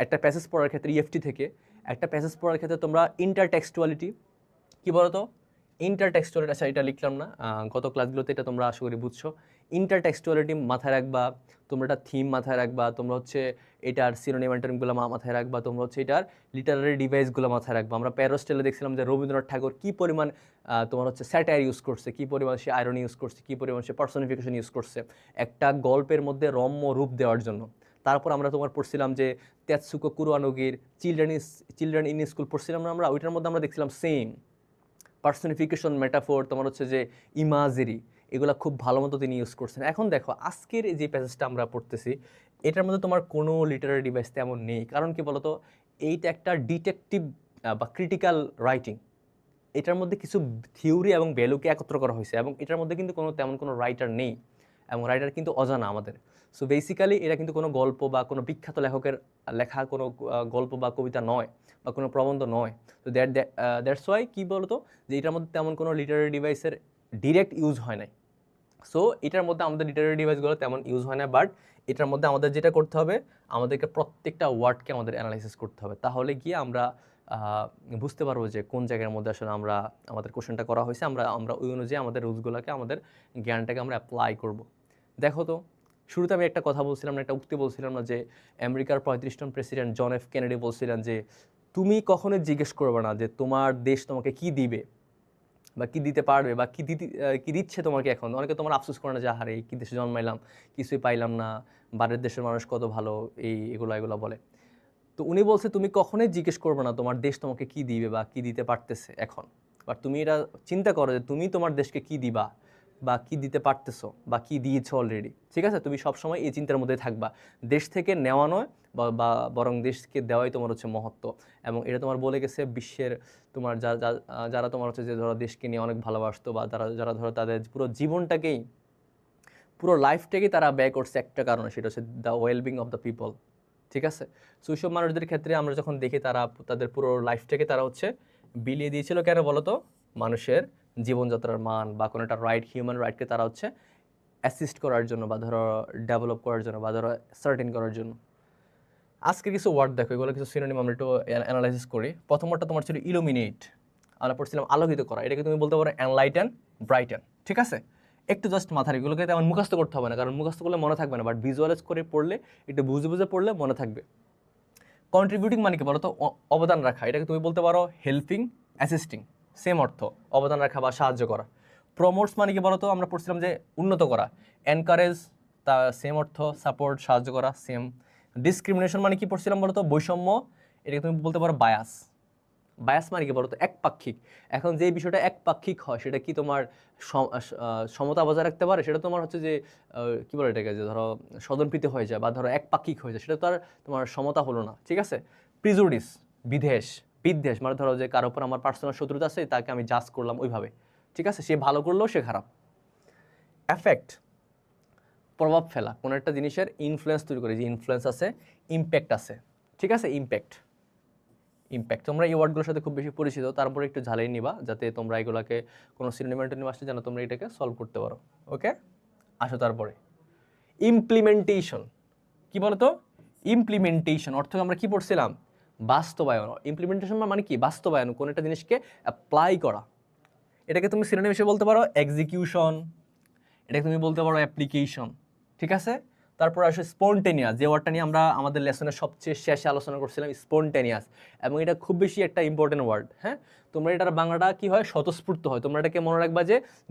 একটা প্যাসেজ পড়ার ক্ষেত্রে ইএফটি থেকে একটা প্যাসেজ পড়ার ক্ষেত্রে তোমরা ইন্টারটেক্সচুয়ালিটি, কি বলো তো? ইন্টারটেক্সচুয়ালিটি, আচ্ছা এটা লিখলাম না, গত ক্লাসগুলোতে এটা তোমরা আশা করি বুঝছো। ইন্টারটেক্সচুয়ালিটি মাথায় রাখবা, তোমরা একটা থিম মাথায় রাখবা, তোমরা হচ্ছে এটার সিনোনিম অ্যান্টোনিমগুলো মাথায় রাখবা, তোমরা হচ্ছে এটার লিটারারি ডিভাইসগুলো মাথায় রাখবা। আমরা প্যারোস্টেলে দেখছিলাম যে রবীন্দ্রনাথ ঠাকুর কী পরিমাণ তোমার হচ্ছে স্যাটায়ার ইউজ করছে, কী পরিমাণ সে আয়রন ইউজ করছে, কী পরিমাণ সে পার্সনিফিকেশন ইউজ করছে একটা গল্পের মধ্যে রম্য রূপ দেওয়ার জন্য। তারপর আমরা তোমার পড়ছিলাম যে তেতসুকো কুরোয়ানুগির চিলড্রেন ইন স্কুল পড়ছিলাম না আমরা, ওইটার মধ্যে আমরা দেখছিলাম সেম পার্সনিফিকেশন, মেটাফোর, তোমার হচ্ছে যে ইমাজেরি, এগুলো খুব ভালো মতো তিনি ইউজ করছেন। এখন দেখো আজকের যে প্যাসেজটা আমরা পড়তেছি, এটার মধ্যে তোমার কোনো লিটারারি ডিভাইস তেমন নেই। কারণ কি বলতো, এইটা একটা ডিটেকটিভ বা ক্রিটিক্যাল রাইটিং। এটার মধ্যে কিছু থিওরি এবং ভ্যালুকে একত্র করা হয়েছে, এবং এটার মধ্যে কিন্তু তেমন কোনো রাইটার নেই, এবং রাইটার কিন্তু অজানা আমাদের। সো বেসিক্যালি এটা কিন্তু কোনো গল্প বা কোনো বিখ্যাত লেখকের লেখা কোনো গল্প বা কবিতা নয় বা কোনো প্রবন্ধ নয়। তো দ্যাটস ওয়াই কী বলতো, যে এটার মধ্যে তেমন কোনো লিটারারি ডিভাইসের ডিরেক্ট ইউজ হয় নাই। সো এটার মধ্যে আমাদের লিটারারি ডিভাইসগুলো তেমন ইউজ হয় না, বাট এটার মধ্যে আমাদের যেটা করতে হবে, আমাদেরকে প্রত্যেকটা ওয়ার্ডকে আমাদের অ্যানালাইসিস করতে হবে, তাহলে গিয়ে আমরা বুঝতে পারবো যে কোন জায়গার মধ্যে আসলে আমরা আমাদের কোশ্চেনটা করা হয়েছে, আমরা আমরা ওই অনুযায়ী আমাদের রুলসগুলোকে আমাদের জ্ঞানটাকে আমরা অ্যাপ্লাই করব। দেখো তো, শুরুতে আমি একটা কথা বলছিলাম না, একটা উক্তি বলছিলাম না যে আমেরিকার 35তম প্রেসিডেন্ট জন এফ কেনেডি বলছিলেন যে তুমি কখনোই জিজ্ঞেস করবে না যে তোমার দেশ তোমাকে কি দিবে বা কি দিতে পারবে বা কি দিচ্ছে তোমাকে। এখন অনেকে তোমার আফসোস করে না যে হারে কি দেশে জন্মাইলাম, কিছুই পাইলাম না, বাইরের দেশের মানুষ কত ভালো, এগুলো বলে। তো উনি বলছে তুমি কখনোই জিজ্ঞেস করবে না তোমার দেশ তোমাকে কি দিবে বা কি দিতে পারতেছে এখন, বাট তুমি এটা চিন্তা করো যে তুমি তোমার দেশকে কি দিবা বা কি দিতে পারতেছো বা কি দিয়েছো অলরেডি। ঠিক আছে, তুমি সবসময় এই চিন্তার মধ্যে থাকবা, দেশ থেকে নেওয়া নয় বা বরং দেশকে দেওয়াই তোমার হচ্ছে মহত্ব। এবং এটা তোমার বলে গেছে বিশ্বের তোমার যারা তোমার হচ্ছে যে ধরো দেশকে নিয়ে অনেক ভালোবাসতো বা যারা ধরো তাদের পুরো জীবনটাকেই, পুরো লাইফটাকেই তারা ব্যয় করছে একটা কারণে, সেটা হচ্ছে the wellbeing of the people. ঠিক আছে, সো ওইসব মানুষদের ক্ষেত্রে আমরা যখন দেখি তারা তাদের পুরো লাইফটাকে তারা হচ্ছে বিলিয়ে দিয়েছিল কেন বলো তো, মানুষের জীবনযাত্রার মান বা কোনো একটা রাইট, হিউম্যান রাইটকে তারা হচ্ছে অ্যাসিস্ট করার জন্য বা ধরো ডেভেলপ করার জন্য বা ধরো সার্টেন করার জন্য। আজকে কিছু ওয়ার্ড দেখো, এগুলো কিছু সিনোনিম আমরা একটু অ্যানালাইসিস করি। প্রথম ওয়ার্ডটা তোমার ছিল ইলুমিনেট, আমরা পড়ছিলাম আলোকিত করা, এটাকে তুমি বলতে পারো এনলাইটেন, ব্রাইটেন। ঠিক আছে, একটু জাস্ট মাথার, এগুলোকে তেমন মুখস্থ করতে হবে না, কারণ মুখস্থ করলে মনে থাকবে না, বাট ভিজুয়ালাইজ করে পড়লে, একটু বুঝে বুঝে পড়লে মনে থাকবে। কন্ট্রিবিউটিং মানে কি বলো তো, অবদান রাখা, এটাকে তুমি বলতে পারো হেল্পিং, অ্যাসিস্টিং, সেম অর্থ, অবদান রাখা বা সাহায্য করা। প্রমোটস মানে কি বলো তো, আমরা পড়ছিলাম যে উন্নত করা। এনকারেজ, তা সেম অর্থ, সাপোর্ট, সাহায্য করা, সেম। ডিসক্রিমিনেশন মানে কি পড়ছিলাম বলো তো, বৈষম্য, এটাকে তুমি বলতে পারো বায়াস। বায়াস মানে কি বলো তো, একপাক্ষিক। এখন যে বিষয়টা একপাক্ষিক হয় সেটা কি তোমার সমতা বজায় রাখতে পারে? সেটা তোমার হচ্ছে যে কী বলে এটাকে, যে ধরো স্বজনপ্রীতি হয়ে যায় বা ধরো একপাক্ষিক হয়ে যায়, সেটা তো আর তোমার সমতা হলো না। ঠিক আছে, প্রিজুডিস, বিদ্বেষ মানে ধরো যে কারোর উপর আমার পার্সোনাল শত্রুতা আছে, তাকে আমি জাজ করলাম ওইভাবে। ঠিক আছে, সে ভালো করলেও সে খারাপ। এফেক্ট, প্রভাব ফেলা, কোনো একটা জিনিসের ইনফ্লুয়েন্স তৈরি করে, যে ইনফ্লুয়েন্স আছে, ইম্প্যাক্ট আছে। ঠিক আছে, ইম্প্যাক্ট। তোমরা এই ওয়ার্ডগুলোর সাথে খুব বেশি পরিচিত, তারপরে একটু ঝালিয়ে নিবা যাতে তোমরা এগুলোকে কোনো সিনোনিম আসলে যেন তোমরা এটাকে সলভ করতে পারো। ওকে, আসো তারপরে ইমপ্লিমেন্টেশন। কি বলতো, ইমপ্লিমেন্টেশন অর্থ আমরা কি পড়ছিলাম, বাস্তবায়ন। ইমপ্লিমেন্টেশন মানে কি, বাস্তবায়ন, কোনো একটা জিনিসকে অ্যাপ্লাই করা। এটাকে তুমি সিনোনিম হিসেবে বলতে পারো এক্সিকিউশন, এটাকে তুমি বলতে পারো অ্যাপ্লিকেশন। ঠিক আছে, তারপর আসে স্পন্টেনিয়াস, যে ওয়ার্ডটা নিয়ে আমরা আমাদের লেসনের সবচেয়ে শেষে আলোচনা করছিলাম, স্পন্টেনিয়াস। এবং এটা খুব বেশি একটা ইম্পর্টেন্ট ওয়ার্ড। হ্যাঁ, তোমরা এটার বাংলাটা কি হয়, স্বতঃস্ফূর্ত হয়। তোমরা এটাকে মনে রাখবা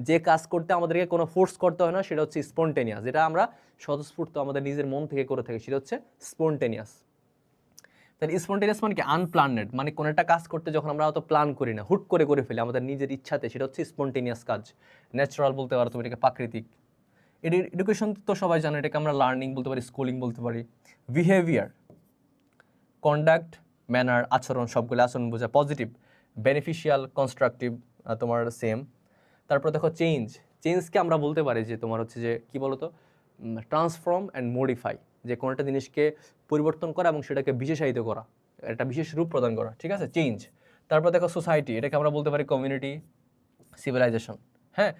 যে কাজ করতে আমাদেরকে কোনো ফোর্স করতে হয় না, সেটা হচ্ছে স্পন্টেনিয়াস। যেটা আমরা স্বতঃস্ফূর্ত আমাদের নিজের মন থেকে করে থাকি, সেটা হচ্ছে স্পন্টেনিয়াস। তাহলে স্পন্টেনিয়াস মানে কি, আনপ্ল্যান্ড, মানে কোনো একটা কাজ করতে যখন আমরা অত প্ল্যান করি না, হুট করে ফেলি আমাদের নিজের ইচ্ছাতে, সেটা হচ্ছে স্পন্টেনিয়াস কাজ। ন্যাচারাল বলতে পারো তুমি এটাকে, প্রাকৃতিক। এডুকেশন তো সবাই জানো, এটাকে আমরা লার্নিং বলতে পারি, স্কুলিং বলতে পারি। বিহেভিয়ার, কন্ডাক্ট, ম্যানার, আচরণ, সবগুলো আচরণ বোঝায়। পজিটিভ, বেনিফিশিয়াল, কনস্ট্রাকটিভ, তোমার সেম। তারপর দেখো চেঞ্জকে আমরা বলতে পারি যে তোমার হচ্ছে যে কী বলতো, ট্রান্সফর্ম অ্যান্ড মডিফাই, যে কোনো একটা জিনিসকে পরিবর্তন করা এবং সেটাকে বিশেষায়িত করা, একটা বিশেষ রূপ প্রদান করা। ঠিক আছে, চেঞ্জ। তারপর দেখো সোসাইটি, এটাকে আমরা বলতে পারি কমিউনিটি, সিভিলাইজেশন। হ্যাঁ,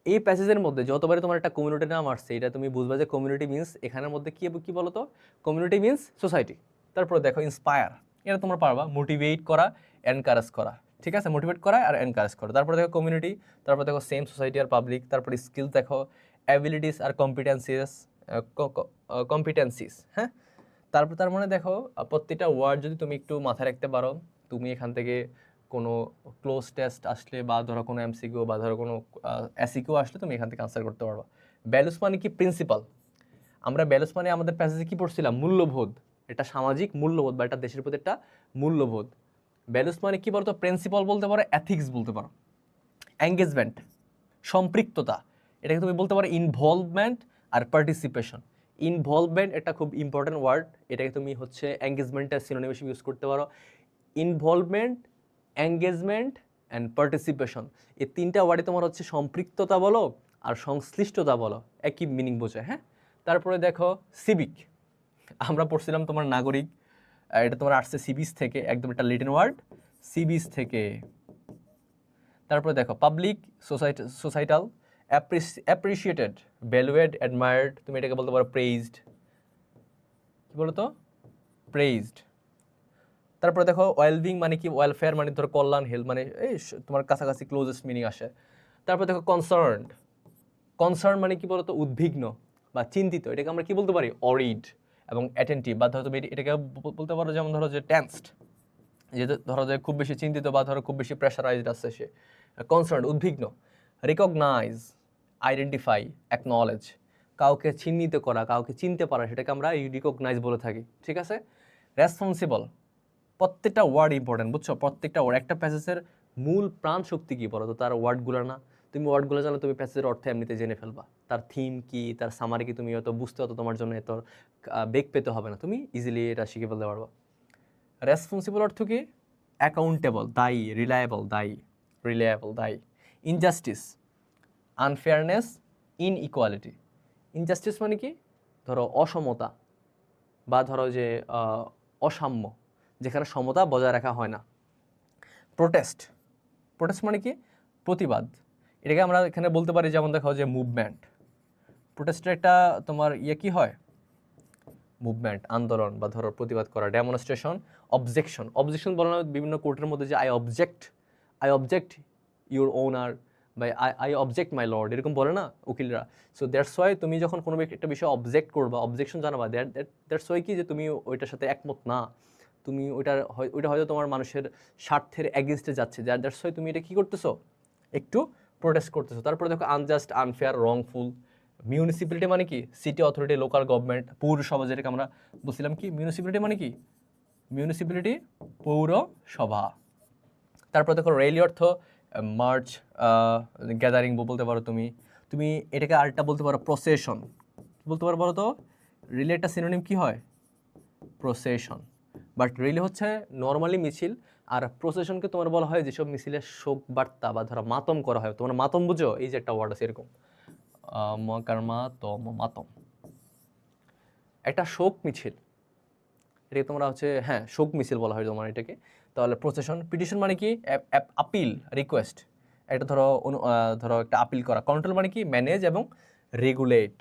এই প্যাসেজের মধ্যে যতবারই তোমার একটা কমিউনিটি নাম আসছে, এটা তুমি বুঝবা যে কমিউনিটি মিনস এখানের মধ্যে কী বলো তো, কমিউনিটি মিনস সোসাইটি। তারপরে দেখো ইন্সপায়ার, এটা তোমরা পারবা, মোটিভেট করা, এনকারেজ করা। ঠিক আছে, মোটিভেট করা আর এনকারেজ করা। তারপরে দেখো কমিউনিটি, তারপর দেখো সেম, সোসাইটি আর পাবলিক। তারপরে স্কিল দেখো, অ্যাবিলিটিস আর কম্পিটেন্সিস। হ্যাঁ, তারপর তার মানে দেখো প্রত্যেকটা ওয়ার্ড যদি তুমি একটু মাথায় রাখতে পারো, তুমি এখান থেকে কোনো ক্লোজ টেস্ট আসলে বা ধরো কোনো এমসিকিউ বা ধরো কোনো এসিকিউ আসলে তুমি এখান থেকে আনসার করতে পারবা। ভ্যালুস মানে কি, প্রিন্সিপাল। আমরা ভ্যালুস মানে আমাদের প্যাসেজে কি পড়ছিলাম, মূল্যবোধ। এটা সামাজিক মূল্যবোধ বা এটা দেশের প্রতি একটা মূল্যবোধ। ভ্যালুস মানে কি বলতো, প্রিন্সিপাল বলতে পারো, এথিক্স বলতে পারো। এঙ্গেজমেন্ট, সম্পৃক্ততা, এটাকে তুমি বলতে পারো ইনভলভমেন্ট আর পার্টিসিপেশন। ইনভলভমেন্ট একটা খুব ইম্পর্টেন্ট ওয়ার্ড, এটাকে তুমি হচ্ছে এঙ্গেজমেন্টের সিনোনিম হিসেবে ইউজ করতে পারো। ইনভলভমেন্ট, এঙ্গেজমেন্ট অ্যান্ড পার্টিসিপেশন, এই তিনটা ওয়ার্ডে তোমার হচ্ছে সম্পৃক্ততা বলো আর সংশ্লিষ্টতা বলো, একই মিনিং বোঝায়। হ্যাঁ, তারপরে দেখো সিভিক, আমরা পড়ছিলাম তোমার নাগরিক, এটা তোমার আসছে সিবিস থেকে, একদম একটা লিটন ওয়ার্ড, সিবিস থেকে। তারপরে দেখো পাবলিক, সোসাইটাল, অ্যাপ্রিসিয়েটেড, ভ্যালুয়েড, অ্যাডমায়ার্ড, তুমি এটাকে বলতে পারো প্রেইজড। কি বলো তো, প্রেইজড। তারপরে দেখো ওয়েলবিং মানে কি, ওয়েলফেয়ার মানে ধরো কল্যাণ, হেলথ মানে এই তোমার কাছাকাছি ক্লোজেস্ট মিনিং আসে। তারপরে দেখো কনসার্ন, কনসার্ন মানে কি বলতো উদ্বিগ্ন বা চিন্তিত, এটাকে আমরা কি বলতে পারি অরিড এবং অ্যাটেন্টিভ, বা ধরো তুমি এটাকে বলতে পারো যেমন ধরো যে টেন্সড, যে ধরো যে খুব বেশি চিন্তিত বা ধরো খুব বেশি প্রেশারাইজড আছে সে, কনসার্ন উদ্বিগ্ন। রিকগনাইজ, আইডেন্টিফাই, অ্যাকনলেজ, কাউকে চিহ্নিত করা, কাউকে চিনতে পারা, সেটাকে আমরা রিকগনাইজ বলে থাকি, ঠিক আছে। রেসপন্সিবল, প্রত্যেকটা ওয়ার্ড ইম্পর্টেন্ট, বুঝছো, প্রত্যেকটা ওয়ার্ড। একটা প্যাসেজের মূল প্রাণ শক্তি কী বলো তো, তার ওয়ার্ডগুলো না। তুমি ওয়ার্ডগুলো জানলে তুমি প্যাসেজের অর্থ এমনিতে জেনে ফেলবা, তার থিম কি, তার সামারি কি, তুমি হয়তো বুঝতে হতো, তোমার জন্য এত বেগ পেতে হবে না, তুমি ইজিলি এটা শিখে ফেলতে পারবা। রেসপন্সিবল অর্থ কি, অ্যাকাউন্টেবল, দায়ী, রিলায়েবল, দায়ী। Injustice, আনফেয়ারনেস, inequality. ইনজাস্টিস মানে কি, ধরো অসমতা বা ধরো যে অসাম্য, যেখানে সমতা বজায় রাখা হয় না। প্রোটেস্ট, প্রোটেস্ট মানে কি, প্রতিবাদ। এটাকে আমরা এখানে বলতে পারি যেমন দেখো যে মুভমেন্ট। প্রোটেস্টের একটা তোমার কি হয়, মুভমেন্ট, আন্দোলন বা ধরো প্রতিবাদ করা। ডেমনস্ট্রেশন, অবজেকশন, অবজেকশন বলে না বিভিন্ন কোর্টের মধ্যে যে আই অবজেক্ট ইউর ওনার বা আই অবজেক্ট মাই লর্ড, এরকম বলে না উকিলরা। সো দ্যাটস ওয়াই তুমি যখন কোনো একটা বিষয়ে অবজেক্ট করবা, অবজেকশন জানাবা, দ্যাটস ওয়াই কি যে তুমি ওইটার সাথে একমত না, তুমি ওইটা হয়তো তোমার মানুষের স্বার্থের এগেনস্টে যাচ্ছে, দ্যাটস ওয়াই তুমি এটা কী করতেছো, একটু প্রোটেস্ট করতেছো। তারপরে দেখো আনজাস্ট, আনফেয়ার, রংফুল। মিউনিসিপ্যালিটি মানে কি, সিটি অথরিটি, লোকাল গভর্নমেন্ট, পৌরসভা, যেটাকে আমরা বলছিলাম কি, মিউনিসিপ্যালিটি মানে কি, মিউনিসিপ্যালিটি পৌরসভা। তারপর দেখো রেলি অর্থ মার্চ, গ্যাদারিং বলতে পারো তুমি। তুমি এটাকে আরেকটা বলতে পারো প্রসেশন, কী বলতে পারো বলো তো, রিলে একটা সিনোনিম কি হয়, প্রসেশন। বাট রিলে হচ্ছে নর্মালি মিছিল, আর প্রসেশনকে তোমার বলা হয় যেসব মিছিলের শোক বার্তা বা ধরো মাতম করা হয়, তোমার মাতম বুঝো, এই যে একটা ওয়ার্ড আছে এরকম, মাতম, একটা শোক মিছিল, এটাকে তোমরা হচ্ছে হ্যাঁ শোক মিছিল বলা হয় তোমার এটাকে। তাহলে প্রসেশন। পিটিশন মানে কি, আপিল, রিকোয়েস্ট, এটা ধরো একটা আপিল করা। কন্ট্রোল মানে কি, ম্যানেজ এবং রেগুলেট।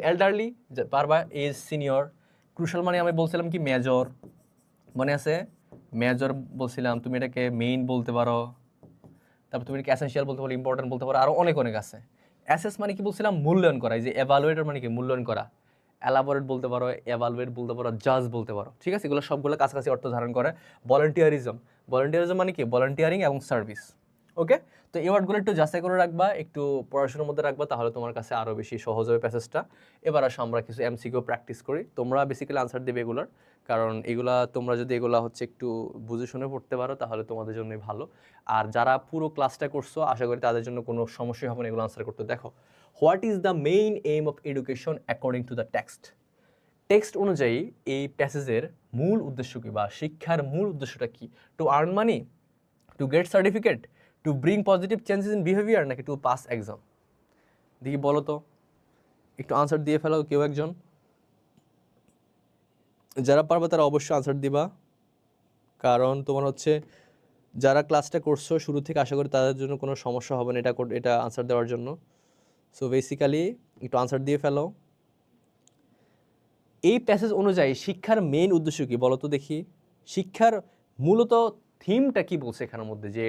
এল্ডারলি পারবা, এজ, সিনিয়র। ক্রুশাল মানে আমি বলছিলাম কি মেজর, মনে আছে, মেজর বলছিলাম, তুমি এটাকে মেইন বলতে পারো। তারপর তুমি এটাকে এসেনশিয়াল বলতে পারো, ইম্পর্টেন্ট বলতে পারো, আরও অনেক আছে। অ্যাসেস মানে কি বলছিলাম, মূল্যায়ন করা, এই যে এভালুয়েটর মানে কি, মূল্যায়ন করা। এলাবোরেট বলতে পারো, এভালুয়েট বলতে পারো, জাজ বলতে পারো, ঠিক আছে। এগুলো সবগুলো কাছাকাছি অর্থ ধারণ করে। ভলান্টিয়ারিজম মানে কি, ভলান্টিয়ারিং এবং সার্ভিস। ওকে, তো এই ওয়ার্ডগুলো একটু যাচাই করে রাখবা, একটু পড়াশোনার মধ্যে রাখবা, তাহলে তোমার কাছে আরও বেশি সহজ হবে প্যাসেজটা। এবার আসো আমরা কিছু এমসিকিউ প্র্যাকটিস করি। তোমরা বেসিক্যালি আনসার দেবে এগুলোর, কারণ এগুলা তোমরা যদি এগুলা হচ্ছে একটু বুঝে শুনে পড়তে পারো তাহলে তোমাদের জন্যই ভালো। আর যারা পুরো ক্লাসটা করছো আশা করি তাদের জন্য কোনো সমস্যা হবে না এগুলো আনসার করতে। দেখো, what is the main aim of education according to the text অনুযায়ী এই প্যাসেজের মূল উদ্দেশ্য কী, বা শিক্ষার মূল উদ্দেশ্যটা কী? To earn money, to get certificate, to bring positive changes in behaviour, নাকি টু পাস এক্সাম? দেখি বলো তো, একটু আনসার দিয়ে ফেলো কেউ একজন। যারা পারবে তারা অবশ্যই আনসার দিবা, কারণ তোমার হচ্ছে যারা ক্লাসটা করছো শুরু থেকে আশা করি তাদের জন্য কোনো সমস্যা হবে না এটা আনসার দেওয়ার জন্য। সো বেসিক্যালি একটু আনসার দিয়ে ফেলো। এই প্যাসেজ অনুযায়ী শিক্ষার মেইন উদ্দেশ্য কী বলো তো দেখি? শিক্ষার মূলত থিমটা কি বলছে এখানের মধ্যে, যে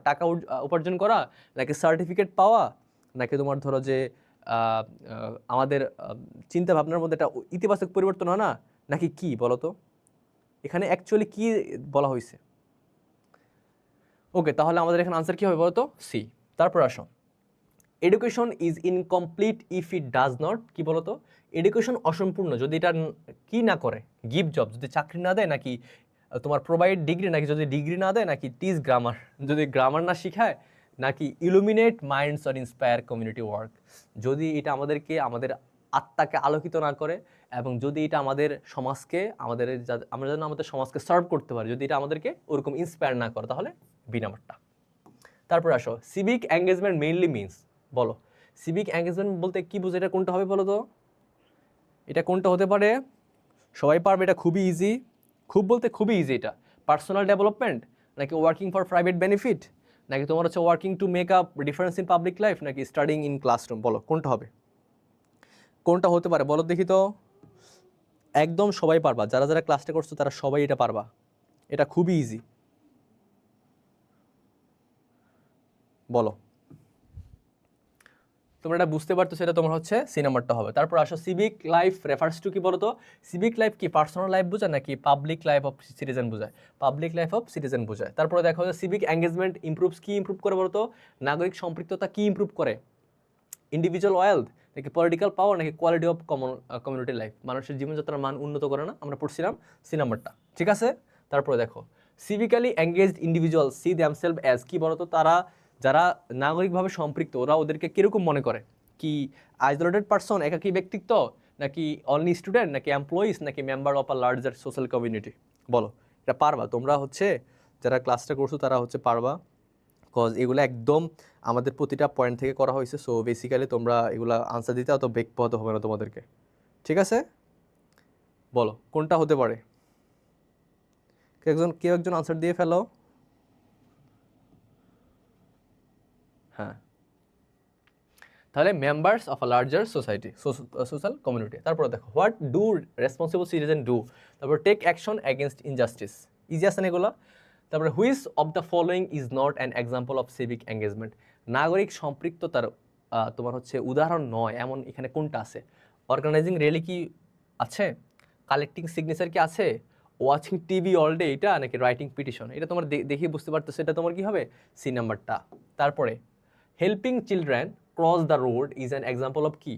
টাকা উপার্জন করা, নাকি সার্টিফিকেট পাওয়া, নাকি তোমার ধরো যে আমাদের চিন্তা ভাবনার মধ্যে একটা ইতিবাচক পরিবর্তন হয় না, নাকি কি বলো তো? এখানে অ্যাকচুয়ালি কি বলা হয়েছে? ওকে, তাহলে আমাদের এখানে আনসার কী হবে বলো তো? সি। তারপর আসো, education is incomplete if it does not, কি বলতো, এডুকেশন অসম্পূর্ণ যদি এটা কি না করে, গিভ জব, যদি চাকরি না দেয়, নাকি তোমার প্রোভাইড ডিগ্রি, নাকি যদি ডিগ্রি না দেয়, নাকি টিচ গ্রামার, যদি গ্রামার না শিখায়, নাকি illuminate minds or inspire community work, যদি এটা আমাদেরকে আমাদের আত্মাকে আলোকিত না করে, এবং যদি এটা আমাদের সমাজকে আমরা যেন আমাদের সমাজকে সার্ভ করতে পারি, যদি এটা আমাদেরকে ওরকম ইন্সপায়ার না করে, তাহলে বি নাম্বারটা। তারপর আসো, সিভিক এঙ্গেজমেন্ট মেইনলি মিনস, বলো সিভিক এঙ্গেজমেন্ট বলতে কি বুঝো, এটা কোনটা হবে বলো তো? এটা কোনটা হতে পারে? সবাই পারবে, এটা খুবই ইজি, খুব বলতে খুবই ইজি। এটা পার্সোনাল ডেভেলপমেন্ট, নাকি ওয়ার্কিং ফর প্রাইভেট বেনিফিট, নাকি তোমার হচ্ছে working to make up difference in public life, নাকি স্টাডিং ইন ক্লাসরুম? বলো কোনটা হবে, কোনটা হতে পারে বলো দেখি তো? একদম সবাই পারবা, যারা যারা ক্লাসটা করছো তারা সবাই এটা পারবা। এটা খুবই ইজি। বলো, তোমরা এটা বুঝতে পারতো, সেটা তোমার হচ্ছে সি নাম্বারটা হবে। তারপর আসো, সিভিক লাইফ রেফার্স টু কি বলো তো? সিভিক লাইফ কি পার্সোনাল লাইফ বোঝায় নাকি পাবলিক লাইফ অফ সিটিজেন বোঝায়? পাবলিক লাইফ অফ সিটিজেন বোঝায়। তারপরে দেখো যে সিভিক এঙ্গেজমেন্ট ইমপ্রুভস, কি ইমপ্রুভ করে বলো তো? নাগরিক সম্পৃক্ততা কি ইমপ্রুভ করে? ইন্ডিভিজুয়াল ওয়েলথ নাকি পলিটিক্যাল পাওয়ার নাকি কোয়ালিটি অফ কমিউনিটি লাইফ? মানুষের জীবনযাত্রার মান উন্নত করে না? আমরা পড়ছিলাম সি নাম্বারটা, ঠিক আছে? তারপরে দেখো, civically engaged individual see themselves as, কি বলতো? তারা যারা নাগরিকভাবে সম্পৃক্ত, ওরা ওদেরকে কীরকম মনে করে? কি আইসোলেটেড পারসন, একাকী ব্যক্তিত্ব, নাকি অনলি স্টুডেন্ট, নাকি এমপ্লয়িজ, নাকি member of a larger social community? বলো, এটা পারবা তোমরা? হচ্ছে যারা ক্লাসটা করছো তারা হচ্ছে পারবা, কজ এগুলো একদম আমাদের প্রতিটা পয়েন্ট থেকে করা হয়েছে। সো বেসিক্যালি তোমরা এগুলো আনসার দিতে অত বেগ পোহাতে হবে না তোমাদেরকে, ঠিক আছে? বলো কোনটা হতে পারে? কেউ একজন আনসার দিয়ে ফেলো। হ্যাঁ, তাহলে members of a larger society, social community. তারপরে দেখো, what do responsible citizen do? তারপর take action against injustice, easy আছে না এগুলো? তারপরে which of the following is not an example of civic engagement? নাগরিক সম্পৃক্ততার তোমার হচ্ছে উদাহরণ নয় এমন এখানে কোনটা আছে? অর্গানাইজিং র্যালি কি আছে? কালেক্টিং সিগনেচার কি আছে? ওয়াচিং টিভি অল ডে এটা, নাকি রাইটিং পিটিশন? এটা তোমার দেখে বুঝতে পারতেছো, এটা তোমার কি হবে? সি নাম্বারটা। তারপরে helping children cross the road is an example of কি?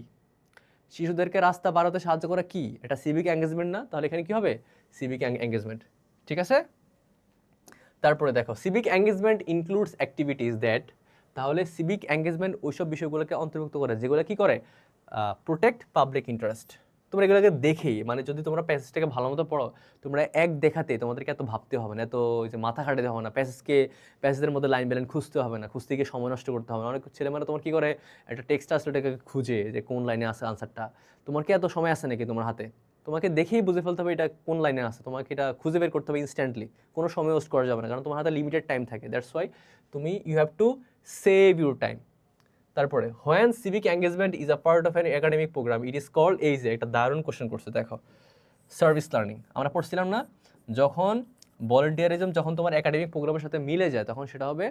শিশুদেরকে রাস্তা পার হতে সাহায্য করা কি? এটা সিভিক এঙ্গেজমেন্ট না? তাহলে এখানে কি হবে? সিভিক এঙ্গেজমেন্ট, ঠিক আছে? তারপরে দেখো, civic engagement includes activities that, তাহলে সিভিক এঙ্গেজমেন্ট ওইসব বিষয়গুলোকে অন্তর্ভুক্ত করে যেগুলো কি করে? Protect public interest. তোমরা এগুলোকে দেখেই, মানে যদি তোমরা প্যাসেজটাকে ভালো মতো পড়ো, তোমরা এক দেখাতে তোমাদেরকে এত ভাবতে হবে না, এত যে মাথা খাটাতে হবে না, প্যাসেজের মধ্যে লাইন বেলাইন খুঁজতে হবে না, খুঁজতে গিয়ে সময় নষ্ট করতে হবে না। অনেক ছেলে মানে তোমার কি করে, একটা টেক্সট আসলে এটাকে খুঁজে যে কোন লাইনে আছে আনসারটা। তোমার কি এত সময় আছে নাকি তোমার হাতে? তোমাকে দেখেই বুঝে ফেলতে হবে এটা কোন লাইনে আছে, তোমাকে এটা খুঁজে বের করতে হবে ইনস্ট্যান্টলি, কোনো সময় ওয়েস্ট করা যাবে না, কারণ তোমার হাতে লিমিটেড টাইম থাকে। দ্যাটস ওয়াই তুমি you have to save your time. তারপরে when civic engagement is a part of an academic program it is called, এই যে একটা দারুণ কোশ্চেন করছে দেখো, সার্ভিস লার্নিং। আমরা পড়ছিলাম না, যখন ভলেন্টিয়ারিজম যখন তোমার একাডেমিক প্রোগ্রামের সাথে মিলে যায় তখন সেটা হবে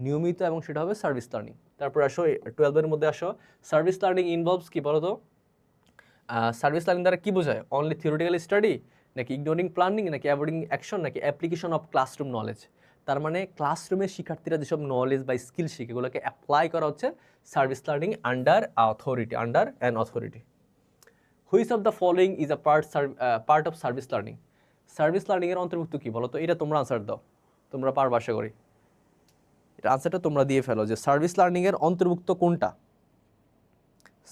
নিয়মিত এবং সেটা হবে সার্ভিস লার্নিং। তারপর আসো 12-এর মধ্যে আসো, সার্ভিস লার্নিং ইনভলভস কি বলো তো? সার্ভিস লার্নিং দ্বারা কি বোঝায়? অনলি থিওরিটিক্যাল স্টাডি, নাকি ইগনোরিং প্ল্যানিং, নাকি অ্যাভয়েডিং অ্যাকশন, নাকি অ্যাপ্লিকেশন অফ ক্লাসরুম নলেজ? তার মানে ক্লাসরুমে শিক্ষার্থীরা যেসব নলেজ বা স্কিল শিখে এগুলোকে অ্যাপ্লাই করা হচ্ছে service learning under an authority. Which of the following is a part of service learning? Service লার্নিংয়ের অন্তর্ভুক্ত কি বলো তো? এটা তোমরা আনসার দাও, তোমরা পারবা আশা করি। এটা আনসারটা তোমরা দিয়ে ফেলো যে সার্ভিস লার্নিংয়ের অন্তর্ভুক্ত কোনটা?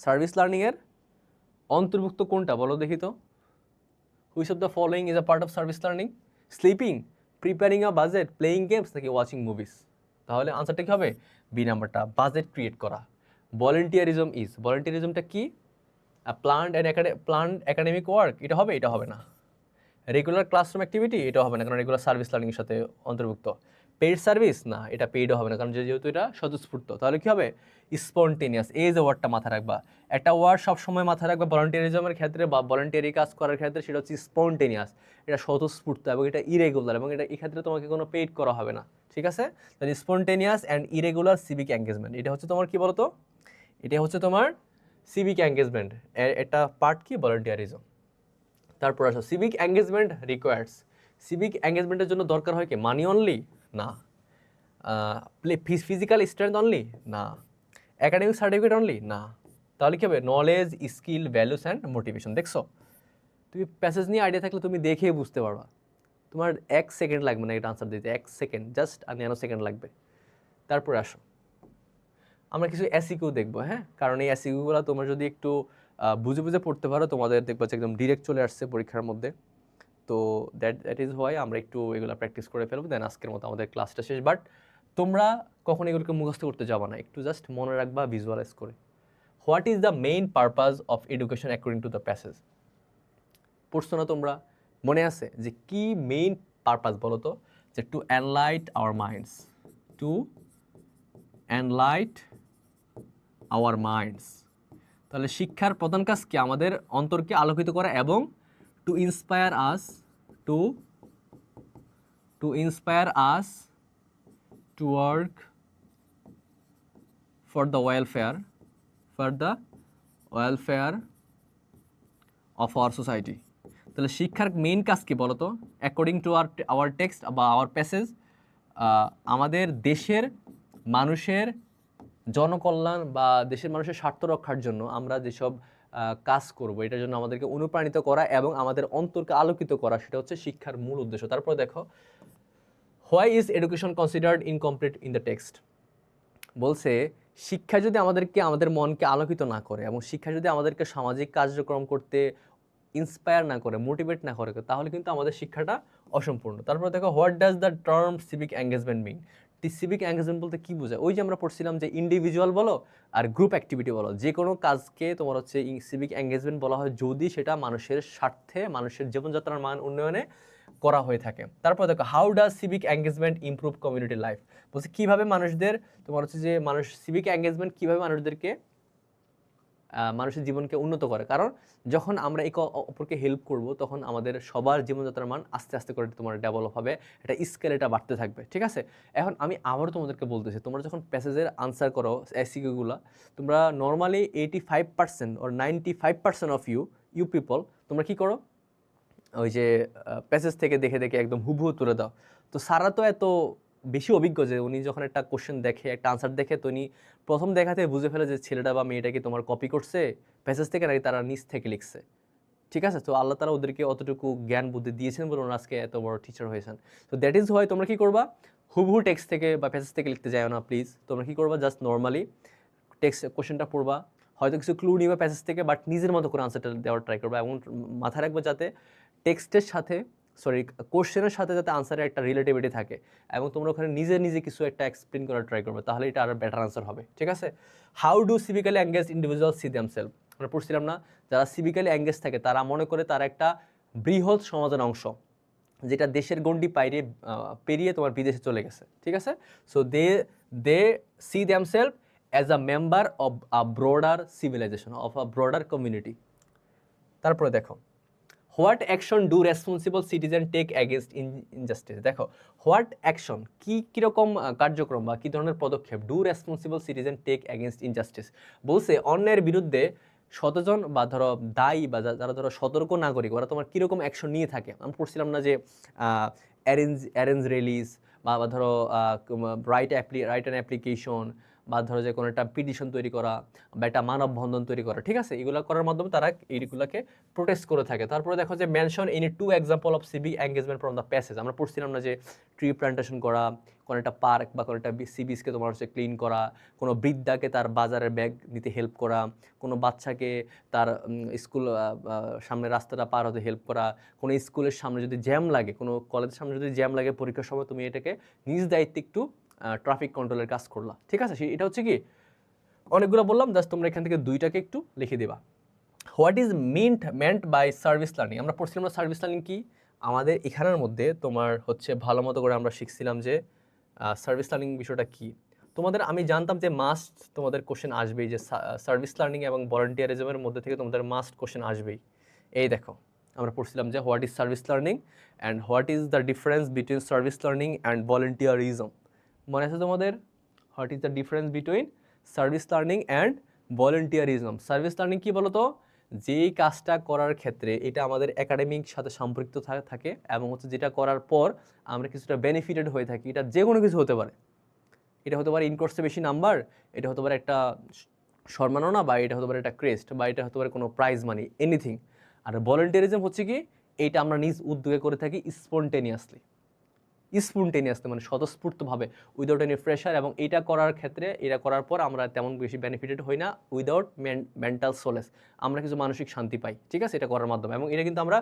সার্ভিস লার্নিংয়ের অন্তর্ভুক্ত কোনটা বলো দেখি তো? Which of the following is a part of service learning? Sleeping, preparing a budget, playing games, নাকি ওয়াচিং মুভিস? তাহলে আনসারটা কি হবে? বি নাম্বারটা, বাজেট ক্রিয়েট করা। ভলেন্টিয়ারিজমটা কি? প্ল্যান্ড একাডেমিক ওয়ার্ক, এটা হবে? এটা হবে না। রেগুলার ক্লাসরুম অ্যাক্টিভিটি, এটা হবে না, কারণ রেগুলার সার্ভিস লার্নিংয়ের সাথে অন্তর্ভুক্ত। পেইড সার্ভিস না, এটা পেইডও হবে না, কারণ যেহেতু এটা স্বতঃস্ফূর্ত। তাহলে কী হবে? স্পন্টেনিয়াস, এই যে ওয়ার্ডটা মাথা রাখবা। একটা ওয়ার্ড সবসময় মাথা রাখবা ভলান্টিয়ারিজমের ক্ষেত্রে বা ভলান্টিয়ারি কাজ করার ক্ষেত্রে, সেটা হচ্ছে স্পন্টেনিয়াস, এটা স্বতঃস্ফূর্ত এবং এটা ইরেগুলার, এবং এটা এই ক্ষেত্রে তোমাকে কোনো পেইড করা হবে না, ঠিক আছে? তাহলে spontaneous and irregular civic engagement, এটা হচ্ছে তোমার কী বলতো? এটা হচ্ছে তোমার সিভিক এঙ্গেজমেন্ট, এটা পার্ট কি? ভলান্টিয়ারিজম। তারপর আসো, সিভিক এঙ্গেজমেন্ট রিকোয়ার্স, সিভিক এঙ্গেজমেন্টের জন্য দরকার হয় কি? Money only? না। Physical strength only? না। Academic certificate only? না। তাহলে কী হবে? Knowledge, skill, values and motivation. দেখছো, তুমি প্যাসেজ নিয়ে আইডিয়া থাকলে তুমি দেখেই বুঝতে পারবা, তোমার 1 সেকেন্ড লাগবে না এটা আনসার দিতে, 1 সেকেন্ড, জাস্ট 9 সেকেন্ড লাগবে। তারপরে আসো, আমরা কিছু এসিকিউ দেখবো, হ্যাঁ, কারণ এই এসিকিউগুলো তোমরা যদি একটু বুঝে বুঝে পড়তে পারো, তোমাদের দেখবো যে একদম ডিরেক্ট চলে আসছে পরীক্ষার মধ্যে। তো দ্যাট ইজ হোয়াই আমরা একটু এগুলো প্র্যাকটিস করে ফেলবো, দেন আজকের মতো আমাদের ক্লাসটা শেষ। বাট তোমরা কখন এগুলোকে মুখস্থ করতে যাবা না, একটু জাস্ট মনে রাখবা ভিজুয়ালাইজ করে। What is the main purpose of education according to the passage? পড়ছো না তোমরা? মনে আছে যে কি মেইন পারপাস বলো তো? যে to enlighten our minds, to enlighten our minds. তাহলে শিক্ষার প্রধান কাজ কি? আমাদের অন্তরকে আলোকিত করা, এবং to inspire us, to to inspire us to work for the welfare of our society. তাহলে শিক্ষার মেইন কাজ কি বলতো? অ্যাকর্ডিং টু আওয়ার টেক্সট বা আওয়ার প্যাসেজ, আমাদের দেশের মানুষের জনকল্যাণ বা দেশের মানুষের স্বার্থ রক্ষার জন্য আমরা যেসব কাজ করব, এটার জন্য আমাদেরকে অনুপ্রাণিত করা এবং আমাদের অন্তরকে আলোকিত করা, সেটা হচ্ছে শিক্ষার মূল উদ্দেশ্য। তারপর দেখো, why is education considered incomplete in the text? বলছে শিক্ষা যদি আমাদের মনকে আলোকিত না করে এবং শিক্ষা যদি আমাদেরকে সামাজিক কার্যক্রম করতে ইন্সপায়ার না করে, মোটিভেট না করে, তাহলে কিন্তু আমাদের শিক্ষাটা অসম্পূর্ণ। তারপর দেখো, what does the term civic engagement mean? Civic engagement বলতে কি বোঝায়? ওই যে আমরা পড়ছিলাম যে ইন্ডিভিজুয়াল বলো আর গ্রুপ অ্যাক্টিভিটি বলো, যে কোনো কাজকে তোমার হচ্ছে সিভিক এঙ্গেজমেন্ট বলা হয় যদি সেটা মানুষের স্বার্থে, মানুষের জীবনযাত্রার মান উন্নয়নে করা হয়ে থাকে। তারপর দেখো, how does civic engagement improve community life? বলছে কীভাবে মানুষদের, তোমার হচ্ছে যে সিভিক এঙ্গেজমেন্ট কীভাবে মানুষের জীবনকে উন্নত করে। কারণ যখন আমরা একে অপরকে হেল্প করব, তখন আমাদের সবার জীবনযাত্রার মান আস্তে আস্তে করে তোমার ডেভেলপ হবে, এটা স্কেল, এটা বাড়তে থাকবে। ঠিক আছে, এখন আমি আবারও তোমাদেরকে বলতেছি, তোমরা যখন প্যাসেজের আনসার করো এসিকিউগুলো, তোমরা normally 85% or 95% of you people তোমরা কী করো? ওই যে প্যাসেজ থেকে দেখে দেখে একদম হুবহু তুলে দাও। তো সারা তো এত বেশি অভিজ্ঞ যে উনি যখন একটা কোশ্চেন দেখে, একটা আনসার দেখে, তো উনি প্রথম দেখাতে বুঝে ফেলে যে ছেলেটা বা মেয়েটাকে তোমার কপি করছে প্যাসেজ থেকে, নাকি তারা নিজ থেকে লিখছে। ঠিক আছে, তো আল্লাহ তাআলা ওদেরকে অতটুকু জ্ঞান বুদ্ধি দিয়েছেন বলে ওনারা আজকে এত বড় টিচার হয়েছেন। তো দ্যাট ইজ হোয়াই তোমরা কী করবা, হুবহু টেক্সট থেকে বা প্যাসেজ থেকে লিখতে যাও না প্লিজ। তোমরা কী করবা, জাস্ট নর্মালি টেক্সট কোশ্চেনটা পড়বা, হয়তো কিছু ক্লু নিবা প্যাসেজ থেকে, বাট নিজের মতো করে আনসারটা দেওয়ার ট্রাই করবা এবং মাথায় রাখবে যাতে টেক্সটের সাথে, কোশ্চেনের সাথে যাতে আনসারের একটা রিলেটিভিটি থাকে এবং তোমরা ওখানে নিজে কিছু একটা এক্সপ্লেন করার ট্রাই করবে, তাহলে এটা আরও বেটার আনসার হবে। ঠিক আছে, how do civically engage individual see themselves? আমরা পড়ছিলাম না, যারা সিভিক্যালি এঙ্গেজ থাকে তারা মনে করে তারা একটা বৃহৎ সমাজের অংশ, যেটা দেশের গণ্ডি পেরিয়ে তোমার বিদেশে চলে গেছে। ঠিক আছে, so they see themselves as a member of a broader civilization, of a broader community. তারপরে দেখো, what action do responsible citizen take against injustice? দেখো, হোয়াট অ্যাকশন, কীরকম কার্যক্রম বা কী ধরনের পদক্ষেপ do responsible citizen take against injustice? বলছে অন্যায়ের বিরুদ্ধে সচেতন বা ধরো দায়ী বা যারা ধরো সতর্ক নাগরিক, ওরা তোমার কীরকম অ্যাকশন নিয়ে থাকে। আমরা পড়ছিলাম না যে অ্যারেঞ্জ রিলিজ বা ধরো রাইট অ্যান অ্যাপ্লিকেশন, বা ধরো যে কোনো একটা পিটিশন তৈরি করা বা একটা মানববন্ধন তৈরি করা। ঠিক আছে, এগুলো করার মাধ্যমে তারা এইগুলোকে প্রোটেস্ট করে থাকে। তারপরে দেখো যে mention any 2 example of civic engagement from the passage. আমরা পড়ছিলাম না যে ট্রি প্ল্যান্টেশন করা, কোনো একটা পার্ক বা কোনো একটা সি বিচকে তোমার হচ্ছে ক্লিন করা, কোনো বৃদ্ধাকে তার বাজারের ব্যাগ নিতে হেল্প করা, কোনো বাচ্চাকে তার স্কুল সামনে রাস্তাটা পার হতে হেল্প করা, কোনো স্কুলের সামনে যদি জ্যাম লাগে, কোনো কলেজের সামনে যদি জ্যাম লাগে পরীক্ষার সময়, তুমি এটাকে নিজ দায়িত্বে একটু ট্রাফিক কন্ট্রোলের কাজ করলা। ঠিক আছে, এটা হচ্ছে কি, অনেকগুলো বললাম, জাস্ট তোমরা এখান থেকে 2টাকে একটু লিখে দেবা। What is meant by service learning? আমরা পড়ছিলাম না সার্ভিস লার্নিং কি। আমাদের এখানের মধ্যে তোমার হচ্ছে ভালো মতো করে আমরা শিখছিলাম যে সার্ভিস লার্নিং বিষয়টা কি। তোমাদের আমি জানতাম যে মাস্ট তোমাদের কোশ্চেন আসবেই, যে সার্ভিস লার্নিং এবং ভলান্টিয়ারিজমের মধ্যে থেকে তোমাদের মাস্ট কোশ্চেন আসবেই। এই দেখো, আমরা পড়ছিলাম যে what is service learning and what is the difference between service learning and volunteerism. মনে আছে তোমাদের? What is the difference between service learning and volunteerism. Service learning কী বলো তো? যেই কাজটা করার ক্ষেত্রে এটা আমাদের একাডেমিক সাথে সম্পৃক্ত থাকে এবং হচ্ছে যেটা করার পর আমরা কিছুটা বেনিফিটেড হয়ে থাকি। এটা যে কোনো কিছু হতে পারে, এটা হতে পারে ইনকোর্সে বেশি নাম্বার, এটা হতে পারে একটা সম্মাননা, বা এটা হতে পারে একটা ক্রেস্ট, বা এটা হতে পারে কোনো প্রাইজ মানি, এনিথিং। আর ভলান্টিয়ারিজম হচ্ছে কি, এইটা আমরা নিজ উদ্যোগে করে থাকি স্পন্টেনিয়াসলি, মানে স্বতঃস্ফূর্তভাবে, উইদাউট এনি প্রেশার। এবং এটা করার ক্ষেত্রে, এটা করার পর আমরা তেমন বেশি বেনিফিটেড হই না, উইদাউট মেন্টাল সোলেস, আমরা কিছু মানসিক শান্তি পাই। ঠিক আছে, এটা করার মাধ্যমে। এবং এটা কিন্তু আমরা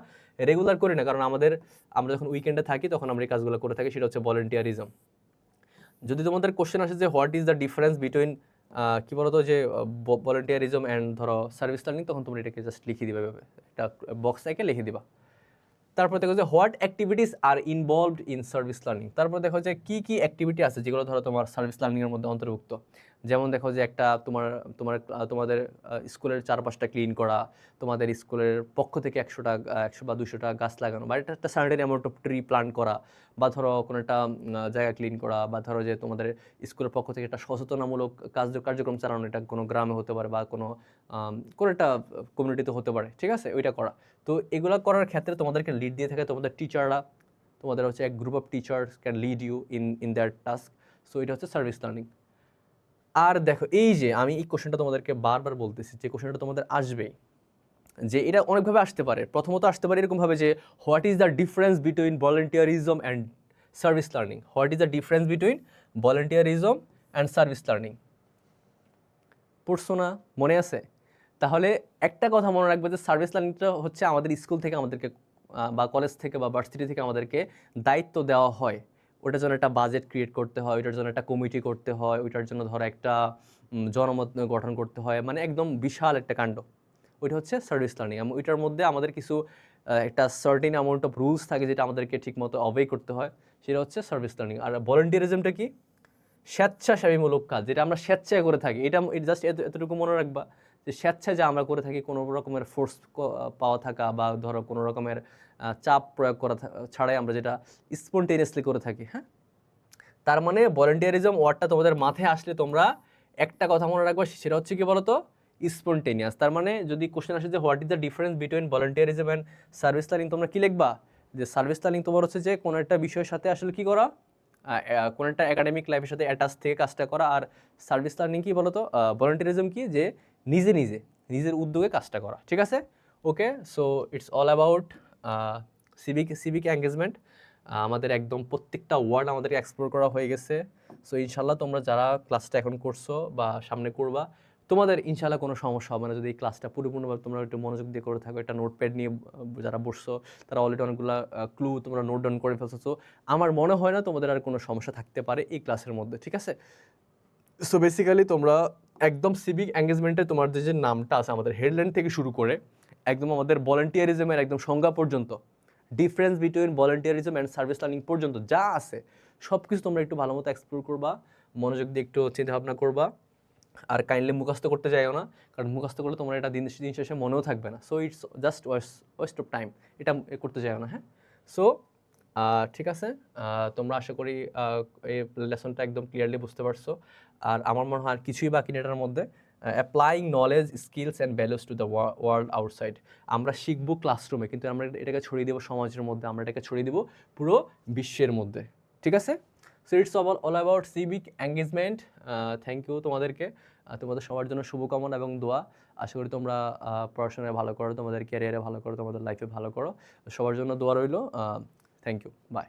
রেগুলার করি না, কারণ আমরা যখন উইকেন্ডে থাকি তখন আমরা এই কাজগুলো করে থাকি, সেটা হচ্ছে ভলান্টিয়ারিজম। যদি তোমাদের কোশ্চেন আসে যে what is the difference between কী বলতো যে ভলান্টিয়ারিজম অ্যান্ড ধরো সার্ভিস লার্নিং, তখন তোমরা এটাকে জাস্ট লিখে দিবে, একটা বক্স থেকে লিখে দিবা। তারপর দেখো যে what activities R involved in service learning. তারপর দেখো যে কী অ্যাক্টিভিটি আছে যেগুলো ধরো তোমার সার্ভিস লার্নিংয়ের মধ্যে অন্তর্ভুক্ত। যেমন দেখো যে একটা তোমাদের স্কুলের চারপাশটা ক্লিন করা, তোমাদের স্কুলের পক্ষ থেকে 100 বা 200টা গাছ লাগানো, বা এটা একটা certain amount of tree plant করা, বা ধরো কোনো একটা জায়গা ক্লিন করা, বা ধরো যে তোমাদের স্কুলের পক্ষ থেকে একটা সচেতনামূলক কার্যক্রম চালানো, এটা কোনো গ্রামে হতে পারে বা কোনো একটা কমিউনিটিতে হতে পারে, ঠিক আছে, ওইটা করা। তো এগুলো করার ক্ষেত্রে তোমাদেরকে লিড দিয়ে থাকে তোমাদের টিচাররা, তোমাদের হচ্ছে এক group of teachers can lead you in that task. So এটা হচ্ছে সার্ভিস লার্নিং। আর দেখো এই যে আমি এই কোশ্চেনটা তোমাদেরকে বারবার বলতেছি, যে কোশ্চেনটা তোমাদের আসবেই, যে এটা অনেকভাবে আসতে পারে। প্রথমত আসতে পারে এরকমভাবে যে what is the difference between volunteerism and service learning, what is the difference between volunteerism and service learning. পড়ছো না? মনে আছে? তাহলে একটা কথা মনে রাখবে যে সার্ভিস লার্নিংটা হচ্ছে আমাদের স্কুল থেকে আমাদেরকে বা কলেজ থেকে বা ভার্সিটি থেকে আমাদেরকে দায়িত্ব দেওয়া হয়, ওটার জন্য একটা বাজেট ক্রিয়েট করতে হয়, ওইটার জন্য একটা কমিটি করতে হয়, ওইটার জন্য ধরো একটা জনমত গঠন করতে হয়, মানে একদম বিশাল একটা কাণ্ড। ওইটা হচ্ছে সার্ভিস লার্নিং। ওইটার মধ্যে আমাদের কিছু একটা সার্টেন অ্যামাউন্ট অফ রুলস থাকে যেটা আমাদেরকে ঠিকমতো অবেই করতে হয়, সেটা হচ্ছে সার্ভিস লার্নিং। আর ভলেন্টিয়ারিজমটা কি? স্বেচ্ছাসেবীমূলক কাজ, যেটা আমরা স্বেচ্ছায় করে থাকি। এটা জাস্ট এতটুকু মনে রাখবা যে স্বেচ্ছায় যা আমরা করে থাকি, কোনো রকমের ফোর্স পাওয়া থাকা বা ধরো কোনো রকমের চাপ প্রয়োগ করা ছাড়াই আমরা যেটা স্পন্টেনিয়াসলি করে থাকি। হ্যাঁ, তার মানে ভলেন্টিয়ারিজম ওয়ার্ডটা তোমাদের মাথায় আসলে তোমরা একটা কথা মনে রাখবা, সেটা হচ্ছে কি বলতো? স্পন্টেনিয়াস। তার মানে যদি কোশ্চেন আসে যে what is the difference between volunteerism and service learning, তোমরা কি লিখবা? যে সার্ভিস লার্নিং তোমার হচ্ছে যে কোনো একটা বিষয়ের সাথে আসলে কি করা, কোনো একটা একাডেমিক লাইফের সাথে অ্যাটাচ থেকে কাজটা করা। আর সার্ভিস লার্নিং কি বলতো? ভলেন্টিয়ারিজম কি? যে নিজের উদ্যোগে কাজটা করা। ঠিক আছে? Okay, so it's all about civic engagement. আমাদের একদম প্রত্যেকটা ওয়ার্ড আমাদেরকে এক্সপ্লোর করা হয়ে গেছে। সো ইনশাল্লাহ তোমরা যারা ক্লাসটা এখন করছো বা সামনে করবা, তোমাদের ইনশাল্লাহ কোনো সমস্যা হবে না যদি এই ক্লাসটা পরিপূর্ণভাবে তোমরা একটু মনোযোগ দিয়ে করে থাকো। একটা নোটপ্যাড নিয়ে যারা বসছো তারা অলরেডি অনেকগুলো ক্লু তোমরা নোট ডাউন করে ফেলছো। সো আমার মনে হয় না তোমাদের আর কোনো সমস্যা থাকতে পারে এই ক্লাসের মধ্যে। ঠিক আছে? সো বেসিক্যালি তোমরা একদম সিভিক এঙ্গেজমেন্টে তোমাদের যে নামটা আছে, আমাদের হেডলাইন থেকে শুরু করে একদম আমাদের ভলেন্টিয়ারিজমের একদম সংজ্ঞা পর্যন্ত, difference between volunteerism and service learning পর্যন্ত যা আছে সব কিছু তোমরা একটু ভালো মতো এক্সপ্লোর করবা, মনোযোগ দিয়ে একটু চিন্তাভাবনা করবা। আর কাইন্ডলি মুখস্থ করতে যাইও না, কারণ মুখস্থ করলে তোমার এটা দিন শেষে মনেও থাকবে না। So it's just West of time, এটা করতে যাইও না। হ্যাঁ, সো ঠিক আছে, তোমরা আশা করি এই লেসনটা একদম ক্লিয়ারলি বুঝতে পারছো। আর আমার মনে হয় আর কিছুই বাকি নেই এটার মধ্যে। Applying knowledge, skills and values to the world outside. আমরা শিখবো ক্লাসরুমে, কিন্তু আমরা এটাকে ছড়িয়ে দেবো সমাজের মধ্যে, আমরা এটাকে ছড়িয়ে দেবো পুরো বিশ্বের মধ্যে। ঠিক আছে? So it's all about civic engagement. Thank you তোমাদেরকে। তোমাদের সবার জন্য শুভকামনা এবং দোয়া। আশা করি তোমরা পড়াশোনায় ভালো করো, তোমাদের ক্যারিয়ারে ভালো করো, তোমাদের লাইফে ভালো করো। সবার জন্য দোয়া রইল। Thank you, by.